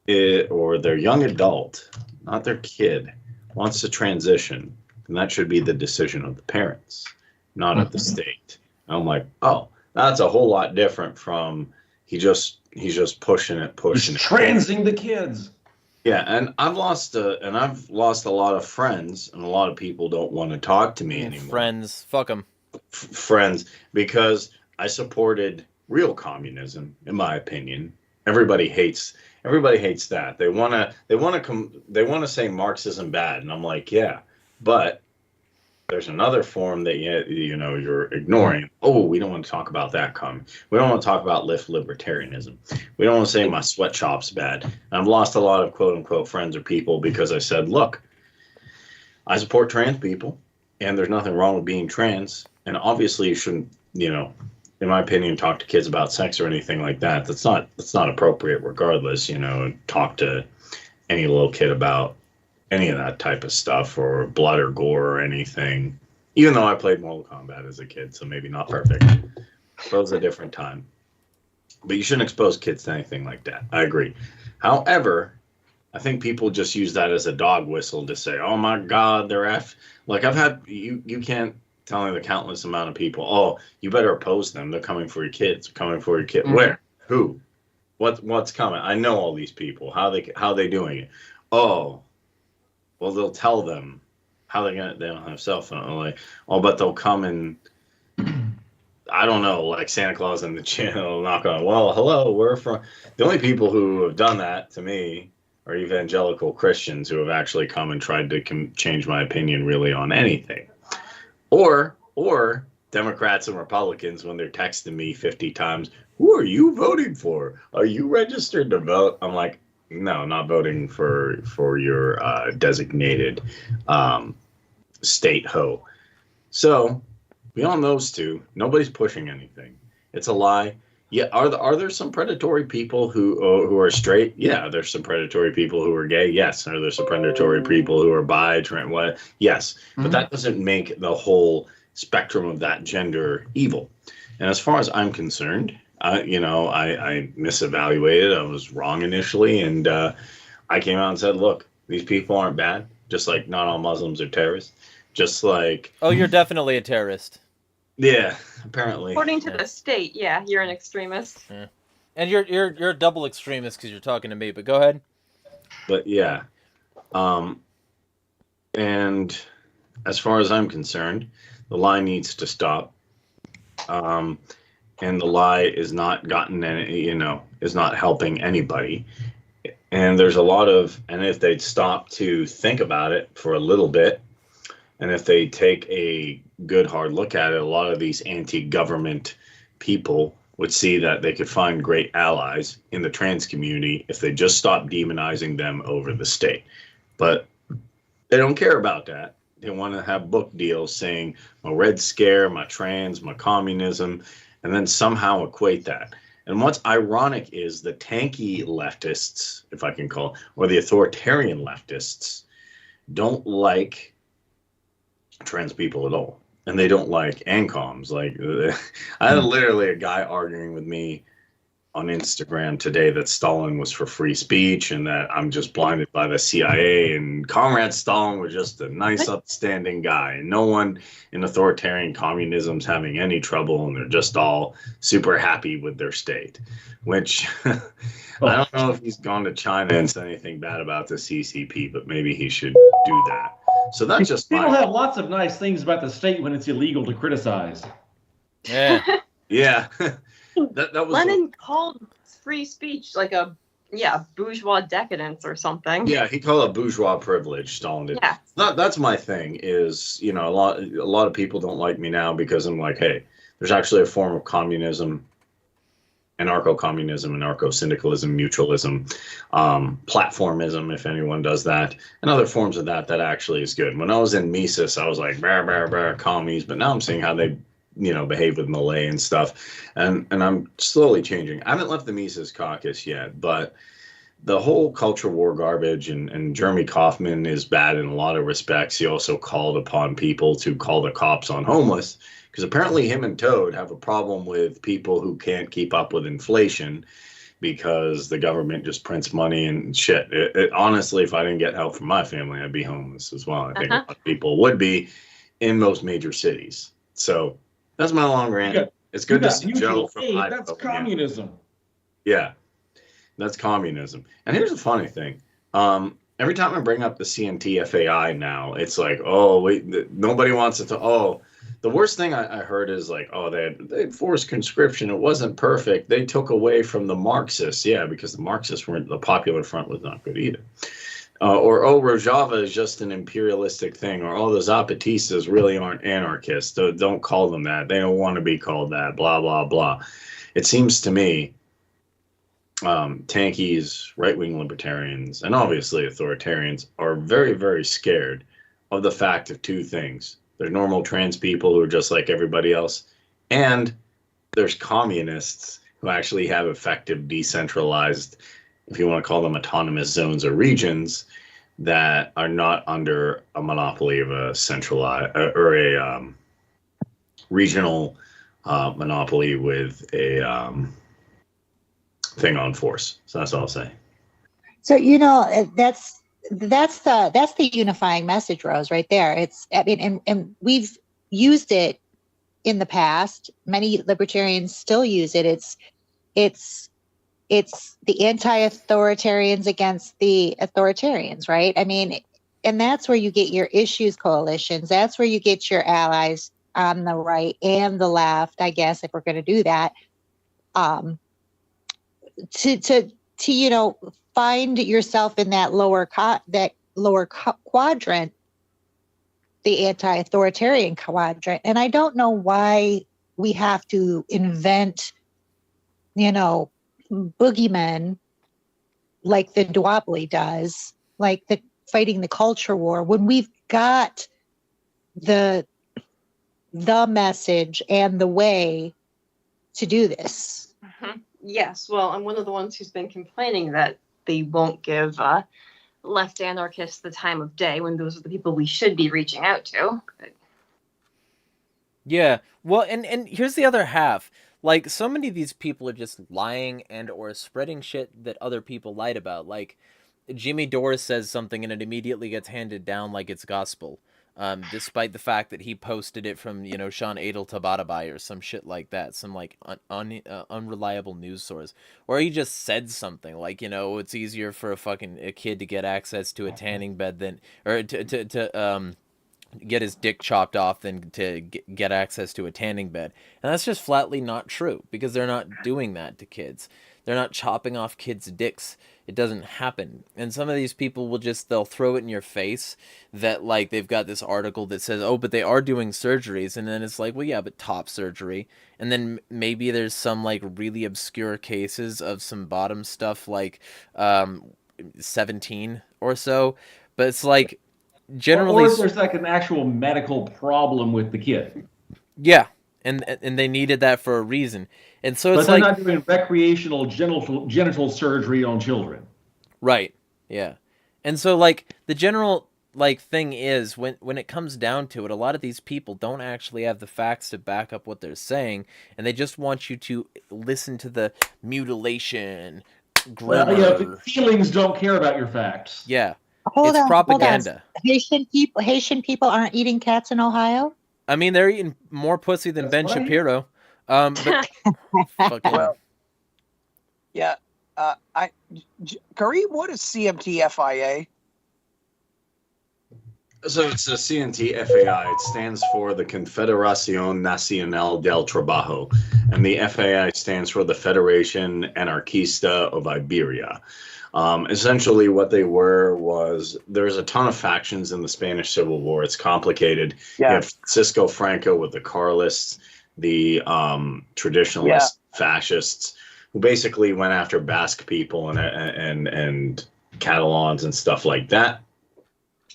Speaker 9: or their young adult, not their kid, wants to transition, then that should be the decision of the parents, not of the state. I'm like, oh, that's a whole lot different from he's just pushing it.
Speaker 2: He's transing the kids.
Speaker 9: Yeah, and I've lost a lot of friends, and a lot of people don't want to talk to me anymore.
Speaker 1: Friends, fuck them.
Speaker 9: Friends, because I supported real communism, in my opinion. Everybody hates that. They want to say Marxism bad, and I'm like, yeah, but there's another form that you're ignoring. Oh, we don't want to talk about that we don't want to talk about libertarianism. We don't want to say my sweatshop's bad. And I've lost a lot of quote unquote friends or people because I said, look, I support trans people and there's nothing wrong with being trans. And obviously you shouldn't, in my opinion, talk to kids about sex or anything like that. That's not appropriate regardless, talk to any little kid about any of that type of stuff or blood or gore or anything, even though I played Mortal Kombat as a kid, so maybe not perfect. But it was a different time. But you shouldn't expose kids to anything like that. I agree. However, I think people just use that as a dog whistle to say, oh my God, they're like I've had, you can't tell me the countless amount of people, oh, you better oppose them. They're coming for your kids. They're coming for your kid. Mm-hmm. Where? Who? What's coming? I know all these people. How they doing it? Oh, well, they'll tell them how they don't have cell phone. Like, oh, but they'll come and I don't know, like Santa Claus in the channel, knock on. Well, hello, we're from. The only people who have done that to me are evangelical Christians who have actually come and tried to change my opinion really on anything, or Democrats and Republicans when they're texting me 50 times. Who are you voting for? Are you registered to vote? I'm like, no, not voting for your designated state hoe. So beyond those two, nobody's pushing anything. It's a lie. Yeah, are there some predatory people who are straight? Yeah, there's some predatory people who are gay. Yes, are there some predatory people who are bi, trans? What? Yes, but that doesn't make the whole spectrum of that gender evil. And as far as I'm concerned, I misevaluated. I was wrong initially, and I came out and said, "Look, these people aren't bad. Just like not all Muslims are terrorists. Just like
Speaker 1: you're definitely a terrorist.
Speaker 9: Yeah, apparently.
Speaker 4: According to the state, yeah, you're an extremist.
Speaker 1: Yeah. And you're a double extremist because you're talking to me. But go ahead.
Speaker 9: But yeah, and as far as I'm concerned, the lie needs to stop. And the lie is not is not helping anybody. And there's a lot of, and if they'd stop to think about it for a little bit, and if they take a good hard look at it, a lot of these anti-government people would see that they could find great allies in the trans community if they just stop demonizing them over the state. But they don't care about that. They want to have book deals saying my Red Scare, my trans, my communism, and then somehow equate that. And what's ironic is the tanky leftists, if I can call, or the authoritarian leftists, don't like trans people at all. And they don't like ANCOMs. Like, I had literally a guy arguing with me on Instagram today that Stalin was for free speech and that I'm just blinded by the CIA, and Comrade Stalin was just a nice, upstanding guy. And no one in authoritarian communism's having any trouble, and they're just all super happy with their state, which I don't know if he's gone to China and said anything bad about the CCP, but maybe he should do that. So that's just
Speaker 2: people have lots of nice things about the state when it's illegal to criticize.
Speaker 1: Yeah.
Speaker 9: Yeah. That was
Speaker 4: Lenin called free speech like a bourgeois decadence or something.
Speaker 9: Yeah, he called it bourgeois privilege. Stalin did. Yeah. That's my thing. Is a lot of people don't like me now because I'm like, hey, there's actually a form of communism, anarcho-communism, anarcho-syndicalism, mutualism, platformism, if anyone does that, and other forms of that actually is good. When I was in Mises, I was like, brr, brr, brr, commies, but now I'm seeing how they behave with Malay and stuff, and I'm slowly changing. I haven't left the Mises caucus yet, but the whole culture war garbage, and Jeremy Kaufman is bad in a lot of respects. He also called upon people to call the cops on homeless, because apparently him and Toad have a problem with people who can't keep up with inflation because the government just prints money and shit. Honestly, if I didn't get help from my family, I'd be homeless as well. I think a lot of people would be in most major cities. So that's my long rant. It's good to see Joe from Idaho.
Speaker 2: That's communism.
Speaker 9: Yeah, that's communism. And here's the funny thing. Every time I bring up the CNT FAI now, it's like, oh, wait, nobody wants it to. Oh, the worst thing I heard is like, oh, they forced conscription. It wasn't perfect. They took away from the Marxists. Yeah, because the Marxists weren't, the Popular Front was not good either. Or Rojava is just an imperialistic thing, or the Zapatistas really aren't anarchists. Don't call them that. They don't want to be called that. Blah blah blah. It seems to me, tankies, right-wing libertarians, and obviously authoritarians are very, very scared of the fact of two things. They're normal trans people who are just like everybody else, and there's communists who actually have effective decentralized, if you want to call them autonomous zones or regions, that are not under a monopoly of a centralized or a regional monopoly with a thing on force. So that's all I'll say.
Speaker 7: So that's the unifying message, Rose, right there. And we've used it in the past. Many libertarians still use it. It's the anti-authoritarians against the authoritarians, right? I mean, and that's where you get your issues coalitions. That's where you get your allies on the right and the left, I guess, if we're going to do that. To find yourself in that lower quadrant, the anti-authoritarian quadrant. And I don't know why we have to invent, boogeymen like the duopoly does, like the fighting the culture war, when we've got the message and the way to do this.
Speaker 4: Mm-hmm. Yes, well, I'm one of the ones who's been complaining that they won't give left anarchists the time of day when those are the people we should be reaching out to.
Speaker 1: Yeah, well, and here's the other half. Like, so many of these people are just lying and or spreading shit that other people lied about. Like, Jimmy Dore says something and it immediately gets handed down like it's gospel. Despite the fact that he posted it from, Sean Adel Tabatabai or some shit like that, some like unreliable news source, or he just said something like, it's easier for a kid to get access to a tanning bed than, or to get his dick chopped off than to get access to a tanning bed. And that's just flatly not true, because they're not doing that to kids. They're not chopping off kids' dicks. It doesn't happen. And some of these people they'll throw it in your face that, like, they've got this article that says, oh, but they are doing surgeries. And then it's like, well, yeah, but top surgery. And then maybe there's some, like, really obscure cases of some bottom stuff, like 17 or so. But it's like, generally...
Speaker 2: Or if there's, like, an actual medical problem with the kid.
Speaker 1: Yeah. And they needed that for a reason. And so it's
Speaker 2: but they're
Speaker 1: like...
Speaker 2: not doing recreational genital surgery on children.
Speaker 1: Right. Yeah. And so, like, the general, like, thing is, when it comes down to it, a lot of these people don't actually have the facts to back up what they're saying, and they just want you to listen to the mutilation, grammar.
Speaker 2: Well, yeah, feelings don't care about your facts.
Speaker 1: Yeah. It's propaganda.
Speaker 7: Haitian people aren't eating cats in Ohio?
Speaker 1: I mean, they're eating more pussy than Ben Shapiro. But fucking...
Speaker 8: Well, yeah. Kareem, what is CMT-FIA?
Speaker 9: So it's a CNT-FAI. It stands for the Confederación Nacional del Trabajo, and the FAI stands for the Federation Anarquista of Iberia. Essentially what they was there's a ton of factions in the Spanish Civil War. It's complicated.
Speaker 8: Yeah.
Speaker 9: You have Francisco Franco with the Carlists, the traditionalist fascists, who basically went after Basque people and Catalans and stuff like that.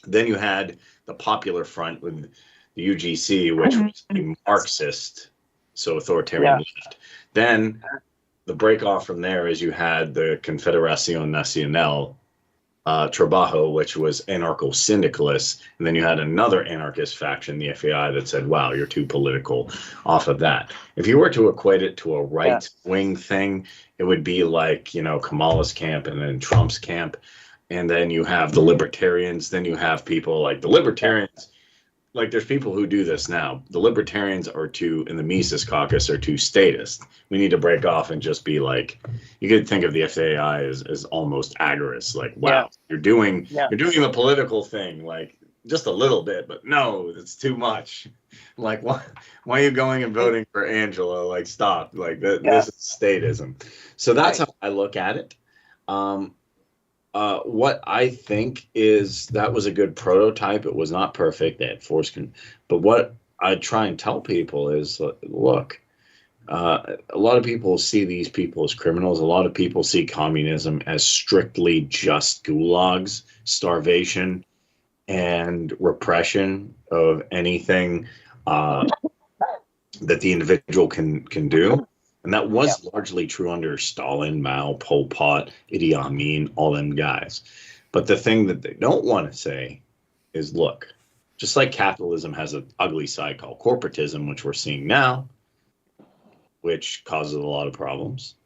Speaker 9: Then you had the Popular Front with the UGC, which was a Marxist, so authoritarian left. Then the break off from there is you had the Confederación Nacional Trabajo, which was anarcho-syndicalists, and then you had another anarchist faction, the FAI, that said, wow, you're too political off of that. If you were to equate it to a right-wing thing, it would be like, Kamala's camp and then Trump's camp, and then you have the Libertarians, then you have people like the Libertarians. Like, there's people who do this now. The Libertarians in the Mises caucus are too statist. We need to break off and just be like, you could think of the FAI as almost agorist. Like, wow, you're doing the political thing, like, just a little bit, but no, it's too much. Like, why are you going and voting for Angela? Like, stop. Like, this is statism. So that's how I look at it. What I think is that was a good prototype. It was not perfect. They had but what I try and tell people is, look, a lot of people see these people as criminals. A lot of people see communism as strictly just gulags, starvation, and repression of anything that the individual can do. And that was largely true under Stalin, Mao, Pol Pot, Idi Amin, all them guys. But the thing that they don't want to say is, look, just like capitalism has an ugly side called corporatism, which we're seeing now, which causes a lot of problems.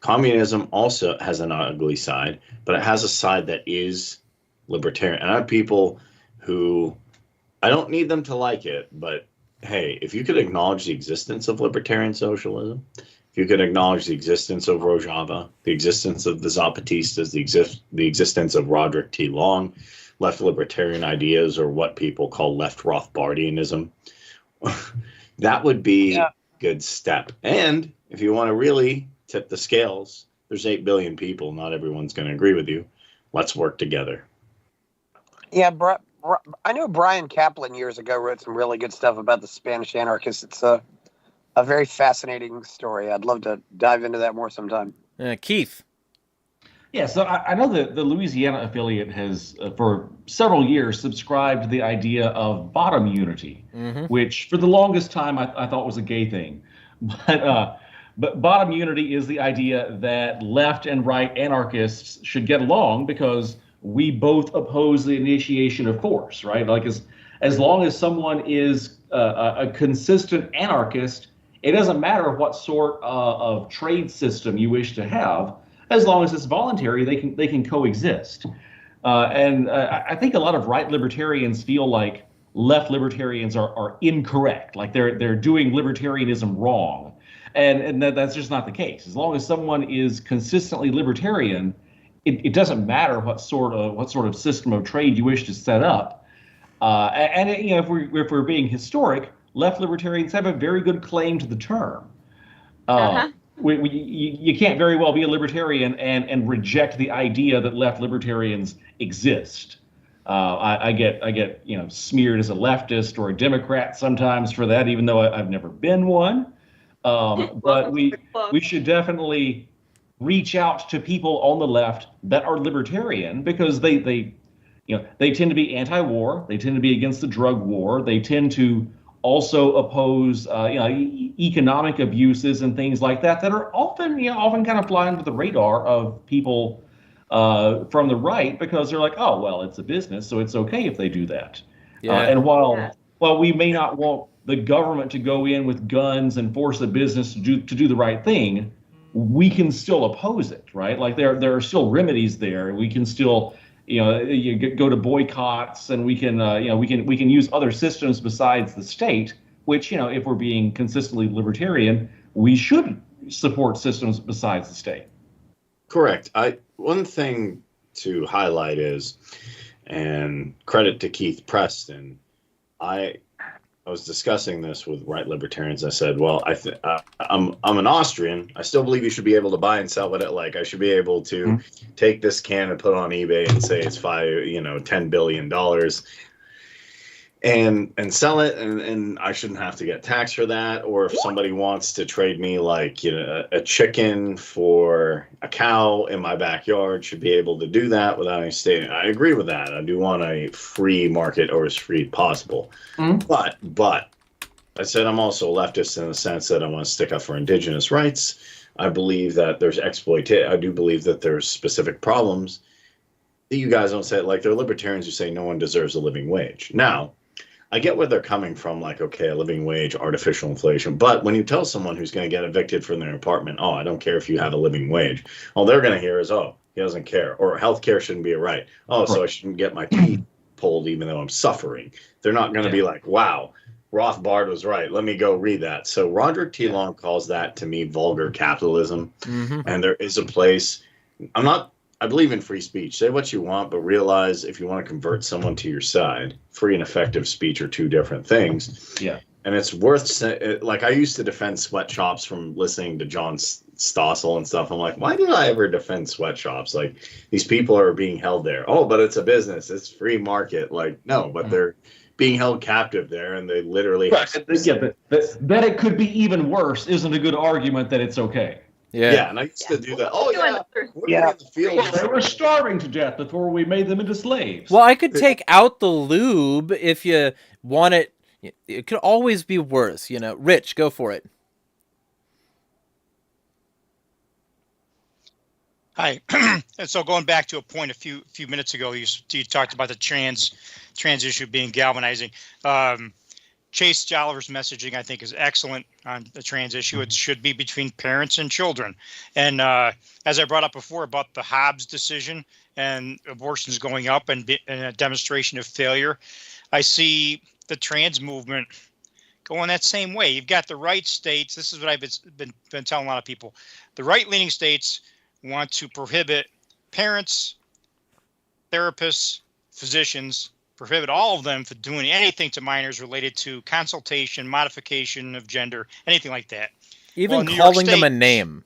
Speaker 9: Communism also has an ugly side, but it has a side that is libertarian. And I have people who, I don't need them to like it, but hey, if you could acknowledge the existence of libertarian socialism, if you could acknowledge the existence of Rojava, the existence of the Zapatistas, the existence of Roderick T. Long, left libertarian ideas, or what people call left Rothbardianism, that would be a good step. And if you want to really tip the scales, there's 8 billion people. Not everyone's going to agree with you. Let's work together.
Speaker 8: Yeah, I know Brian Kaplan years ago wrote some really good stuff about the Spanish anarchists. It's a very fascinating story. I'd love to dive into that more sometime.
Speaker 1: Keith.
Speaker 2: Yeah, so I know that the Louisiana affiliate has, for several years, subscribed to the idea of bottom unity, which for the longest time I thought was a gay thing. But bottom unity is the idea that left and right anarchists should get along because we both oppose the initiation of force, right? Like as long as someone is a consistent anarchist, it doesn't matter what sort of trade system you wish to have, as long as it's voluntary, they can coexist. And I think a lot of right libertarians feel like left libertarians are incorrect, like they're doing libertarianism wrong, and that's just not the case. As long as someone is consistently libertarian, it doesn't matter what sort of system of trade you wish to set up. If we're being historic, left libertarians have a very good claim to the term. You can't very well be a libertarian and reject the idea that left libertarians exist. I get smeared as a leftist or a Democrat sometimes for that, even though I've never been one. But we should definitely reach out to people on the left that are libertarian, because they tend to be anti-war, they tend to be against the drug war, they tend to also oppose economic abuses and things like that are often kind of fly under the radar of people from the right, because they're like, oh well, it's a business, so it's okay if they do that. And while we may not want the government to go in with guns and force a business to do the right thing, we can still oppose it, right? Like there are still remedies there. We can still you go to boycotts, and we can use other systems besides the state, which, if we're being consistently libertarian, we should support systems besides the state.
Speaker 9: Correct. One thing to highlight is, and credit to Keith Preston, I was discussing this with right libertarians. I said, well, I'm an Austrian. I still believe you should be able to buy and sell what it like. I should be able to take this can and put it on eBay and say it's $10 billion and sell it, and I shouldn't have to get taxed for that. Or if somebody wants to trade me a chicken for a cow in my backyard, should be able to do that without any state. I agree with that. I do want a free market, or as free as possible. But I said I'm also a leftist in the sense that I want to stick up for indigenous rights. I believe that there's exploitation. I do believe that there's specific problems that you guys don't say. Like, there are libertarians who say no one deserves a living wage. Now, I get where they're coming from, like, okay, a living wage, artificial inflation. But when you tell someone who's going to get evicted from their apartment, oh, I don't care if you have a living wage, all they're going to hear is, oh, he doesn't care. Or healthcare shouldn't be a right. Oh, so I shouldn't get my teeth pulled even though I'm suffering. They're not going to be like, wow, Rothbard was right. Let me go read that. So Roderick T. Long calls that, to me, vulgar capitalism. And there is a place. I believe in free speech. Say what you want, but realize if you want to convert someone to your side, free and effective speech are two different things. Yeah. And it's worth, like, I used to defend sweatshops from listening to John Stossel and stuff. I'm like, why did I ever defend sweatshops? Like, these people are being held there. Oh, but it's a business. It's free market. Like, no, but they're being held captive there, and they literally
Speaker 2: that it could be even worse isn't a good argument that it's okay.
Speaker 9: Yeah, and I used to do that. Oh, yeah. In the field.
Speaker 2: Well, they were starving to death before we made them into slaves.
Speaker 1: Well, I could take out the lube if you want it. It could always be worse, you know. Rich, go for it.
Speaker 6: Hi. And so going back to a point a few minutes ago, you talked about the trans issue being galvanizing. Chase Jolliver's messaging, I think, is excellent on the trans issue. It should be between parents and children. And as I brought up before about the Hobbs decision and abortions going up and a demonstration of failure, I see the trans movement going that same way. You've got the right states. This is what I've been telling a lot of people. The right-leaning states want to prohibit parents, therapists, physicians, prohibit all of them from doing anything to minors related to consultation, modification of gender, anything like that.
Speaker 1: Even calling them a name.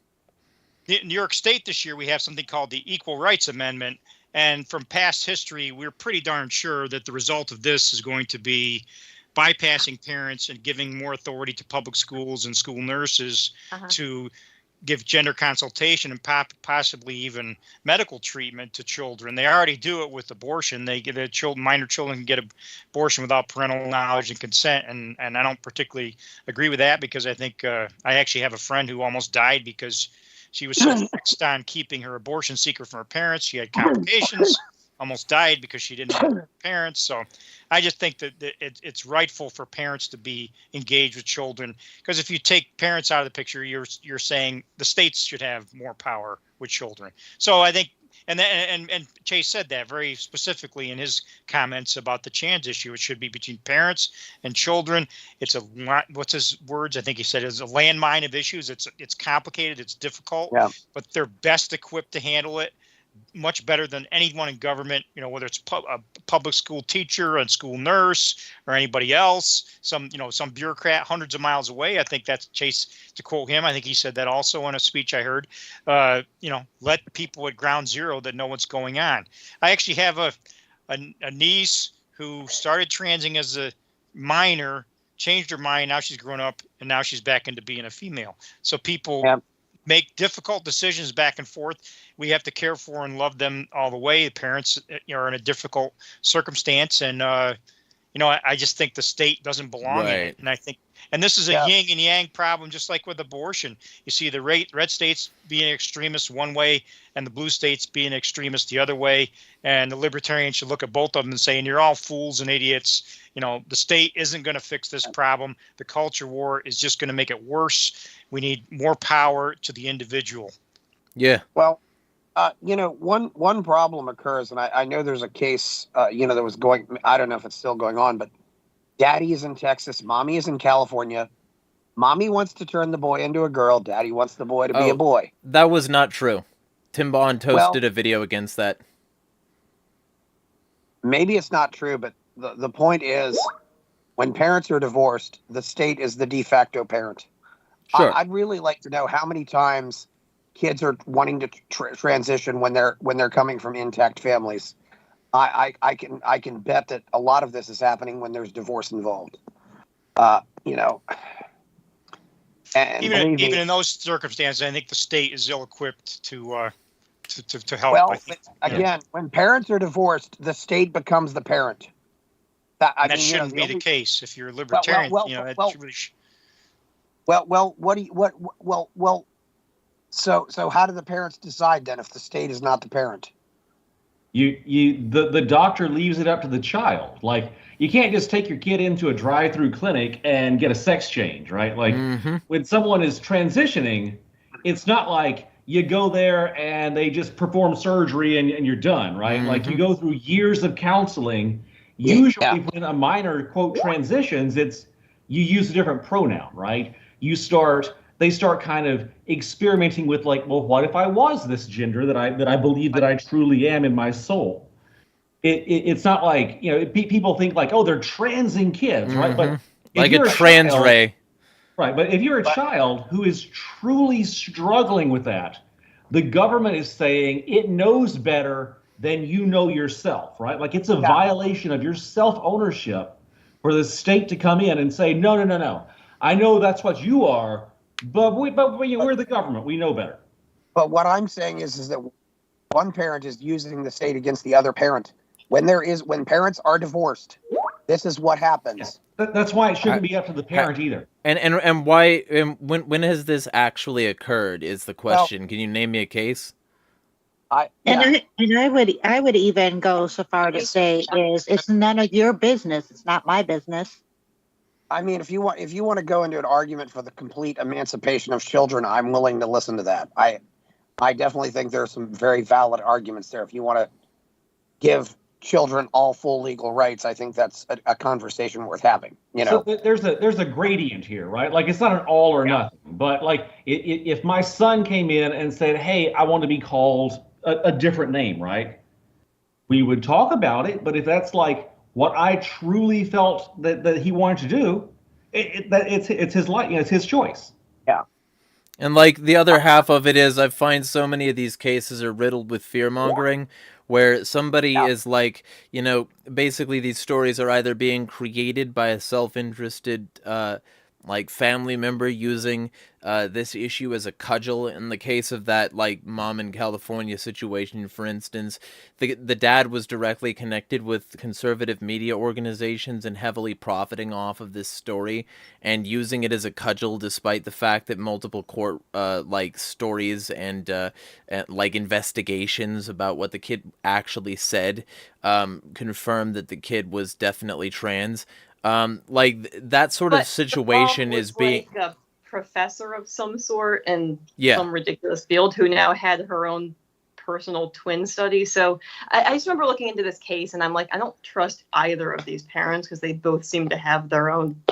Speaker 6: In New York State this year, we have something called the Equal Rights Amendment. And from past history, we're pretty darn sure that the result of this is going to be bypassing parents and giving more authority to public schools and school nurses to give gender consultation and possibly even medical treatment to children. They already do it with abortion. They give minor children can get abortion without parental knowledge and consent. And I don't particularly agree with that, because I think I actually have a friend who almost died because she was so fixed on keeping her abortion secret from her parents. She had complications, almost died because she didn't have her parents. So I just think that it's rightful for parents to be engaged with children, because if you take parents out of the picture, you're saying the states should have more power with children. So I think, and Chase said that very specifically in his comments about the trans issue. It should be between parents and children. It's a lot. What's his words? I think he said it's a landmine of issues. It's complicated. It's difficult. Yeah. But they're best equipped to handle it, much better than anyone in government, you know, whether it's a public school teacher, a school nurse, or anybody else, some bureaucrat hundreds of miles away. I think that's Chase, to quote him. I think he said that also in a speech I heard. Let people at ground zero that know what's going on. I actually have a niece who started transing as a minor, changed her mind. Now she's grown up, and now she's back into being a female. So people make difficult decisions back and forth. We have to care for and love them all the way. The parents are in a difficult circumstance, and I just think the state doesn't belong in it. And I think, and this is a yin and yang problem, just like with abortion. You see the red states being extremists one way, and the blue states being extremists the other way. And the libertarians should look at both of them and say, "You're all fools and idiots. You know, the state isn't going to fix this problem. The culture war is just going to make it worse. We need more power to the individual."
Speaker 1: Yeah.
Speaker 8: Well, one problem occurs, and I know there's a case, that was going. I don't know if it's still going on, but Daddy is in Texas, Mommy is in California. Mommy wants to turn the boy into a girl. Daddy wants the boy to be a boy.
Speaker 1: That was not true. Tim Bond did a video against that.
Speaker 8: Maybe it's not true, but the point is, when parents are divorced, the state is the de facto parent.
Speaker 1: Sure.
Speaker 8: I'd really like to know how many times kids are wanting to transition when they're coming from intact families. I can bet that a lot of this is happening when there's divorce involved. And
Speaker 6: even in those circumstances, I think the state is ill-equipped to help.
Speaker 8: Well,
Speaker 6: I think,
Speaker 8: again, when parents are divorced, the state becomes the parent.
Speaker 6: That shouldn't be the case if you're a libertarian.
Speaker 8: So how do the parents decide then if the state is not the parent?
Speaker 2: The doctor leaves it up to the child. Like, you can't just take your kid into a drive-through clinic and get a sex change, right? Like, when someone is transitioning, it's not like you go there and they just perform surgery and you're done, right? Like, you go through years of counseling. Usually when a minor, quote, transitions, you use a different pronoun, right? They start kind of experimenting with, like, well, what if I was this gender that I believe that I truly am in my soul? It's not like, people think like, oh, they're transing kids, right? But
Speaker 1: like a trans ray.
Speaker 2: Right, but if you're a child who is truly struggling with that, the government is saying it knows better than you know yourself, right? Like it's a violation of your self-ownership for the state to come in and say, no, no, no, no. I know that's what you are, but we're the government. We know better.
Speaker 8: But what I'm saying is that one parent is using the state against the other parent. When parents are divorced, this is what happens.
Speaker 2: That's why it shouldn't be up to the parent either.
Speaker 1: And why? When has this actually occurred? Is the question? Can you name me a case?
Speaker 7: I would even go so far to say it's none of your business. It's not my business.
Speaker 8: I mean, if you want to go into an argument for the complete emancipation of children, I'm willing to listen to that. I definitely think there are some very valid arguments there. If you want to give children all full legal rights, I think that's a conversation worth having. You know,
Speaker 2: so there's a gradient here, right? Like it's not an all or nothing. But like if my son came in and said, "Hey, I want to be called a different name," right? We would talk about it. But if that's like what I truly felt that he wanted to do, it's his life. It's his choice.
Speaker 8: Yeah.
Speaker 1: And like the other half of it is, I find so many of these cases are riddled with fear mongering, where somebody is like, basically these stories are either being created by a self-interested, like family member using this issue as a cudgel. In the case of that like mom in California situation, for instance, the dad was directly connected with conservative media organizations and heavily profiting off of this story and using it as a cudgel, despite the fact that multiple court like stories and like investigations about what the kid actually said confirmed that the kid was definitely trans. Like that sort of situation is being
Speaker 4: like a professor of some sort in
Speaker 1: Yeah.
Speaker 4: some ridiculous field who now had her own personal twin study. So I just remember looking into this case and I'm like, I don't trust either of these parents because they both seem to have their own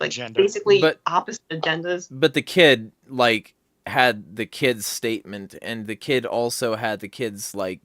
Speaker 4: like
Speaker 6: Agenda.
Speaker 4: basically
Speaker 1: But-
Speaker 4: opposite agendas.
Speaker 1: But the kid like had the kid's statement, and the kid also had the kid's like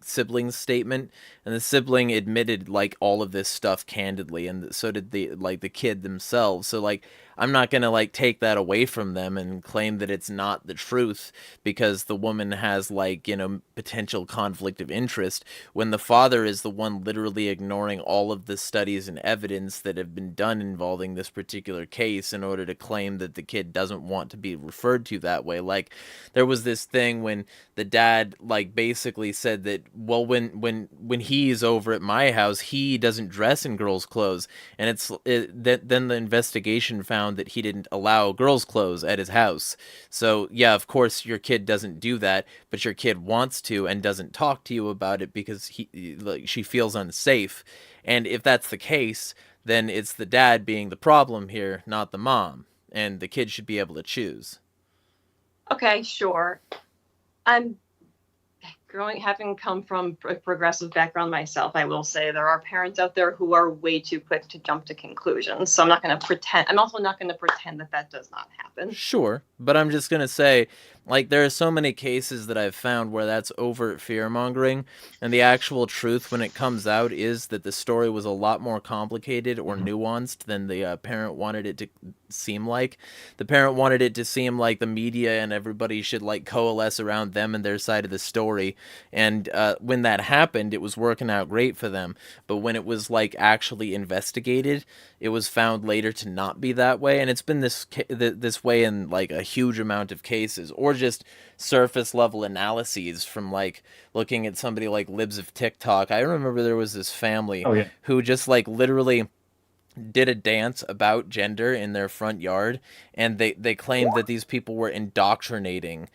Speaker 1: sibling's statement, and the sibling admitted like all of this stuff candidly, and so did the kid themselves. So like I'm not gonna like take that away from them and claim that it's not the truth because the woman has like potential conflict of interest, when the father is the one literally ignoring all of the studies and evidence that have been done involving this particular case in order to claim that the kid doesn't want to be referred to that way. Like there was this thing when the dad like basically said that, well, when he's over at my house, he doesn't dress in girls' clothes, and then the investigation found that he didn't allow girls' clothes at his house. So yeah, of course your kid doesn't do that, but your kid wants to and doesn't talk to you about it because she feels unsafe. And if that's the case, then it's the dad being the problem here, not the mom, and the kid should be able to choose.
Speaker 4: Okay, sure. I'm having come from a progressive background myself, I will say there are parents out there who are way too quick to jump to conclusions. So I'm not going to pretend. I'm also not going to pretend that does not happen.
Speaker 1: Sure, but I'm just going to say, like, there are so many cases that I've found where that's overt fear-mongering, and the actual truth when it comes out is that the story was a lot more complicated or nuanced than the parent wanted it to seem like. The parent wanted it to seem like the media and everybody should, like, coalesce around them and their side of the story, and when that happened, it was working out great for them, but when it was, like, actually investigated, it was found later to not be that way, and it's been this way in, like, a huge amount of cases, or just surface level analyses from like looking at somebody like Libs of TikTok. I remember there was this family who just like literally did a dance about gender in their front yard, and they claimed that these people were indoctrinating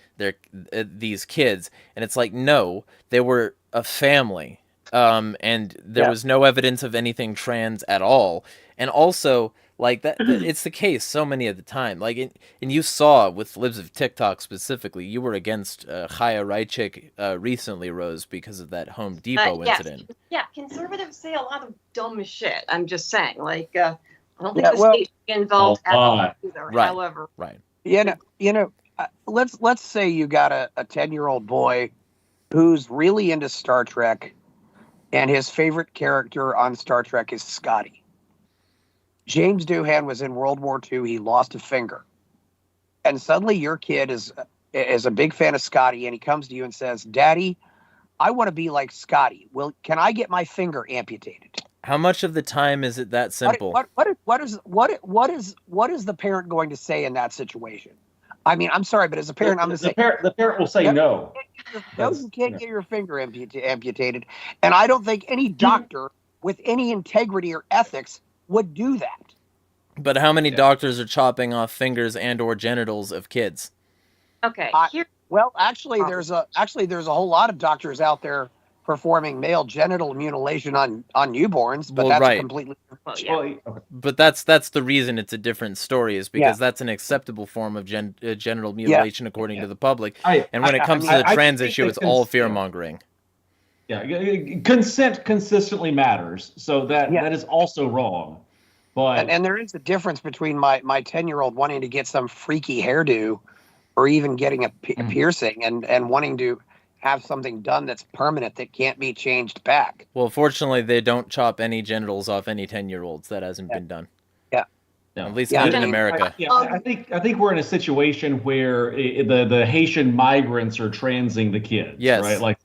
Speaker 1: these kids, and it's like, no, they were a family, and there was no evidence of anything trans at all. And also, like that, it's the case so many of the time. Like, and you saw with Libs of TikTok specifically, you were against Chaya Raichik recently, Rose, because of that Home Depot incident.
Speaker 4: Yeah, conservatives say a lot of dumb shit. I'm just saying, like, I don't think the state should be involved at all either.
Speaker 1: Right.
Speaker 4: However,
Speaker 1: right.
Speaker 8: Let's say you got a 10-year-old boy who's really into Star Trek, and his favorite character on Star Trek is Scotty. James Doohan was in World War II. He lost a finger. And suddenly your kid is a big fan of Scotty, and he comes to you and says, Daddy, I want to be like Scotty. Well, can I get my finger amputated?
Speaker 1: How much of the time is it that simple?
Speaker 8: What is the parent going to say in that situation? I mean, I'm sorry, but as a parent, I'm going to say
Speaker 2: the parent will say no.
Speaker 8: No, you can't get your finger amputated. And I don't think any doctor with any integrity or ethics would do that.
Speaker 1: But how many doctors are chopping off fingers and or genitals of kids?
Speaker 4: Okay.
Speaker 8: Well, actually, there's a whole lot of doctors out there performing male genital mutilation on newborns, but
Speaker 1: Well,
Speaker 8: that's
Speaker 1: right.
Speaker 8: completely.
Speaker 1: But that's the reason it's a different story, is because that's an acceptable form of genital mutilation according to the public. And when it comes to the trans issue, it's all fear mongering.
Speaker 2: Yeah, consent consistently matters, so that is also wrong. But
Speaker 8: and there is a difference between my 10-year-old wanting to get some freaky hairdo, or even getting a piercing, and wanting to have something done that's permanent that can't be changed back.
Speaker 1: Well, fortunately, they don't chop any genitals off any 10-year-olds. That hasn't been done.
Speaker 8: Yeah.
Speaker 1: No. At least not in America.
Speaker 2: I think we're in a situation where the Haitian migrants are transing the kids.
Speaker 1: Yes.
Speaker 2: Right. Like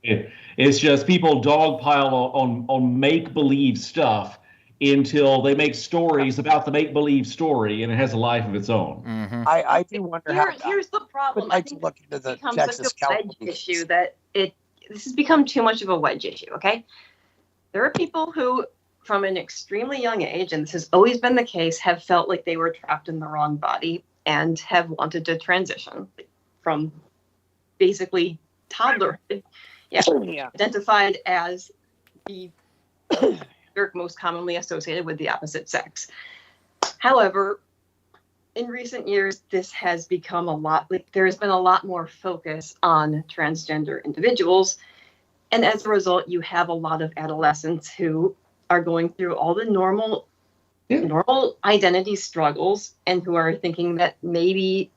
Speaker 2: it's just people dogpile on make-believe stuff until they make stories about the make-believe story, and it has a life of its own.
Speaker 1: Mm-hmm.
Speaker 8: I do wonder
Speaker 4: Here's the problem.
Speaker 8: I think look into the Texas
Speaker 4: wedge issue that this has become too much of a wedge issue. Okay, there are people who, from an extremely young age, and this has always been the case, have felt like they were trapped in the wrong body and have wanted to transition from basically toddlerhood. Identified as the most commonly associated with the opposite sex. However, in recent years, this has become a lot, there has been a lot more focus on transgender individuals. And as a result, you have a lot of adolescents who are going through all the normal identity struggles, and who are thinking that maybe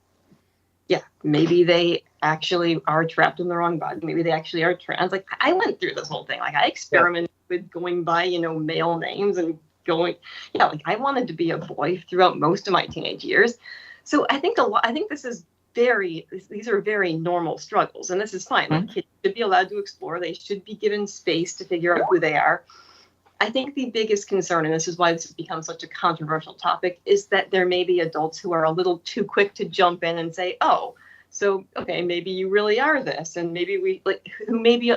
Speaker 4: they actually are trapped in the wrong body. Maybe they actually are trans. Like, I went through this whole thing. Like, I experimented with going by, male names and I wanted to be a boy throughout most of my teenage years. So I think these are very normal struggles, and this is fine. Like, kids should be allowed to explore. They should be given space to figure out who they are. I think the biggest concern, and this is why this has become such a controversial topic, is that there may be adults who are a little too quick to jump in and say, oh, so, okay, maybe you really are this, and maybe who may be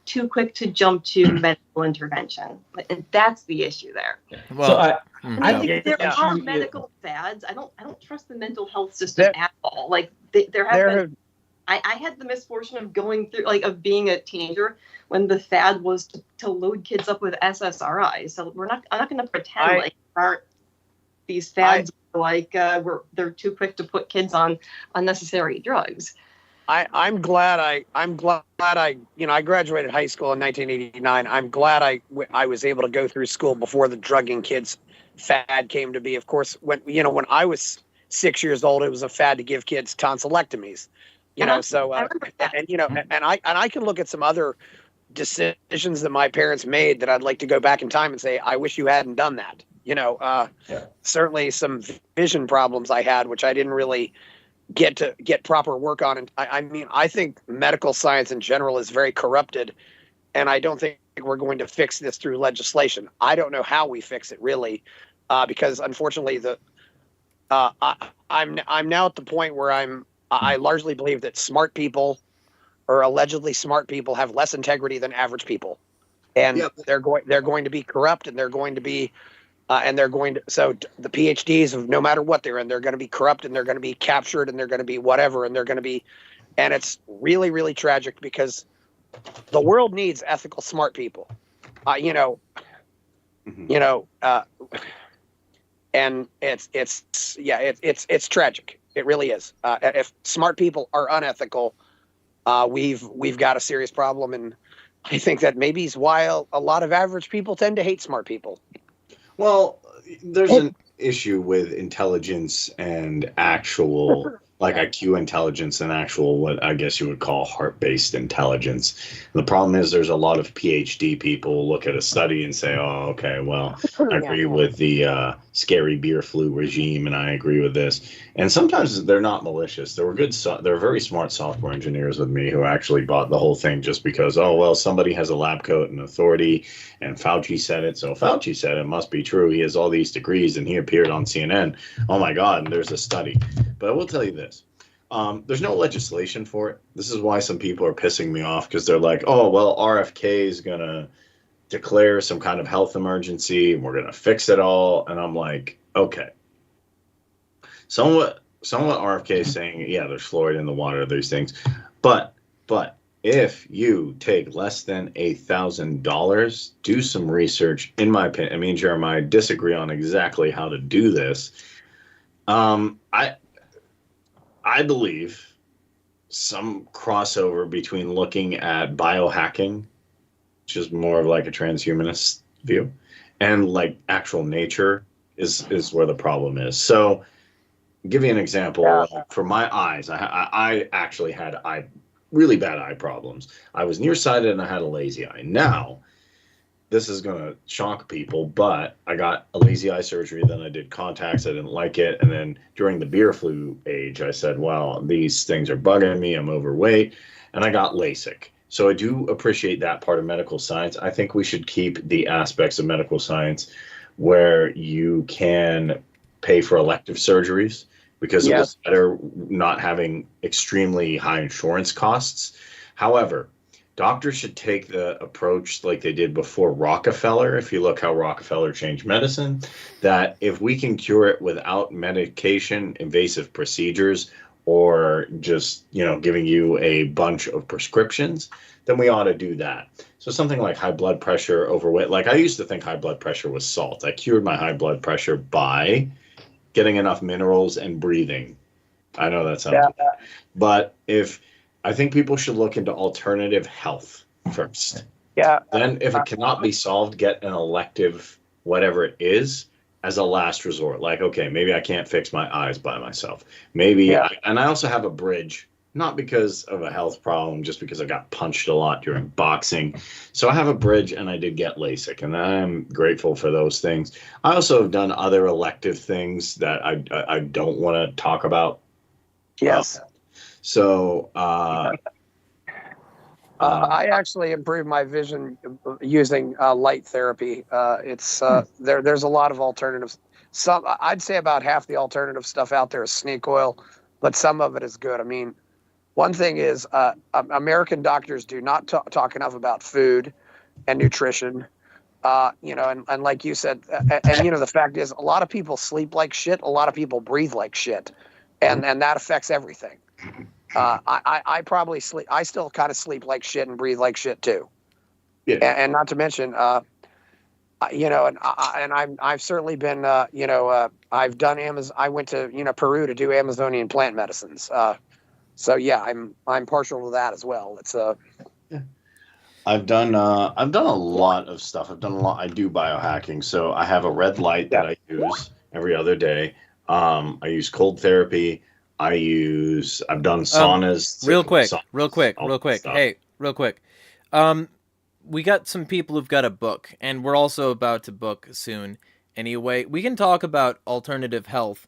Speaker 4: too quick to jump to medical intervention. And that's the issue there.
Speaker 1: Well,
Speaker 2: so
Speaker 4: I think there are medical fads. I don't trust the mental health system at all. Like, I had the misfortune of going through, of being a teenager when the fad was to load kids up with SSRIs. So I'm not going to pretend aren't these fads they're too quick to put kids on unnecessary drugs.
Speaker 8: I'm glad I graduated high school in 1989. I'm glad I was able to go through school before the drugging kids fad came to be. Of course, when I was 6 years old, it was a fad to give kids tonsillectomies. I can look at some other decisions that my parents made that I'd like to go back in time and say, I wish you hadn't done that. Certainly some vision problems I had, which I didn't really get proper work on. And I think medical science in general is very corrupted, and I don't think we're going to fix this through legislation. I don't know how we fix it really, because unfortunately I'm now at the point where I largely believe that smart people, or allegedly smart people, have less integrity than average people, and they're going to be corrupt, and they're going to be so the PhDs of no matter what they're in, they're going to be corrupt, and they're going to be captured, and they're going to be whatever, and it's really, really tragic, because the world needs ethical, smart people, and it's tragic. It really is. If smart people are unethical, we've got a serious problem, and I think that maybe is why a lot of average people tend to hate smart people.
Speaker 9: Well, there's an issue with intelligence and actual like IQ intelligence and actual, what I guess you would call heart-based intelligence. And the problem is there's a lot of PhD people look at a study and say, oh, okay, well, I agree with the scary beer flu regime, and I agree with this. And sometimes they're not malicious. There were they're very smart software engineers with me who actually bought the whole thing just because, oh, well, somebody has a lab coat and authority, and Fauci said it, so Fauci said it must be true. He has all these degrees, and he appeared on CNN. Oh my God, and there's a study. But I will tell you this. There's no legislation for it. This is why some people are pissing me off, because they're like, oh, well, RFK is going to declare some kind of health emergency and we're going to fix it all. And I'm like, okay. Somewhat RFK is saying, yeah, there's fluoride in the water, these things. But if you take less than $1,000, do some research. In my opinion, I mean, Jeremiah, disagree on exactly how to do this. I believe some crossover between looking at biohacking, which is more of like a transhumanist view, and like actual nature is where the problem is. So, I'll give you an example.
Speaker 8: Yeah.
Speaker 9: For my eyes, I actually had really bad eye problems. I was nearsighted and I had a lazy eye. Now, this is going to shock people, but I got a lazy eye surgery. Then I did contacts. I didn't like it. And then during the beer flu age, I said, well, these things are bugging me. I'm overweight. And I got LASIK. So I do appreciate that part of medical science. I think we should keep the aspects of medical science where you can pay for elective surgeries, because it was better not having extremely high insurance costs. However, doctors should take the approach like they did before Rockefeller. If you look how Rockefeller changed medicine, that if we can cure it without medication, invasive procedures, or just, giving you a bunch of prescriptions, then we ought to do that. So something like high blood pressure, overweight. Like I used to think high blood pressure was salt. I cured my high blood pressure by getting enough minerals and breathing. I know that sounds bad, but I think people should look into alternative health first.
Speaker 8: Yeah.
Speaker 9: Then if it cannot be solved, get an elective, whatever it is, as a last resort. Like, okay, maybe I can't fix my eyes by myself. Maybe, and I also have a bridge, not because of a health problem, just because I got punched a lot during boxing. So I have a bridge, and I did get LASIK, and I'm grateful for those things. I also have done other elective things that I don't want to talk about.
Speaker 8: Yes.
Speaker 9: So
Speaker 8: I actually improved my vision using light therapy. There's a lot of alternatives. I'd say about half the alternative stuff out there is snake oil, but some of it is good. I mean, one thing is American doctors do not talk enough about food and nutrition. And like you said, the fact is a lot of people sleep like shit. A lot of people breathe like shit, and that affects everything. I probably sleep. I still kind of sleep like shit and breathe like shit too. Yeah. And not to mention, I've certainly been, I've done Amazon. I went to Peru to do Amazonian plant medicines. So yeah, I'm partial to that as well. It's
Speaker 9: I've done a lot of stuff. I do biohacking. So I have a red light that I use every other day. I use cold therapy. I've done saunas.
Speaker 1: Real quick. Hey, real quick. We got some people who've got a book, and we're also about to book soon. Anyway, we can talk about alternative health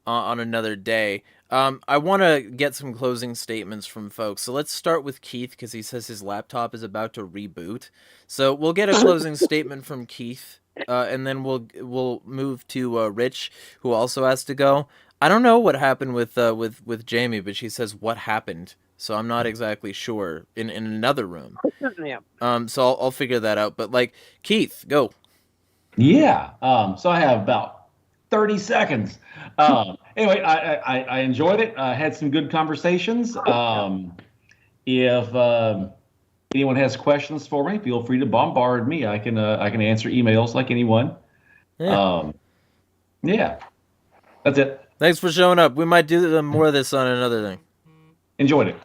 Speaker 1: on another day. I want to get some closing statements from folks. So let's start with Keith, because he says his laptop is about to reboot. So we'll get a closing statement from Keith, and then we'll move to Rich, who also has to go. I don't know what happened with Jamie, but she says what happened, so I'm not exactly sure in another room.
Speaker 8: Yeah.
Speaker 1: So I'll figure that out. But Keith, go.
Speaker 2: Yeah. So I have about 30 seconds. Anyway, I enjoyed it. I had some good conversations. If anyone has questions for me, feel free to bombard me. I can answer emails like anyone. Yeah. Yeah. That's it.
Speaker 1: Thanks for showing up. We might do more of this on another thing.
Speaker 2: Enjoyed it.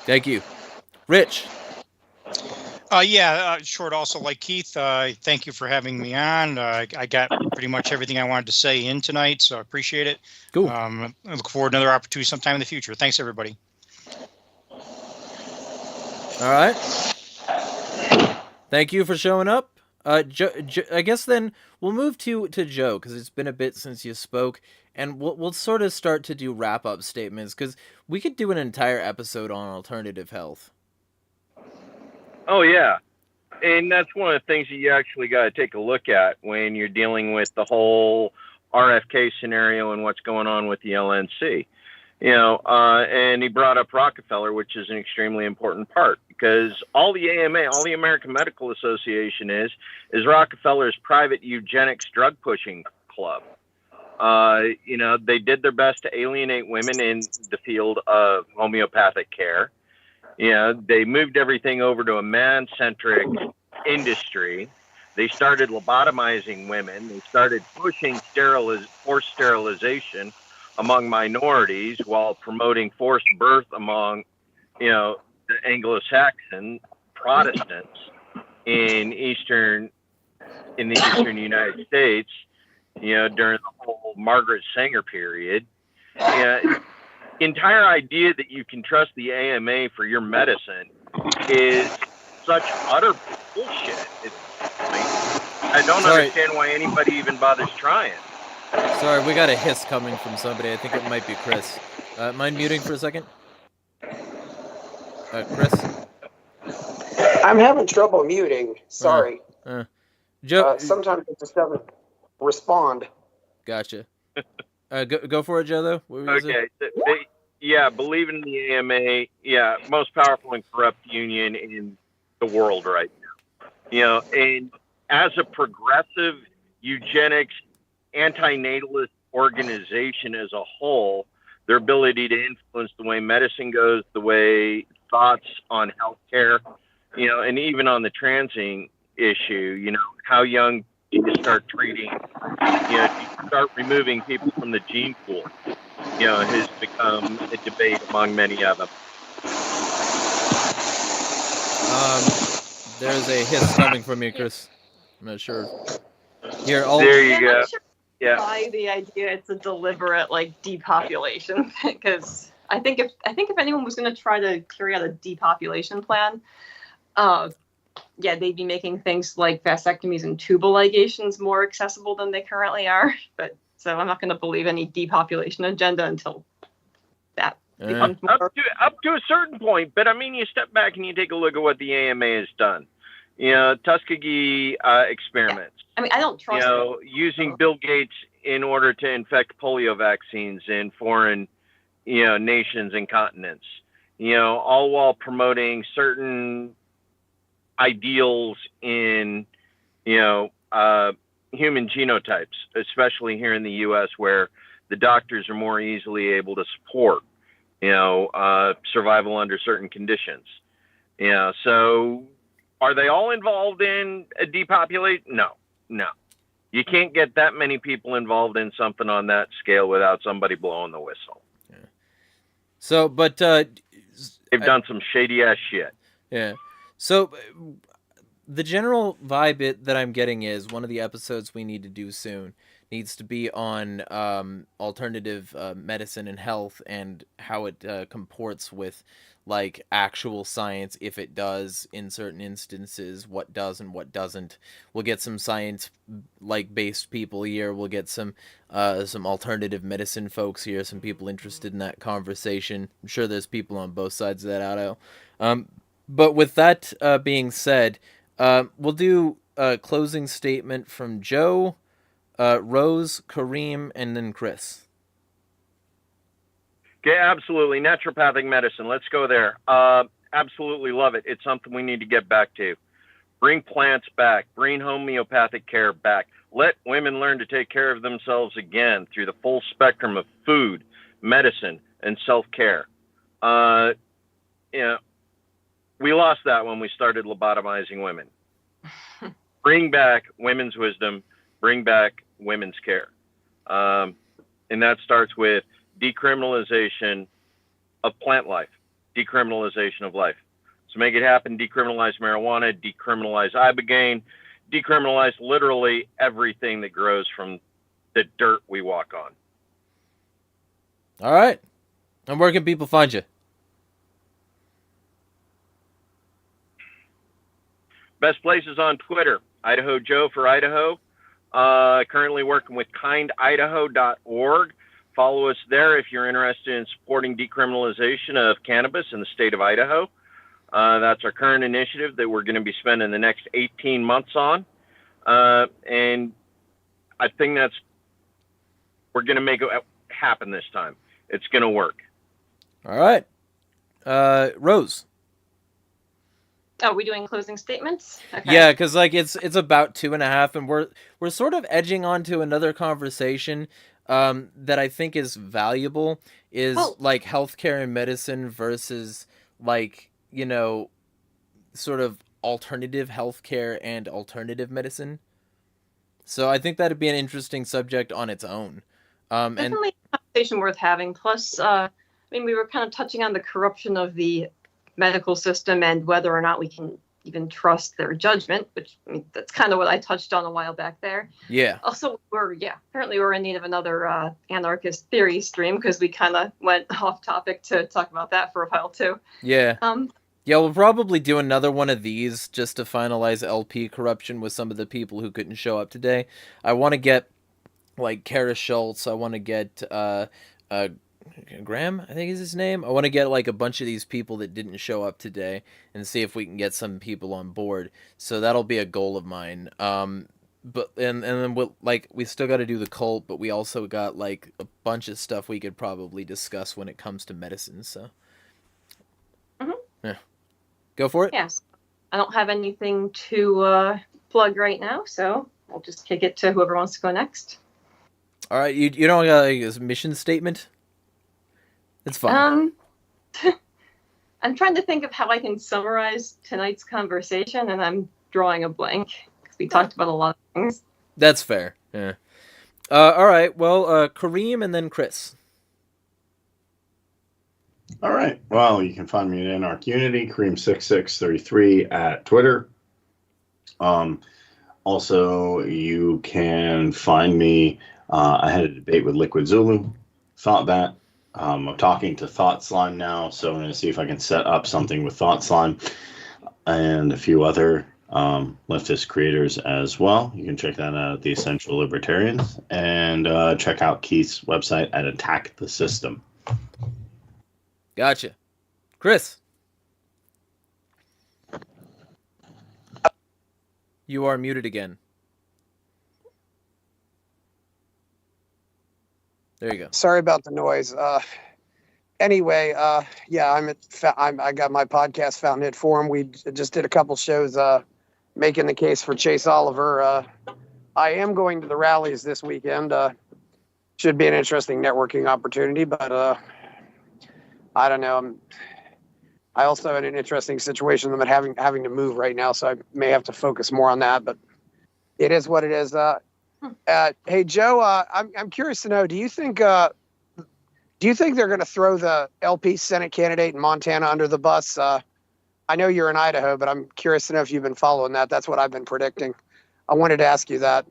Speaker 1: Thank you. Rich.
Speaker 6: Short also, like Keith, thank you for having me on. I got pretty much everything I wanted to say in tonight, so I appreciate it.
Speaker 1: Cool.
Speaker 6: I look forward to another opportunity sometime in the future. Thanks, everybody.
Speaker 1: All right. Thank you for showing up. Joe, I guess then we'll move to Joe, because it's been a bit since you spoke, and we'll sort of start to do wrap-up statements, because we could do an entire episode on alternative health.
Speaker 3: Oh, yeah. And that's one of the things that you actually got to take a look at when you're dealing with the whole RFK scenario and what's going on with the LNC. And he brought up Rockefeller, which is an extremely important part, because all the AMA, all the American Medical Association is Rockefeller's private eugenics drug pushing club. They did their best to alienate women in the field of homeopathic care. They moved everything over to a man-centric industry. They started lobotomizing women. They started pushing forced sterilization among minorities while promoting forced birth among, the Anglo-Saxon Protestants in the Eastern United States, during the whole Margaret Sanger period. Entire idea that you can trust the AMA for your medicine is such utter bullshit. I don't understand why anybody even bothers trying.
Speaker 1: Sorry, we got a hiss coming from somebody. I think it might be Chris. Mind muting for a second? Chris?
Speaker 8: I'm having trouble muting. Sorry.
Speaker 1: Joe.
Speaker 8: Sometimes it just doesn't respond.
Speaker 1: Gotcha. Go for it, Joe, though. What was it?
Speaker 3: Believe in the AMA. Most powerful and corrupt union in the world right now. And as a progressive eugenics antinatalist organization as a whole, their ability to influence the way medicine goes, the way thoughts on healthcare, and even on the transing issue, how young you start treating, you start removing people from the gene pool, has become a debate among many of them.
Speaker 1: There's a hiss coming from you, Chris. I'm not sure. Here,
Speaker 3: there you go.
Speaker 4: Yeah. By the idea it's a deliberate depopulation, because I think if anyone was going to try to carry out a depopulation plan, they'd be making things like vasectomies and tubal ligations more accessible than they currently are. But so I'm not going to believe any depopulation agenda until that becomes more
Speaker 3: up to a certain point. But I mean, you step back and you take a look at what the AMA has done. Tuskegee experiments.
Speaker 4: Yeah. I mean, I don't trust
Speaker 3: using Bill Gates in order to infect polio vaccines in foreign, nations and continents. All while promoting certain ideals in, human genotypes, especially here in the U.S., where the doctors are more easily able to support, survival under certain conditions. So are they all involved in a depopulate? No. You can't get that many people involved in something on that scale without somebody blowing the whistle.
Speaker 1: Yeah. So, but
Speaker 3: they've done some shady ass shit.
Speaker 1: Yeah. So the general vibe that I'm getting is one of the episodes we need to do soon needs to be on alternative medicine and health and how it comports with actual science, if it does in certain instances, what does and what doesn't. We'll get some science based people here. We'll get some alternative medicine folks here, some people interested in that conversation. I'm sure there's people on both sides of that aisle. But with that being said, we'll do a closing statement from Joe, Rose, Kareem, and then Chris.
Speaker 3: Okay, absolutely. Naturopathic medicine. Let's go there. Absolutely love it. It's something we need to get back to. Bring plants back. Bring homeopathic care back. Let women learn to take care of themselves again through the full spectrum of food, medicine, and self-care. We lost that when we started lobotomizing women. Bring back women's wisdom. Bring back women's care. And that starts with decriminalization of plant life, decriminalization of life. So make it happen. Decriminalize marijuana, decriminalize ibogaine, decriminalize literally everything that grows from the dirt we walk on.
Speaker 1: All right. And where can people find you?
Speaker 3: Best place is on Twitter, Idaho Joe for Idaho. Currently working with kindidaho.org. Follow us there if you're interested in supporting decriminalization of cannabis in the state of Idaho. That's our current initiative that we're going to be spending the next 18 months on. And I think we're going to make it happen this time. It's going to work.
Speaker 1: All right. Rose.
Speaker 4: Oh, are we doing closing statements? Okay.
Speaker 1: Yeah, because like it's about 2.5, and we're sort of edging onto another conversation that I think is valuable, is like healthcare and medicine versus like, you know, sort of alternative healthcare and alternative medicine. So I think that'd be an interesting subject on its own.
Speaker 4: Definitely a conversation worth having. Plus, I mean, we were kind of touching on the corruption of the medical system and whether or not we can even trust their judgment, which, I mean, that's kind of what I touched on a while back there.
Speaker 1: Yeah.
Speaker 4: Also, apparently we're in need of another anarchist theory stream, because we kind of went off topic to talk about that for a while too.
Speaker 1: Yeah. Yeah, we'll probably do another one of these just to finalize LP corruption with some of the people who couldn't show up today. I want to get like Kara Schultz. I want to get Graham, I think is his name. I want to get like a bunch of these people that didn't show up today and see if we can get some people on board. So that'll be a goal of mine. But and then we still got to do the cult, but we also got like a bunch of stuff we could probably discuss when it comes to medicine. So yeah, go for it.
Speaker 4: Yes, I don't have anything to plug right now, so I'll just kick it to whoever wants to go next.
Speaker 1: All right, you don't got like, a mission statement? It's fine.
Speaker 4: I'm trying to think of how I can summarize tonight's conversation, and I'm drawing a blank because we talked about a lot of things.
Speaker 1: That's fair. Yeah. All right. Well, Kareem and then Chris.
Speaker 9: All right. Well, you can find me at Anarch Unity, Kareem6633 at Twitter. Also, you can find me. I had a debate with Liquid Zulu. Thought that. I'm talking to Thought Slime now, so I'm going to see if I can set up something with Thought Slime and a few other leftist creators as well. You can check that out at the Essential Libertarians, and check out Keith's website at Attack the System.
Speaker 1: Gotcha. Chris. You are muted again. There you go.
Speaker 8: Sorry about the noise. Anyway, yeah, I got my podcast Fountainhead Forum. We just did a couple shows making the case for Chase Oliver. I am going to the rallies this weekend. Should be an interesting networking opportunity, but I don't know. I also in an interesting situation. I'm having to move right now, so I may have to focus more on that. But it is what it is. Hey Joe, I'm curious to know. Do you think they're going to throw the LP Senate candidate in Montana under the bus? I know you're in Idaho, but I'm curious to know if you've been following that. That's what I've been predicting. I wanted to ask you that.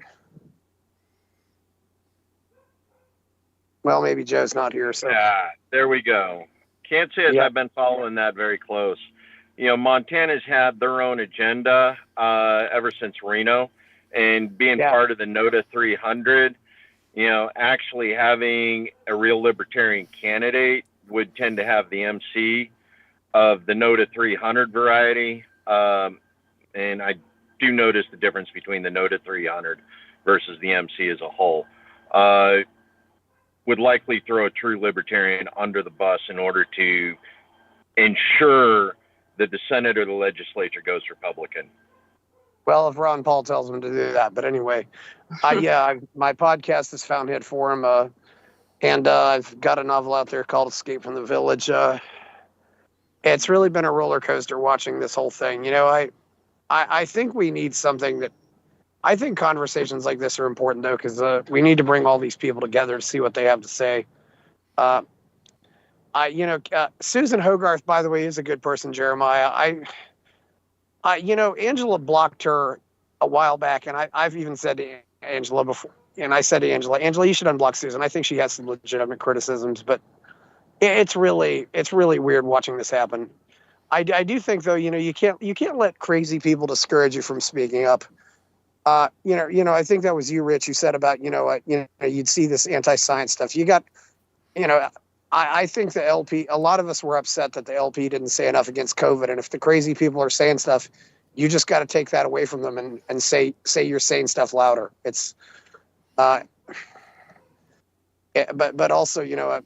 Speaker 8: Well, maybe Joe's not here, so.
Speaker 3: Yeah, there we go. Can't say as I've been following that very close. You know, Montana's had their own agenda ever since Reno. And being part of the NOTA 300, you know, actually having a real libertarian candidate would tend to have the MC of the NOTA 300 variety. And I do notice the difference between the NOTA 300 versus the MC as a whole. Would likely throw a true libertarian under the bus in order to ensure that the Senate or the legislature goes Republican.
Speaker 8: Well, if Ron Paul tells him to do that. But anyway, my podcast is Fountainhead Forum, and I've got a novel out there called Escape from the Village. It's really been a roller coaster watching this whole thing. You know, I think we need something that, I think conversations like this are important, though, because we need to bring all these people together to see what they have to say. Susan Hogarth, by the way, is a good person, Jeremiah. Angela blocked her a while back, and I've even said to Angela before, and I said to Angela, you should unblock Susan. I think she has some legitimate criticisms, but it's really weird watching this happen. I do think, though, you can't let crazy people discourage you from speaking up. I think that was you, Rich, who said about, you'd see this anti-science stuff. You got, I think the LP, a lot of us were upset that the LP didn't say enough against COVID. And if the crazy people are saying stuff, you just got to take that away from them and say you're saying stuff louder. It's, but also,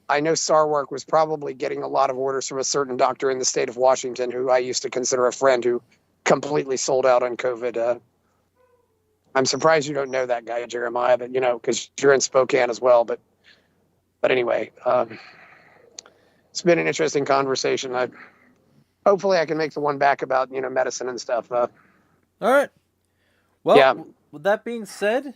Speaker 8: I know Sarwark was probably getting a lot of orders from a certain doctor in the state of Washington, who I used to consider a friend, who completely sold out on COVID. I'm surprised you don't know that guy, Jeremiah, but, because you're in Spokane as well. But anyway, it's been an interesting conversation. Hopefully I can make the one back about, medicine and stuff.
Speaker 1: All right. Well,
Speaker 8: yeah.
Speaker 1: With that being said,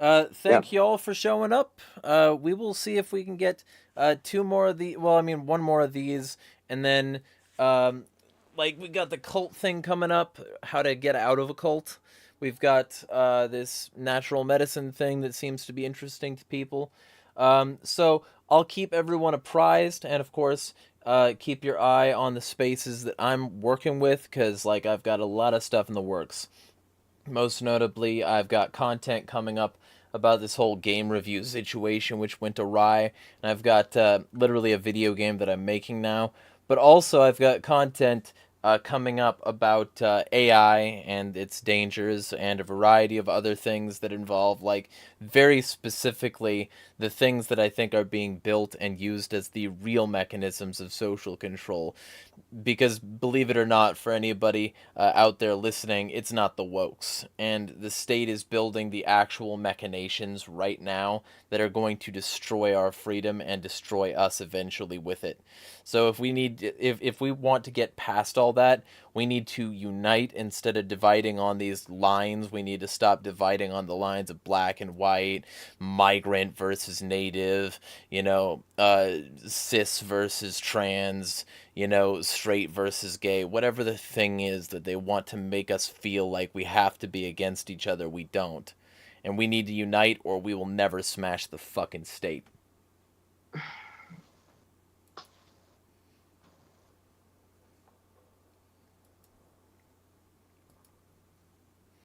Speaker 1: thank you all for showing up. We will see if we can get one more of these, and then we got the cult thing coming up, how to get out of a cult. We've got this natural medicine thing that seems to be interesting to people. So I'll keep everyone apprised, and of course, keep your eye on the spaces that I'm working with, because I've got a lot of stuff in the works. Most notably, I've got content coming up about this whole game review situation, which went awry, and I've got literally a video game that I'm making now. But also, I've got content coming up about AI and its dangers, and a variety of other things that involve, very specifically, the things that I think are being built and used as the real mechanisms of social control. Because, believe it or not, for anybody out there listening, it's not the wokes. And the state is building the actual machinations right now that are going to destroy our freedom and destroy us eventually with it. So if we want to get past all that, we need to unite instead of dividing on these lines. We need to stop dividing on the lines of black and white, migrant versus native, cis versus trans, straight versus gay, whatever the thing is that they want to make us feel like we have to be against each other, we don't. And we need to unite, or we will never smash the fucking state.